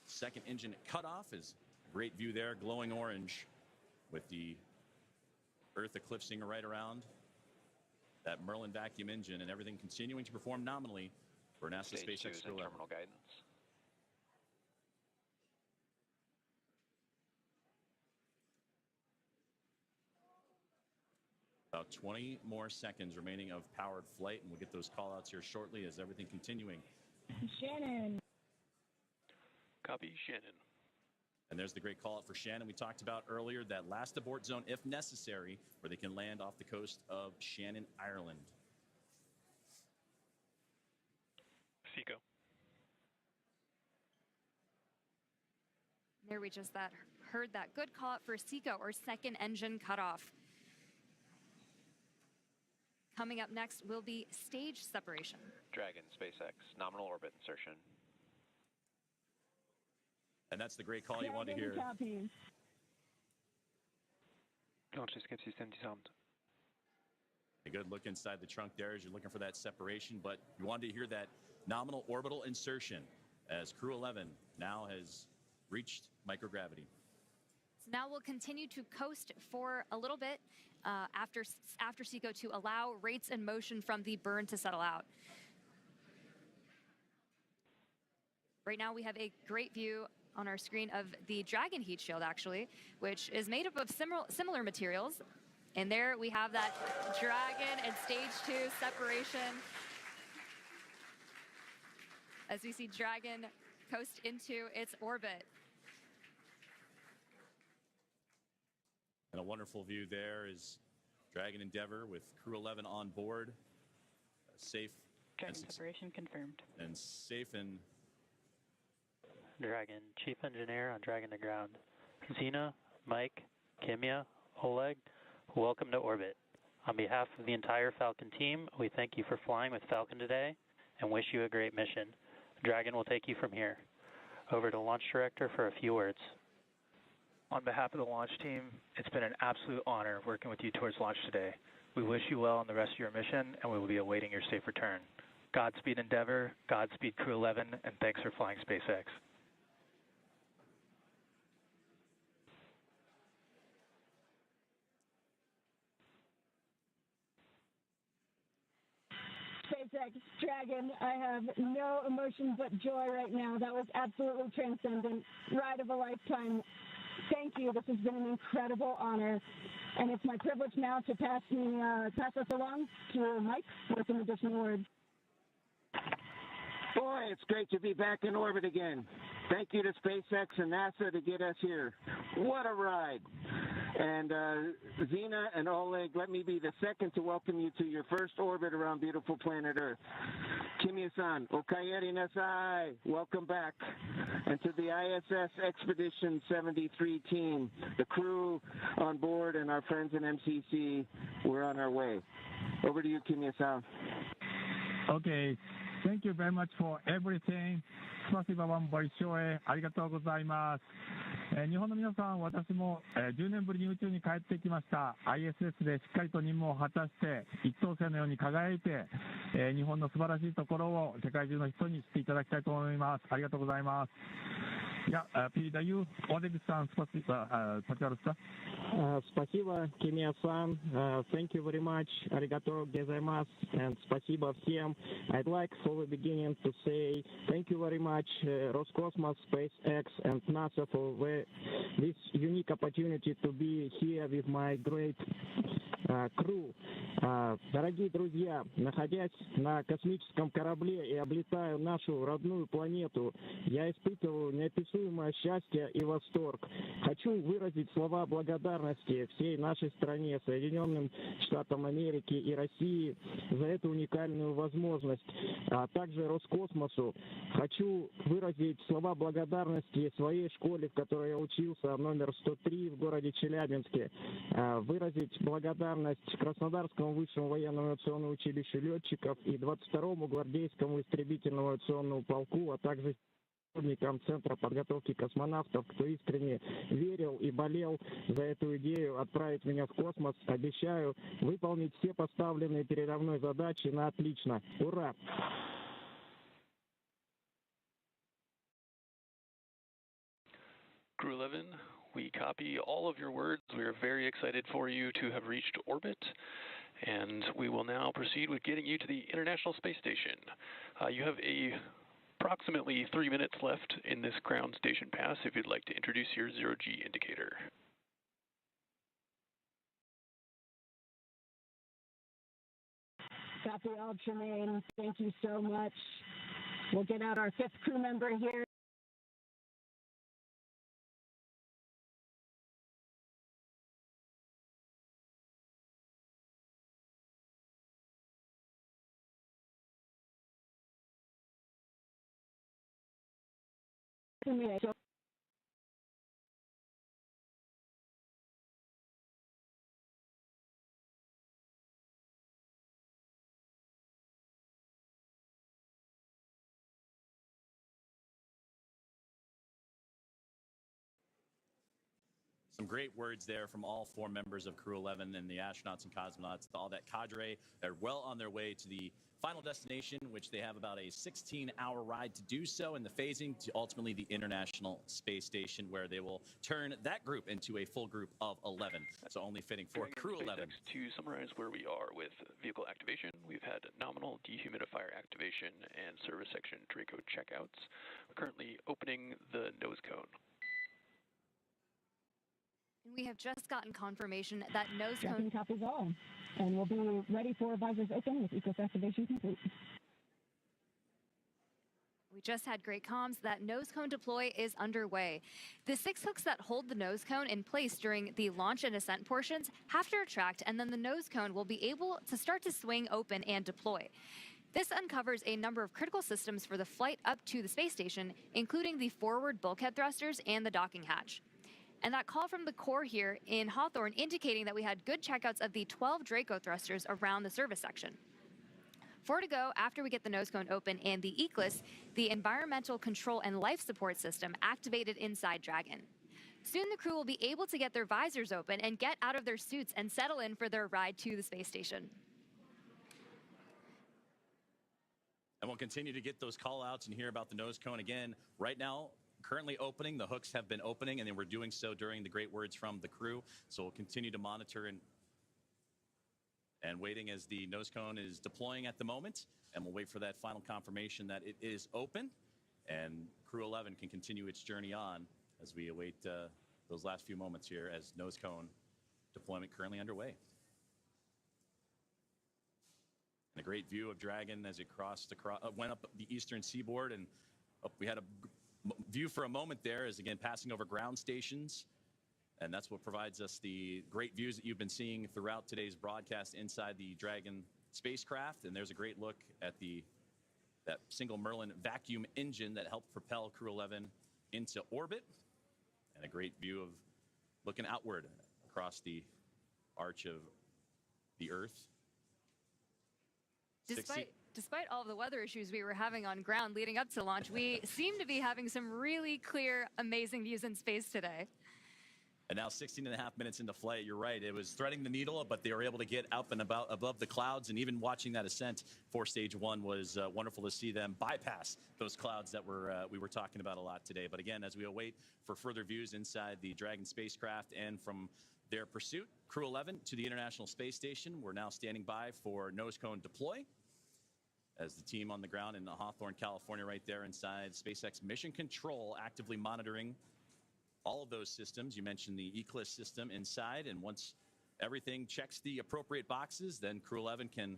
second engine cutoff, is a great view there, glowing orange with the Earth eclipsing right around that Merlin vacuum engine, and everything continuing to perform nominally for NASA
Stage 2
SpaceX
is in
Crew-11.
terminal guidance.
About 20 more seconds remaining of powered flight, and we'll get those call outs here shortly as everything continuing.
Shannon.
Copy, Shannon.
And there's the great call out for Shannon we talked about earlier, that last abort zone if necessary, where they can land off the coast of Shannon, Ireland.
SECO.
There we just heard that good call out for SECO, or second engine cutoff. Coming up next will be stage separation.
Dragon, SpaceX, nominal orbit insertion.
And that's the great call you want to hear. A good look inside the trunk there as you're looking for that separation, but you wanted to hear that nominal orbital insertion as Crew-11 now has reached microgravity.
So now we'll continue to coast for a little bit after SECO to allow rates and motion from the burn to settle out. Right now we have a great view on our screen of the Dragon heat shield, actually, which is made up of similar materials. And there we have that Dragon and stage 2 separation as we see Dragon coast into its orbit.
And a wonderful view there is Dragon Endeavour with Crew-11 on board. Safe.
Dragon separation confirmed.
And safe and...
Dragon, Chief Engineer on Dragon to ground. Zena, Mike, Kimiya, Oleg, welcome to orbit. On behalf of the entire Falcon team, we thank you for flying with Falcon today and wish you a great mission. Dragon will take you from here. Over to Launch Director for a few words.
On behalf of the launch team, it's been an absolute honor working with you towards launch today. We wish you well on the rest of your mission, and we will be awaiting your safe return. Godspeed Endeavour, Godspeed Crew-11, and thanks for flying SpaceX.
SpaceX Dragon, I have no emotion but joy right now. That was absolutely transcendent. Ride of a lifetime. Thank you. This has been an incredible honor. And it's my privilege now to pass us along to Mike with some additional words.
Boy, it's great to be back in orbit again. Thank you to SpaceX and NASA to get us here. What a ride. And Zena and Oleg, let me be the second to welcome you to your first orbit around beautiful planet Earth. Kimiya-san, Okayeri Nasai, welcome back. And to the ISS Expedition 73 team, the crew on board and our friends in MCC, we're on our way. Over to you, Kimiya-san.
Okay. Thank you very much for everything. スパシバワンボイショーへありがとうございます。日本の皆さん、私も10年ぶりに宇宙に帰ってきました。ISS でしっかりと任務を果たして一等星のように輝いて、日本の素晴らしいところを世界中の人に知っていただきたいと思います。ありがとうございます。Я передаю Олег-сан, пожалуйста.
Спасибо, Кимия-сан. Thank you very much. Arigato gozaimasu. And спасибо всем. I'd like for the beginning to say thank you very much, Roscosmos, SpaceX, and NASA for this unique opportunity to be here with my great crew. Дорогие друзья, находясь на космическом корабле и облетая нашу родную планету, я испытываю неописуемое счастье и восторг. Хочу выразить слова благодарности всей нашей стране, Соединенным Штатам Америки и России за эту уникальную возможность, а также Роскосмосу. Хочу выразить слова благодарности своей школе, в которой я учился, номер 103 в городе Челябинске, выразить благодарность Краснодарскому высшему военному авиационному училищу летчиков и 22-му гвардейскому истребительному авиационному полку, а также сотрудникам Центра подготовки космонавтов, кто искренне верил и болел за эту идею отправить меня в космос. Обещаю выполнить все поставленные передо мной задачи на отлично. Ура!
Crew-11, we copy all of your words. We are very excited for you to have reached orbit, and we will now proceed with getting you to the International Space Station. You have approximately 3 minutes left in this ground station pass if you'd like to introduce your zero-G indicator.
Copy all, Tremaine. Thank you so much. We'll get out our 5th crew member here.
Some great words there from all 4 members of Crew-11 and the astronauts and cosmonauts, all that cadre. They're well on their way to the final destination, which they have about a 16-hour ride to do so, and the phasing to ultimately the International Space Station, where they will turn that group into a full group of 11. So only fitting for Crew-11.
To summarize where we are with vehicle activation, we've had nominal dehumidifier activation and service section Draco checkouts. We're currently opening the nose cone.
We have just gotten confirmation that nose cone
copies all, and we'll be ready for visors open with eco activation complete.
We just had great comms that nose cone deploy is underway. The 6 hooks that hold the nose cone in place during the launch and ascent portions have to retract, and then the nose cone will be able to start to swing open and deploy. This uncovers a number of critical systems for the flight up to the space station, including the forward bulkhead thrusters and the docking hatch. And that call from the core here in Hawthorne indicating that we had good checkouts of the 12 Draco thrusters around the service section. 4 to go after we get the nose cone open and the ECLIS, the environmental control and life support system, activated inside Dragon. Soon the crew will be able to get their visors open and get out of their suits and settle in for their ride to the space station.
And we'll continue to get those call outs and hear about the nose cone again. Right now, currently opening. The hooks have been opening, and they were doing so during the great words from the crew. So we'll continue to monitor and waiting as the nose cone is deploying at the moment. And we'll wait for that final confirmation that it is open. And Crew-11 can continue its journey on as we await those last few moments here as nose cone deployment currently underway. And a great view of Dragon as it went up the eastern seaboard, and we had a view for a moment there as again passing over ground stations, and that's what provides us the great views that you've been seeing throughout today's broadcast inside the Dragon spacecraft. And there's a great look at that single Merlin vacuum engine that helped propel Crew-11 into orbit, and a great view of looking outward across the arch of the Earth.
Despite all of the weather issues we were having on ground leading up to launch, we seem to be having some really clear, amazing views in space today.
And now 16 and a half minutes into flight, you're right, it was threading the needle, but they were able to get up and above the clouds, and even watching that ascent for stage one was wonderful to see them bypass those clouds that we were talking about a lot today. But again, as we await for further views inside the Dragon spacecraft and from their pursuit, CREW-11 to the International Space Station, we're now standing by for nose cone deploy, as the team on the ground in Hawthorne, California, right there inside SpaceX Mission Control, actively monitoring all of those systems. You mentioned the ECLIS system inside, and once everything checks the appropriate boxes, then CREW-11 can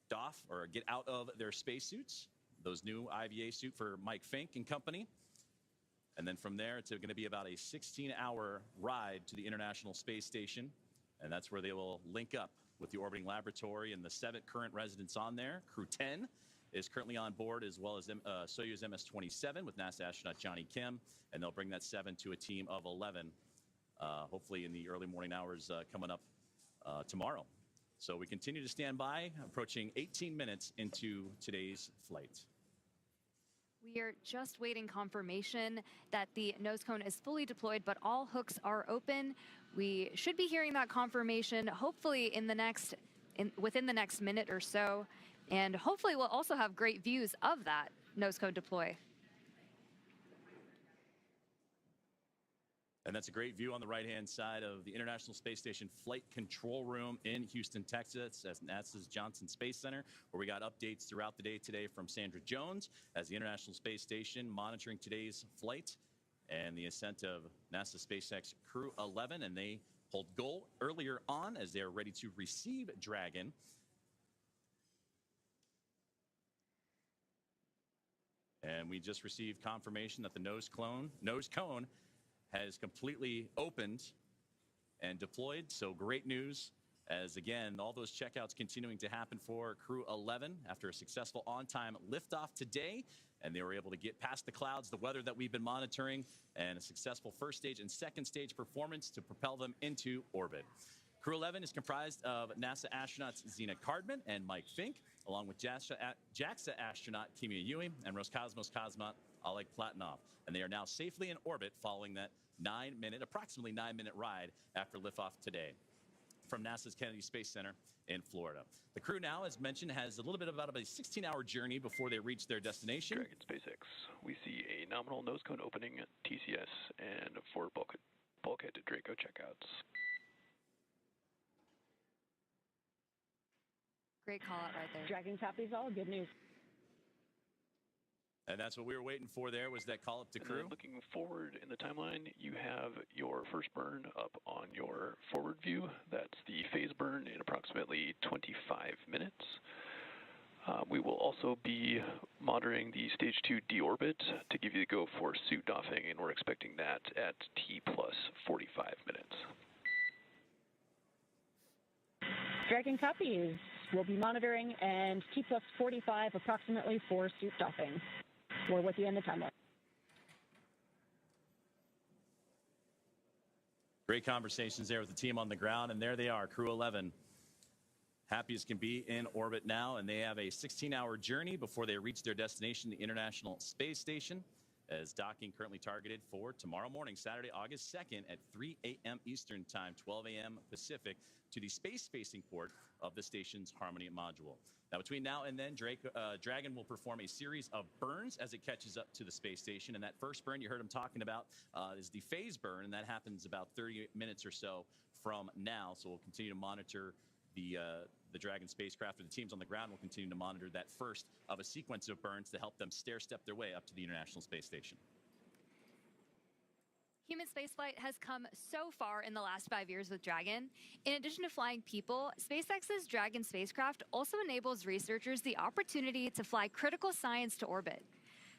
doff or get out of their spacesuits, those new IVA suit for Mike Fincke and company. And then from there, it's going to be about a 16-hour ride to the International Space Station, and that's where they will link up with the orbiting laboratory and the 7 current residents on there. CREW-10 is currently on board, as well as Soyuz MS-27 with NASA astronaut Johnny Kim, and they'll bring that 7 to a team of 11, hopefully in the early morning hours coming up tomorrow. So we continue to stand by, approaching 18 minutes into today's flight.
We are just waiting confirmation that the nose cone is fully deployed, but all hooks are open. We should be hearing that confirmation hopefully within the next minute or so. And hopefully we'll also have great views of that nose cone deploy.
And that's a great view on the right-hand side of the International Space Station Flight Control Room in Houston, Texas, at NASA's Johnson Space Center, where we got updates throughout the day today from Sandra Jones as the International Space Station monitoring today's flight and the ascent of NASA SpaceX CREW-11. And they pulled goal earlier on as they are ready to receive Dragon. And we just received confirmation that the nose cone has completely opened and deployed. So great news, as again, all those checkouts continuing to happen for CREW-11 after a successful on-time liftoff today. And they were able to get past the clouds, the weather that we've been monitoring, and a successful first stage and second stage performance to propel them into orbit. CREW-11 is comprised of NASA astronauts Zena Cardman and Mike Fincke, along with JAXA astronaut Kimiya Yui and Roscosmos cosmonaut Oleg Platonov. And they are now safely in orbit following that approximately 9-minute ride after liftoff today from NASA's Kennedy Space Center in Florida. The crew now, as mentioned, has a little bit about a 16-hour journey before they reach their destination.
Dragon SpaceX. We see a nominal nose cone opening at TCS and 4 bulkhead to Draco checkouts.
Great call out right there.
Dragon copies all. Good news.
And that's what we were waiting for there, was that call up to crew.
Looking forward in the timeline, you have your first burn up on your forward view. That's the phase burn in approximately 25 minutes. We will also be monitoring the stage 2 deorbit to give you the go for suit doffing, and we're expecting that at T plus 45 minutes.
Dragon copies. We'll be monitoring, and T plus 45 approximately for suit doffing. We're with you in the timeline.
Great conversations there with the team on the ground, and there they are, CREW-11. Happy as can be in orbit now, and they have a 16-hour journey before they reach their destination, the International Space Station, as docking currently targeted for tomorrow morning, Saturday, August 2nd at 3 a.m. Eastern Time, 12 a.m. Pacific, to the space-facing port of the station's Harmony module. Now, between now and then, Dragon will perform a series of burns as it catches up to the space station. And that first burn you heard him talking about is the phase burn, and that happens about 30 minutes or so from now. So we'll continue to monitor the Dragon spacecraft, or the teams on the ground will continue to monitor that first of a sequence of burns to help them stair-step their way up to the International Space Station.
Human spaceflight has come so far in the last 5 years with Dragon. In addition to flying people, SpaceX's Dragon spacecraft also enables researchers the opportunity to fly critical science to orbit.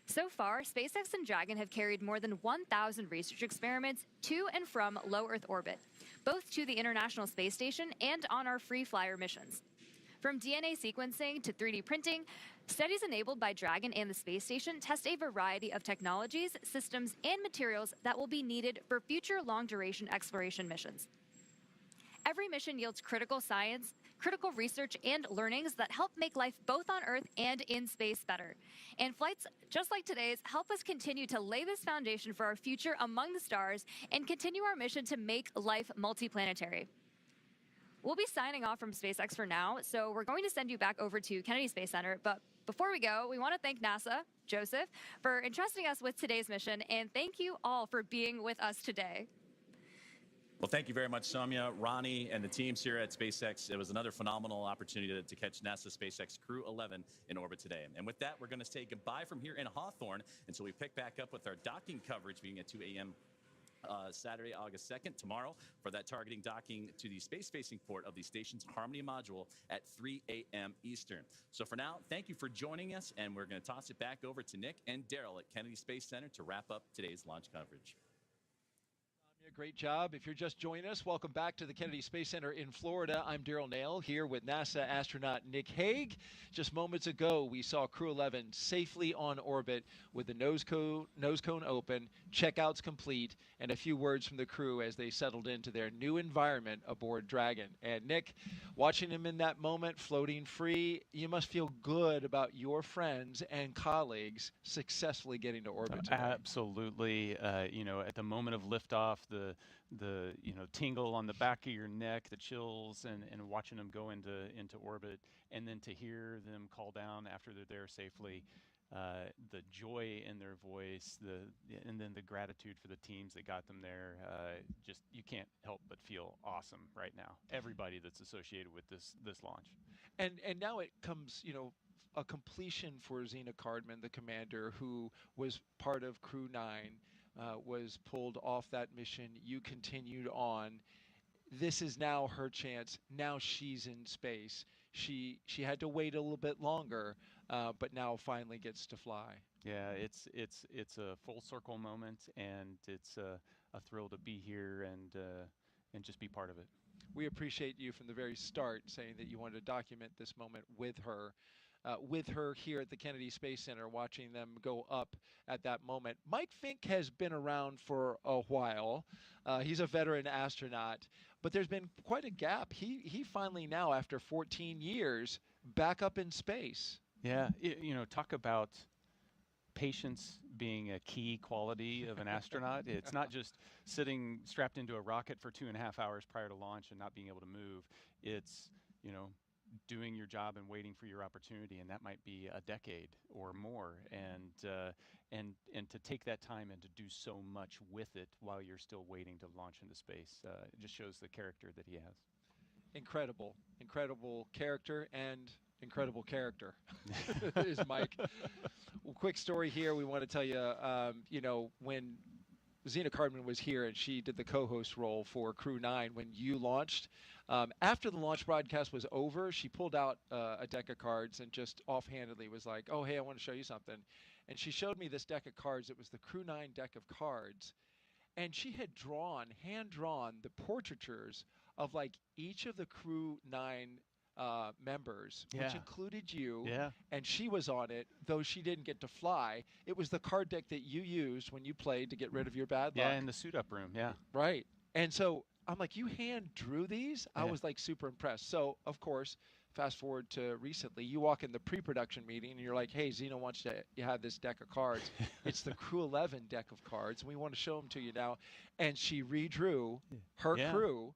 So far, SpaceX and Dragon have carried more than 1,000 research experiments to and from low Earth orbit, both to the International Space Station and on our free flyer missions. From DNA sequencing to 3D printing, studies enabled by Dragon and the space station test a variety of technologies, systems, and materials that will be needed for future long-duration exploration missions. Every mission yields critical science, critical research, and learnings that help make life both on Earth and in space better. And flights just like today's help us continue to lay this foundation for our future among the stars and continue our mission to make life multiplanetary. We'll be signing off from SpaceX for now, so we're going to send you back over to Kennedy Space Center. But before we go, we want to thank NASA, Joseph, for entrusting us with today's mission, and thank you all for being with us today.
Well, thank you very much, Soumya, Ronnie, and the teams here at SpaceX. It was another phenomenal opportunity to catch NASA SpaceX Crew-11 in orbit today. And with that, we're going to say goodbye from here in Hawthorne until we pick back up with our docking coverage beginning at 2 a.m. Saturday, August 2nd, tomorrow, for that targeting docking to the space-facing port of the station's Harmony module at 3 a.m. Eastern. So for now, thank you for joining us, and we're going to toss it back over to Nick and Daryl at Kennedy Space Center to wrap up today's launch coverage.
Great job. If you're just joining us, welcome back to the Kennedy Space Center in Florida. I'm Daryl Nail here with NASA astronaut Nick Hague. Just moments ago, we saw Crew-11 safely on orbit with the nose cone open, checkouts complete, and a few words from the crew as they settled into their new environment aboard Dragon. And Nick, watching him in that moment, floating free, you must feel good about your friends and colleagues successfully getting to orbit today.
Absolutely. You know, at the moment of liftoff, the tingle on the back of your neck, the chills, and watching them go into orbit, and then to hear them call down after they're there safely, the joy in their voice, and then the gratitude for the teams that got them there. Just you can't help but feel awesome right now. Everybody that's associated with this launch.
And now it comes, a completion for Zena Cardman, the commander, who was part of Crew 9. Was pulled off that mission. You continued on. This is now her chance. Now she's in space. She had to wait a little bit longer, but now finally gets to fly.
Yeah, it's a full circle moment, and it's a thrill to be here and just be part of it.
We appreciate you from the very start saying that you wanted to document this moment with her. Here at the Kennedy Space Center, watching them go up at that moment. Mike Fincke has been around for a while. He's a veteran astronaut, but there's been quite a gap. He finally now, after 14 years, back up in space.
Yeah, talk about patience being a key quality of an astronaut. It's not just sitting strapped into a rocket for 2.5 hours prior to launch and not being able to move. It's, doing your job and waiting for your opportunity, and that might be a decade or more, and to take that time and to do so much with it while you're still waiting to launch into space, it just shows the character that he has. Incredible
Character and incredible character is Mike. Well, quick story here. We want to tell you, when Zena Cardman was here and she did the co-host role for Crew 9 when you launched. After the launch broadcast was over, she pulled out a deck of cards and just offhandedly was like, oh, hey, I want to show you something. And she showed me this deck of cards. It was the Crew 9 deck of cards. And she had hand-drawn the portraitures of like each of the Crew 9 members, which included you, and she was on it, though she didn't get to fly. It was the card deck that you used when you played to get rid of your bad luck.
Yeah, in the suit-up room,
Right. And so I'm like, you hand drew these? I was like super impressed. So, of course, fast forward to recently, you walk in the pre-production meeting and you're like, hey, Zena wants to have this deck of cards. It's the Crew-11 deck of cards, and we want to show them to you now. And she redrew her crew.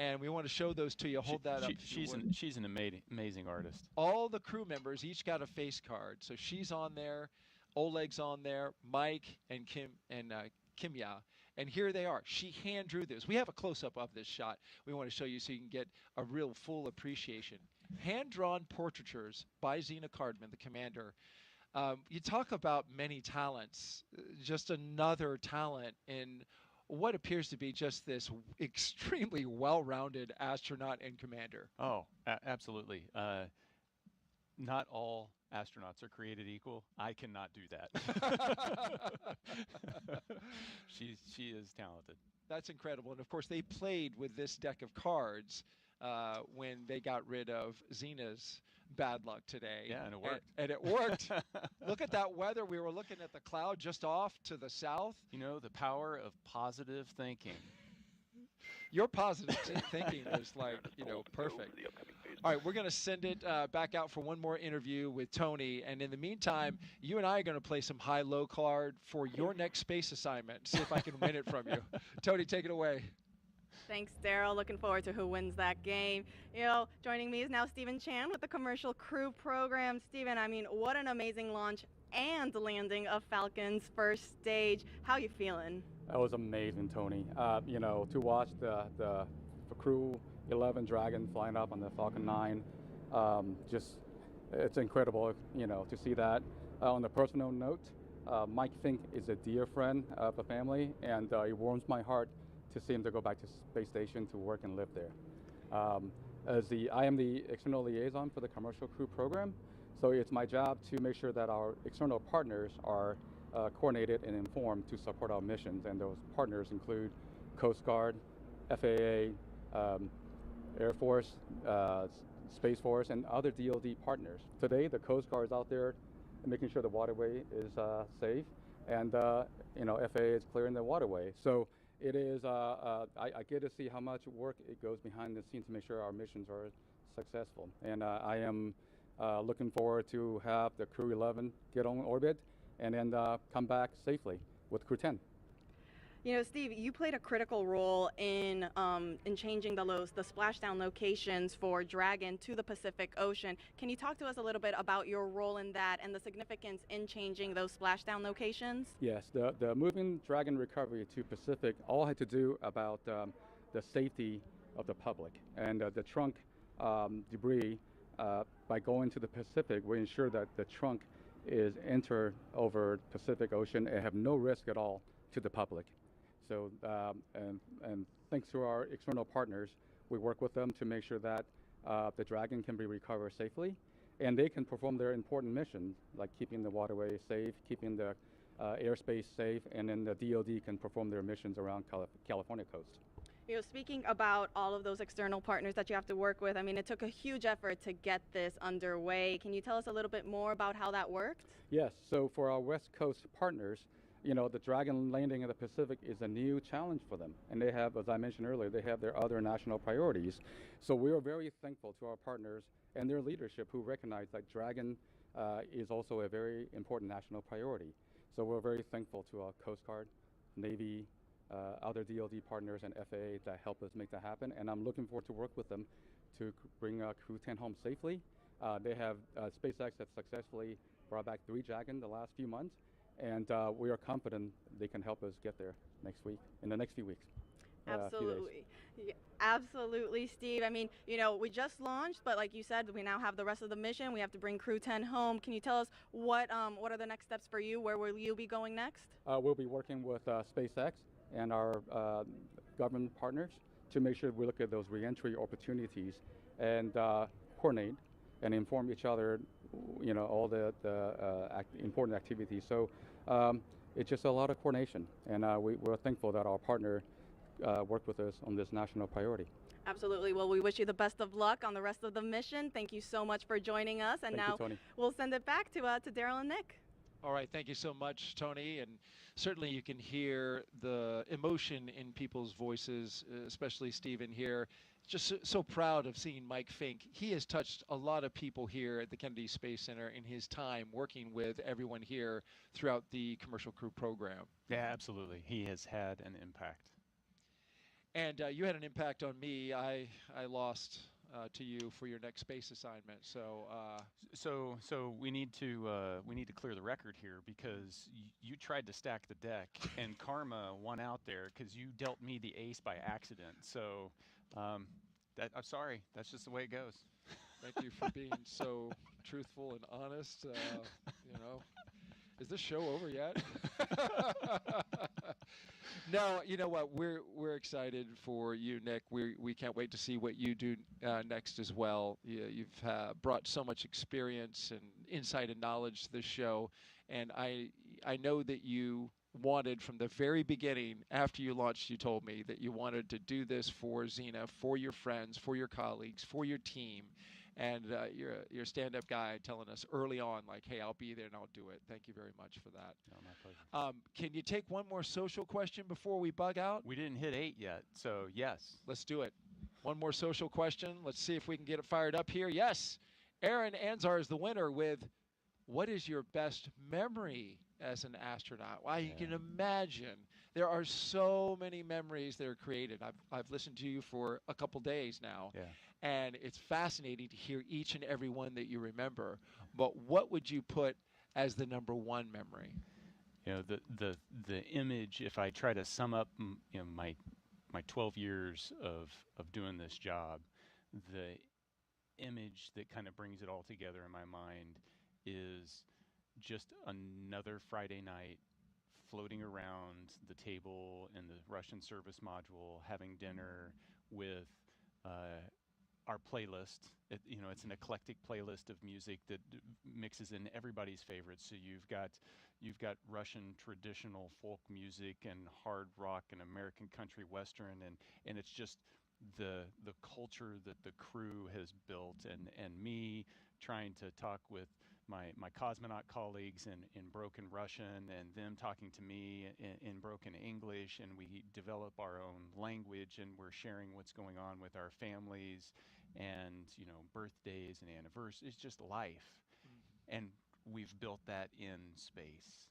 And we want to show those to you. Hold that up.
She's an amazing artist.
All the crew members each got a face card. So she's on there, Oleg's on there, Mike and Kimiya. And here they are. She hand drew this. We have a close-up of this shot. We want to show you so you can get a real full appreciation. Hand-drawn portraitures by Zena Cardman, the commander. You talk about many talents. Just another talent in what appears to be just this extremely well-rounded astronaut and commander.
Oh, absolutely. Not all astronauts are created equal. I cannot do that. She is talented.
That's incredible. And of course, they played with this deck of cards when they got rid of Zena's bad luck today.
Yeah, and it worked.
And it worked. Look at that weather. We were looking at the cloud just off to the south.
You know, the power of positive thinking.
Your positive thinking is like, perfect. All right, we're going to send it back out for one more interview with Tony. And in the meantime, you and I are going to play some high-low card for your next space assignment. See if I can win it from you. Tony, take it away.
Thanks, Daryl. Looking forward to who wins that game. Joining me is now Stephen Chan with the Commercial Crew Program. Stephen, what an amazing launch and landing of Falcon's first stage. How you feeling?
That was amazing, Tony. To watch the CREW-11 Dragon flying up on the Falcon 9, it's incredible, to see that. On a personal note, Mike Fincke is a dear friend of the family, and it warms my heart to see him to go back to space station to work and live there. I am the external liaison for the Commercial Crew Program, so it's my job to make sure that our external partners are coordinated and informed to support our missions, and those partners include Coast Guard, FAA, Air Force, Space Force, and other DoD partners. Today, the Coast Guard is out there making sure the waterway is safe, and FAA is clearing the waterway. So it is. I get to see how much work it goes behind the scenes to make sure our missions are successful, and I am looking forward to have the CREW-11 get on orbit and then come back safely with Crew-10.
Steve, you played a critical role in changing the splashdown locations for Dragon to the Pacific Ocean. Can you talk to us a little bit about your role in that and the significance in changing those splashdown locations?
Yes, the moving Dragon recovery to Pacific all had to do about the safety of the public, and the trunk debris. By going to the Pacific, we ensure that the trunk is entered over Pacific Ocean and have no risk at all to the public. So, and thanks to our external partners, we work with them to make sure that the Dragon can be recovered safely, and they can perform their important missions, like keeping the waterway safe, keeping the airspace safe, and then the DoD can perform their missions around California coast.
Speaking about all of those external partners that you have to work with, it took a huge effort to get this underway. Can you tell us a little bit more about how that worked?
Yes, so for our West Coast partners, the Dragon landing in the Pacific is a new challenge for them. And they have, as I mentioned earlier, they have their other national priorities. So we are very thankful to our partners and their leadership who recognize that Dragon is also a very important national priority. So we're very thankful to our Coast Guard, Navy, other DoD partners and FAA that help us make that happen, and I'm looking forward to work with them to bring Crew-10 home safely. They have SpaceX has successfully brought back 3 Dragon the last few months, and we are confident they can help us get there in the next few weeks.
Absolutely. Absolutely, Steve. We just launched, but like you said, we now have the rest of the mission. We have to bring Crew-10 home. Can you tell us what are the next steps for you? Where will you be going next?
We'll be working with SpaceX and our government partners to make sure we look at those reentry opportunities and coordinate and inform each other, all the important activities. So it's just a lot of coordination, and we're thankful that our partner worked with us on this national priority.
Absolutely. Well, we wish you the best of luck on the rest of the mission. Thank you so much for joining us. And
Thank you, Tony.
We'll send it back to Daryl and Nick.
All right, thank you so much, Tony. And certainly you can hear the emotion in people's voices, especially Stephen here. Just so proud of seeing Mike Fincke. He has touched a lot of people here at the Kennedy Space Center in his time working with everyone here throughout the Commercial Crew Program.
Yeah, absolutely. He has had an impact.
And you had an impact on me. I lost to you for your next space assignment.
So we need to clear the record here, because you tried to stack the deck and karma won out there because you dealt me the ace by accident. So I'm sorry. That's just the way it goes.
Thank you for being so truthful and honest. Is this show over yet? No, you know what? We're excited for you, Nick. We can't wait to see what you do next as well. You've brought so much experience and insight and knowledge to this show, and I know that you wanted from the very beginning, after you launched, you told me that you wanted to do this for Zena, for your friends, for your colleagues, for your team. And you're a stand-up guy telling us early on, like, hey, I'll be there and I'll do it. Thank you very much for that.
No, my pleasure.
Can you take one more social question before we bug out?
We didn't hit 8 yet, so yes.
Let's do it. One more social question. Let's see if we can get it fired up here. Yes, Aaron Anzar is the winner with, what is your best memory as an astronaut? Well, you can imagine there are so many memories that are created. I've listened to you for a couple days now.
Yeah.
And it's fascinating to hear each and every one that you remember. But what would you put as the number one memory?
You know, the image, if I try to sum up my 12 years of doing this job, the image that kind of brings it all together in my mind is just another Friday night floating around the table in the Russian service module, having dinner with our playlist. It's an eclectic playlist of music that mixes in everybody's favorites. So you've got Russian traditional folk music and hard rock and American country western, and it's just the culture that the crew has built, and me trying to talk with my cosmonaut colleagues in broken Russian, and them talking to me in broken English, and we develop our own language, and we're sharing what's going on with our families, and birthdays and anniversaries. It's just life. And we've built that in space.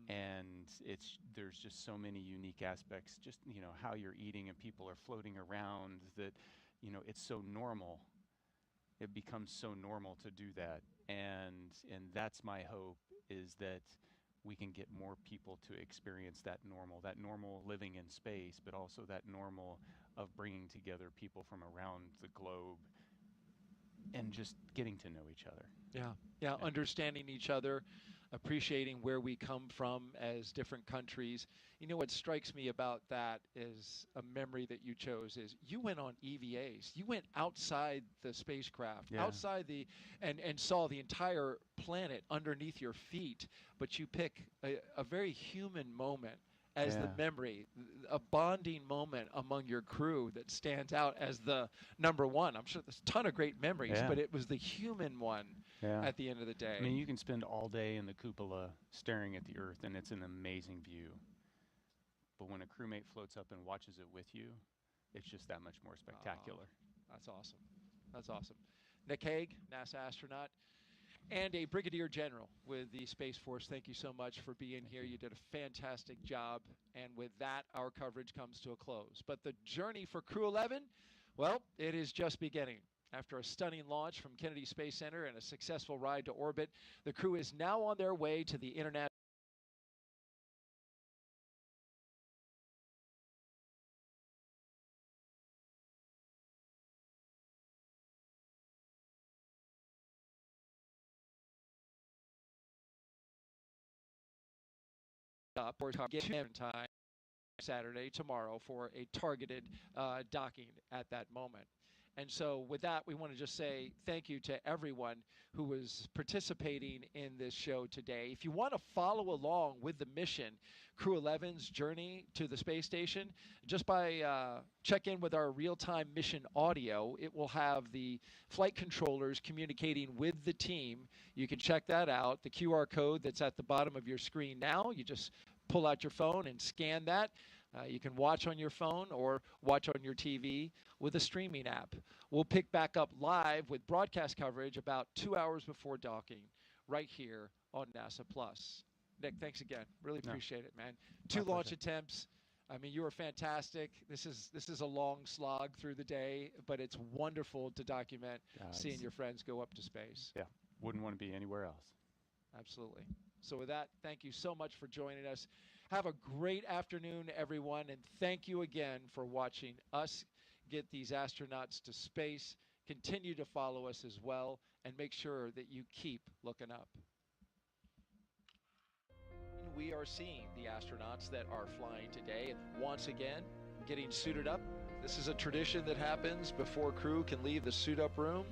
And there's just so many unique aspects, just how you're eating and people are floating around, that it's so normal. It becomes so normal to do that, and that's my hope, is that we can get more people to experience that normal living in space, but also that normal of bringing together people from around the globe and just getting to know each other.
Yeah, understanding each other, appreciating where we come from as different countries. What strikes me about that is a memory that you chose is you went on EVAs. You went outside the spacecraft, outside and saw the entire planet underneath your feet, but you pick a very human moment as the memory, a bonding moment among your crew that stands out as the number one. I'm sure there's a ton of great memories, but it was the human one at the end of the day.
I mean, you can spend all day in the cupola staring at the Earth, and it's an amazing view. But when a crewmate floats up and watches it with you, it's just that much more spectacular.
That's awesome. That's awesome. Nick Hague, NASA astronaut, and a brigadier general with the Space Force. Thank you so much for being here. You did a fantastic job. And with that, our coverage comes to a close. But the journey for Crew-11, well, it is just beginning. After a stunning launch from Kennedy Space Center and a successful ride to orbit, the crew is now on their way to the International or get in time Saturday, tomorrow, for a targeted docking at that moment. And so with that, we want to just say thank you to everyone who was participating in this show today. If you want to follow along with the mission, Crew-11's journey to the space station, just by check in with our real-time mission audio. It will have the flight controllers communicating with the team. You can check that out. The QR code that's at the bottom of your screen now, you just pull out your phone and scan that. You can watch on your phone or watch on your TV with a streaming app. We'll pick back up live with broadcast coverage about 2 hours before docking right here on NASA Plus. Nick, thanks again. Really appreciate it, man. 2 launch attempts. I mean, you were fantastic. This is a long slog through the day, but it's wonderful to document seeing your friends go up to space.
Yeah, wouldn't want to be anywhere else.
Absolutely. So with that, thank you so much for joining us. Have a great afternoon, everyone, and thank you again for watching us get these astronauts to space. Continue to follow us as well, and make sure that you keep looking up. We are seeing the astronauts that are flying today, and once again, getting suited up. This is a tradition that happens before crew can leave the suit-up room.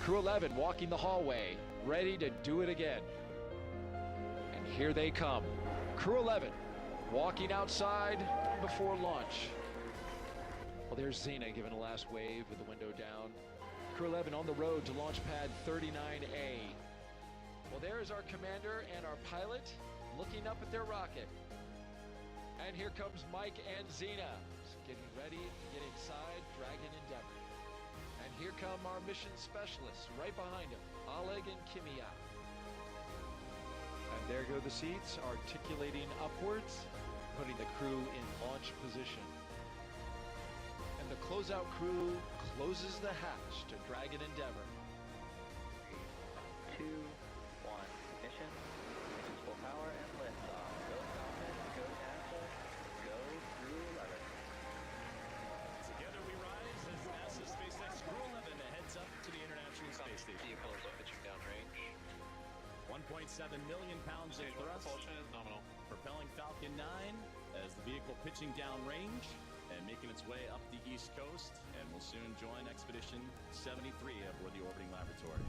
Crew-11 walking the hallway, ready to do it again. And here they come. Crew 11 walking outside before launch. Well, there's Zena giving a last wave with the window down. Crew 11 on the road to launch pad 39A. Well, there's our commander and our pilot looking up at their rocket. And here comes Mike and Zena getting ready to get inside Dragon Endeavor. And here come our mission specialists right behind them, Oleg and Kimiya. And there go the seats, articulating upwards, putting the crew in launch position. And the closeout crew closes the hatch to Dragon Endeavor.
3, 2, 1, ignition, full power and liftoff. Go Falcon, go NASA, go Crew 11.
Together we rise as NASA SpaceX Crew-11 heads up to the International Space Station.
Vehicles pitching downrange.
1.7 million pounds of thrust.
Propulsion is nominal.
Propelling Falcon 9 as the vehicle pitching downrange and making its way up the East Coast, and will soon join Expedition 73 aboard the orbiting laboratory.